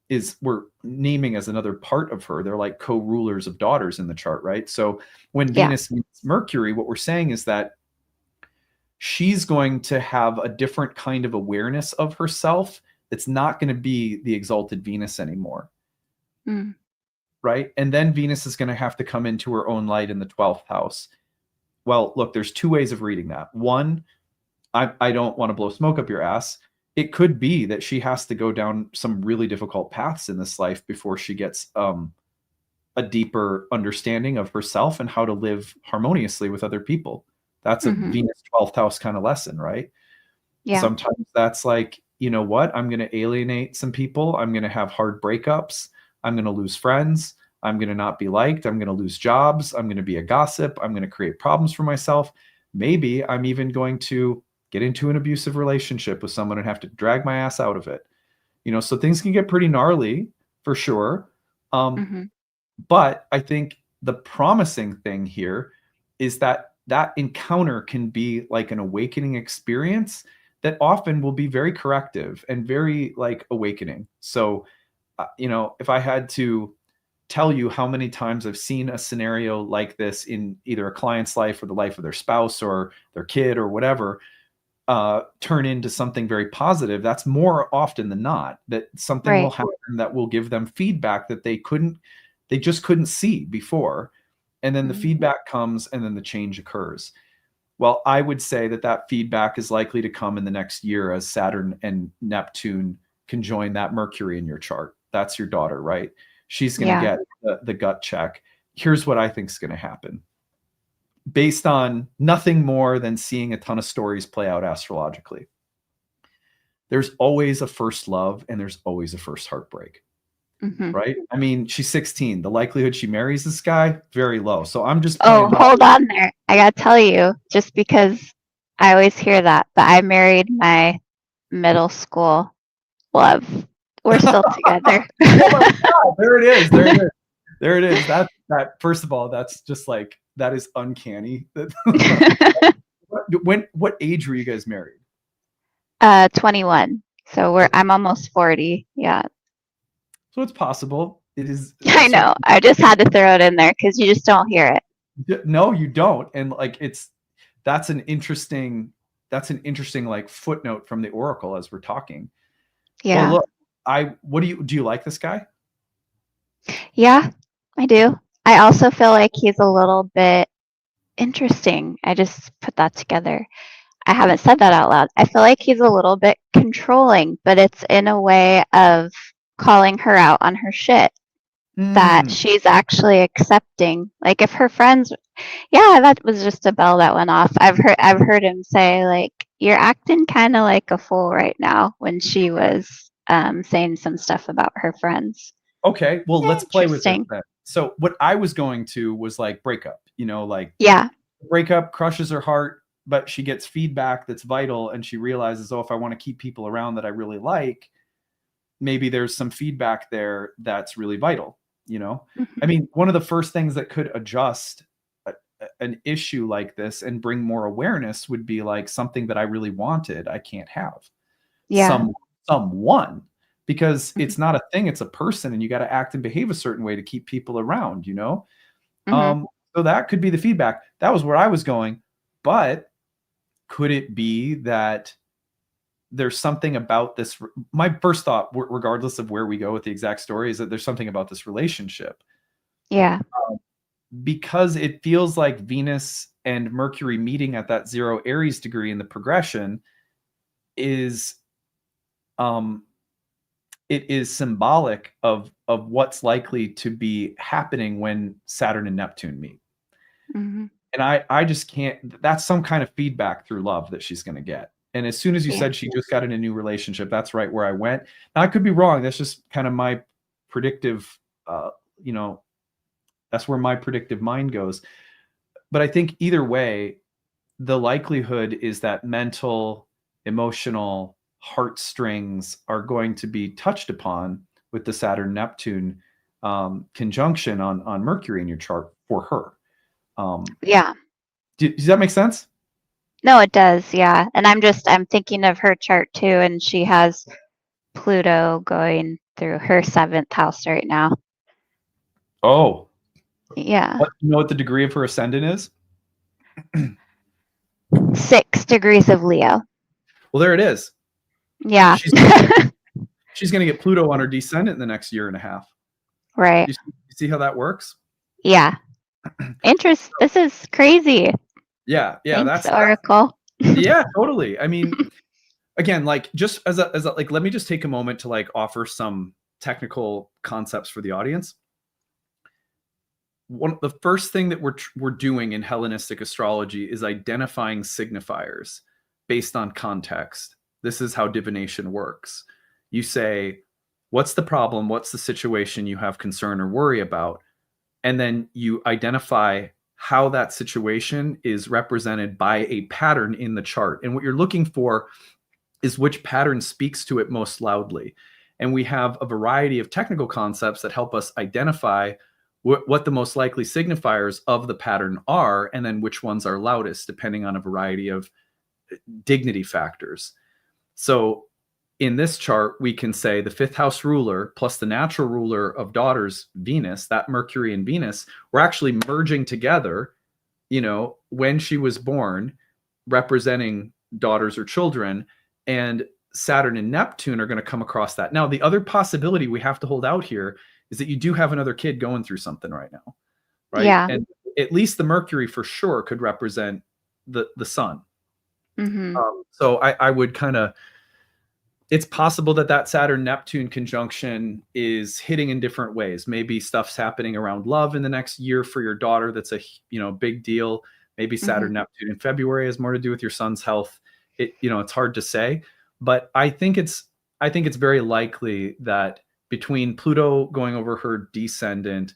is, we're naming as another part of her. They're like co-rulers of daughters in the chart, right? So when Venus meets Mercury, what we're saying is that she's going to have a different kind of awareness of herself. It's not going to be the exalted Venus anymore. Right? And then Venus is going to have to come into her own light in the 12th house. Well, look, there's two ways of reading that. One, I don't want to blow smoke up your ass. It could be that she has to go down some really difficult paths in this life before she gets a deeper understanding of herself and how to live harmoniously with other people. That's a Venus 12th house kind of lesson, right? Yeah. Sometimes that's like, you know what? I'm going to alienate some people. I'm going to have hard breakups. I'm going to lose friends. I'm going to not be liked. I'm going to lose jobs. I'm going to be a gossip. I'm going to create problems for myself. Maybe I'm even going to get into an abusive relationship with someone and have to drag my ass out of it. So things can get pretty gnarly for sure. Mm-hmm. But I think the promising thing here is that that encounter can be like an awakening experience that often will be very corrective and very like awakening. So, if I had to tell you how many times I've seen a scenario like this in either a client's life or the life of their spouse or their kid or whatever, turn into something very positive, that's more often than not that something will Right. happen that will give them feedback that they just couldn't see before. And then the Mhm. feedback comes and then the change occurs. Well, I would say that that feedback is likely to come in the next year as Saturn and Neptune conjoin that Mercury in your chart. That's your daughter, right? She's going to Yeah. get the gut check. Here's what I think is going to happen based on nothing more than seeing a ton of stories play out astrologically. There's always a first love and there's always a first heartbreak, Mm-hmm. right? I mean, she's 16. The likelihood she marries this guy, very low. So I'm just Oh, playing. hold on there. I gotta tell you, just because I always hear that, but I married my middle school love. We're still together. Oh my God, there it is. There it is. There it is. That first of all, that's just like, that is uncanny. What age were you guys married? 21. So I'm almost 40. Yeah. So it's possible. It is I know. I just had to throw it in there because you just don't hear it. No, you don't. And like that's an interesting like footnote from the Oracle as we're talking. Well, Yeah. look, do you like this guy? Yeah, I do. I also feel like he's a little bit interesting. I just put that together. I haven't said that out loud. I feel like he's a little bit controlling, but it's in a way of calling her out on her shit that she's actually accepting. Like if her friends, yeah, that was just a bell that went off. I've heard him say like, "You're acting kind of like a fool right now," when she was saying some stuff about her friends. Okay, well, let's play with this Interesting. then. So what I was going to was like breakup, like Yeah. breakup crushes her heart, but she gets feedback that's vital and she realizes, oh, if I want to keep people around that I really like, maybe there's some feedback there that's really vital. Mhm. I mean, one of the first things that could adjust an issue like this and bring more awareness would be like something that I really wanted, I can't have. Yeah. Someone, because Mhm. it's not a thing, it's a person, and you got to act and behave a certain way to keep people around, Mhm. So that could be the feedback. That was where I was going. But could it be that there's something about this? My first thought, regardless of where we go with the exact story, is that there's something about this relationship. Yeah. Because it feels like Venus and Mercury meeting at that 0 Aries degree in the progression is it is symbolic of what's likely to be happening when Saturn and Neptune meet. Mm-hmm. And I just can't, that's some kind of feedback through love that she's going to get. And as soon as you said she just got in a new relationship, that's right where I went. Now I could be wrong. That's just kind of my predictive, that's where my predictive mind goes. But I think either way, the likelihood is that mental, emotional heartstrings are going to be touched upon with the Saturn Neptune conjunction on Mercury in your chart for her. Yeah. Does that make sense? No, it does. Yeah. And I'm thinking of her chart too, and she has Pluto going through her 7th house right now. Oh, Yeah. you know what the degree of her ascendant is? 6 degrees of Leo. Well, there it is. Yeah. She's going to get Pluto on her descendant in the next year and a half. Right. You see how that works? Yeah. This is crazy. Yeah. Thanks, Oracle. Yeah, totally. I mean, again, like just as a like, let me just take a moment to like offer some technical concepts for the audience. The first thing that we're doing in Hellenistic astrology is identifying signifiers based on context. This is how divination works. You say, what's the problem? What's the situation you have concern or worry about? And then you identify how that situation is represented by a pattern in the chart. And what you're looking for is which pattern speaks to it most loudly. And we have a variety of technical concepts that help us identify what the most likely signifiers of the pattern are, and then which ones are loudest, depending on a variety of dignity factors. So in this chart, we can say the fifth house ruler plus the natural ruler of daughters, Venus, that Mercury and Venus, were actually merging together, when she was born, representing daughters or children, and Saturn and Neptune are going to come across that. Now, the other possibility we have to hold out here is that you do have another kid going through something right now, right? Yeah. And at least the Mercury for sure could represent the sun. Mm-hmm. So I would kind of, it's possible that Saturn-Neptune conjunction is hitting in different ways. Maybe stuff's happening around love in the next year for your daughter. That's a big deal. Maybe Saturn-Neptune in February has more to do with your son's health. It's hard to say, but I think it's very likely that between Pluto going over her descendant,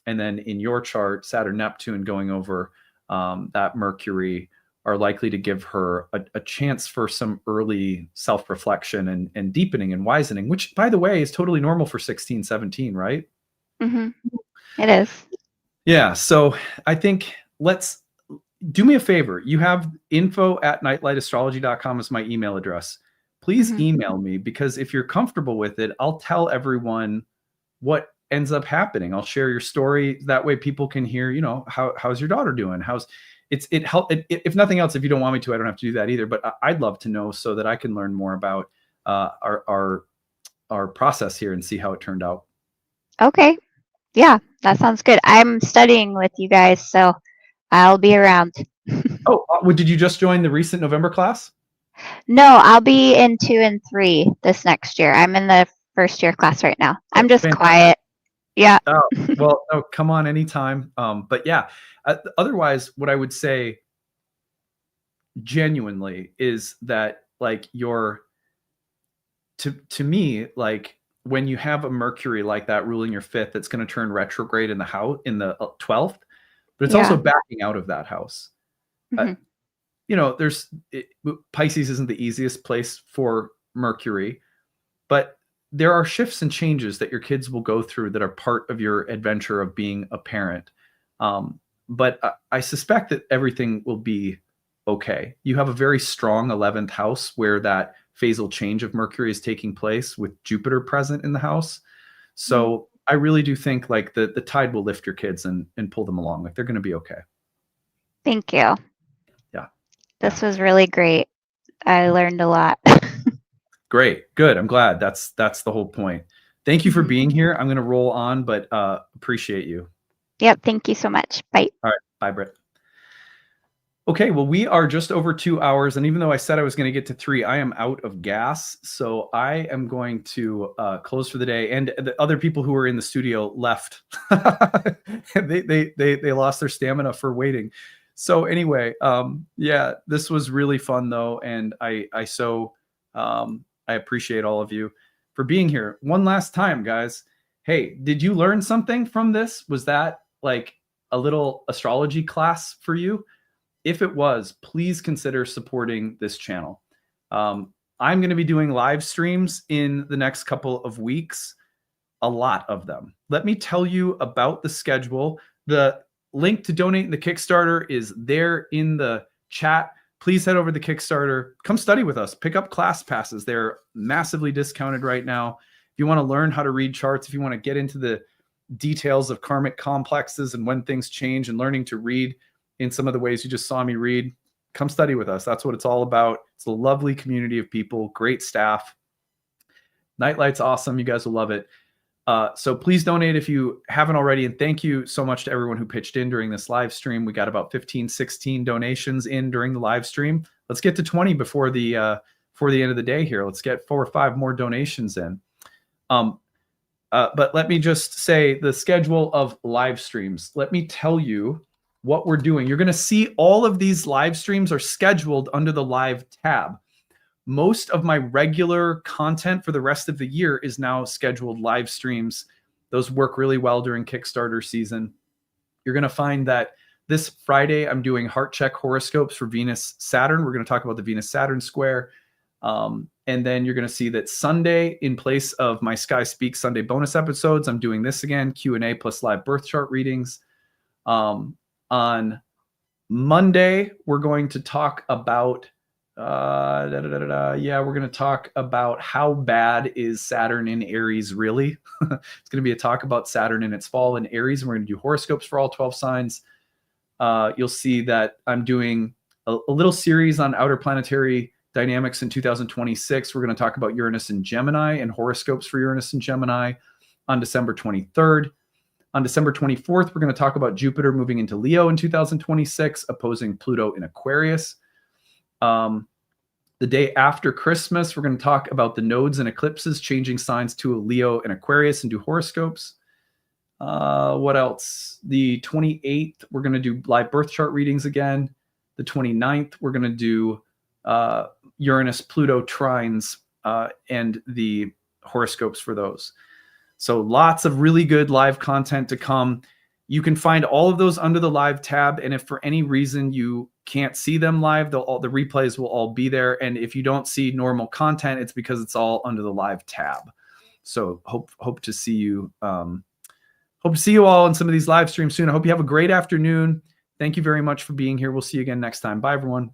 and then in your chart, Saturn-Neptune going over that Mercury, are likely to give her a chance for some early self-reflection and deepening and wisening, which, by the way, is totally normal for 16, 17, right? Mm-hmm. It is. Yeah. So I think let's do me a favor. You have info@nightlightastrology.com as my email address. Please email me, because if you're comfortable with it, I'll tell everyone what ends up happening. I'll share your story. That way people can hear, how's your daughter doing? If nothing else, if you don't want me to, I don't have to do that either, but I'd love to know so that I can learn more about our process here and see how it turned out. Okay. Yeah, that sounds good. I'm studying with you guys, so I'll be around. Did you just join the recent November class? No, I'll be in 2 and 3 this next year. I'm in the first year class right now. I'm just fantastic. Quiet. Yeah. Come on anytime. But yeah, otherwise, what I would say genuinely is that, like, to me, like, when you have a Mercury like that ruling your fifth, it's going to turn retrograde in the house in the 12th, but it's also backing out of that house. Pisces isn't the easiest place for Mercury, but there are shifts and changes that your kids will go through that are part of your adventure of being a parent. But I suspect that everything will be okay. You have a very strong 11th house where that phasal change of Mercury is taking place with Jupiter present in the house. So I really do think, like, the tide will lift your kids and pull them along. Like, they're going to be okay. Thank you. Yeah. This was really great. I learned a lot. Great. Good. I'm glad. That's the whole point. Thank you for being here. I'm going to roll on, but appreciate you. Yep. Thank you so much. Bye. All right. Bye, Britt. Okay. Well, we are just over 2 hours. And even though I said I was going to get to 3, I am out of gas. So I am going to close for the day. And the other people who were in the studio left. they lost their stamina for waiting. So anyway, this was really fun though. And I appreciate all of you for being here. One last time, guys. Hey, did you learn something from this? Was that like a little astrology class for you? If it was, please consider supporting this channel. I'm going to be doing live streams in the next couple of weeks, a lot of them. Let me tell you about the schedule. The link to donate in the Kickstarter is there in the chat. Please head over to the Kickstarter. Come study with us. Pick up class passes. They're massively discounted right now. If you want to learn how to read charts, if you want to get into the details of karmic complexes and when things change and learning to read in some of the ways you just saw me read, come study with us. That's what it's all about. It's a lovely community of people, great staff. Nightlight's awesome. You guys will love it. So please donate if you haven't already. And thank you so much to everyone who pitched in during this live stream. We got about 15, 16 donations in during the live stream. Let's get to 20 before the end of the day here. Let's get 4 or 5 more donations in. But let me just say the schedule of live streams. Let me tell you what we're doing. You're going to see all of these live streams are scheduled under the live tab. Most of my regular content for the rest of the year is now scheduled live streams. Those work really well during Kickstarter season. You're going to find that this Friday, I'm doing heart check horoscopes for Venus Saturn. We're going to talk about the Venus Saturn square. And then you're going to see that Sunday, in place of my Sky Speaks Sunday bonus episodes, I'm doing this again, Q&A plus live birth chart readings. On Monday, we're going to talk about, we're going to talk about how bad is Saturn in Aries really? It's going to be a talk about Saturn in its fall in Aries, and we're going to do horoscopes for all 12 signs. You'll see that I'm doing a little series on outer planetary dynamics in 2026. We're going to talk about Uranus and Gemini and horoscopes for Uranus and Gemini on December 23rd. On December 24th, we're going to talk about Jupiter moving into Leo in 2026, opposing Pluto in Aquarius. The day after Christmas, we're going to talk about the nodes and eclipses changing signs to a Leo and Aquarius and do horoscopes. What else? The 28th, we're going to do live birth chart readings again. The 29th, we're going to do Uranus, Pluto trines, and the horoscopes for those. So lots of really good live content to come. You can find all of those under the live tab. And if for any reason you can't see them live, the replays will all be there. And if you don't see normal content, it's because it's all under the live tab. So hope to see you. Hope to see you all in some of these live streams soon. I hope you have a great afternoon. Thank you very much for being here. We'll see you again next time. Bye, everyone.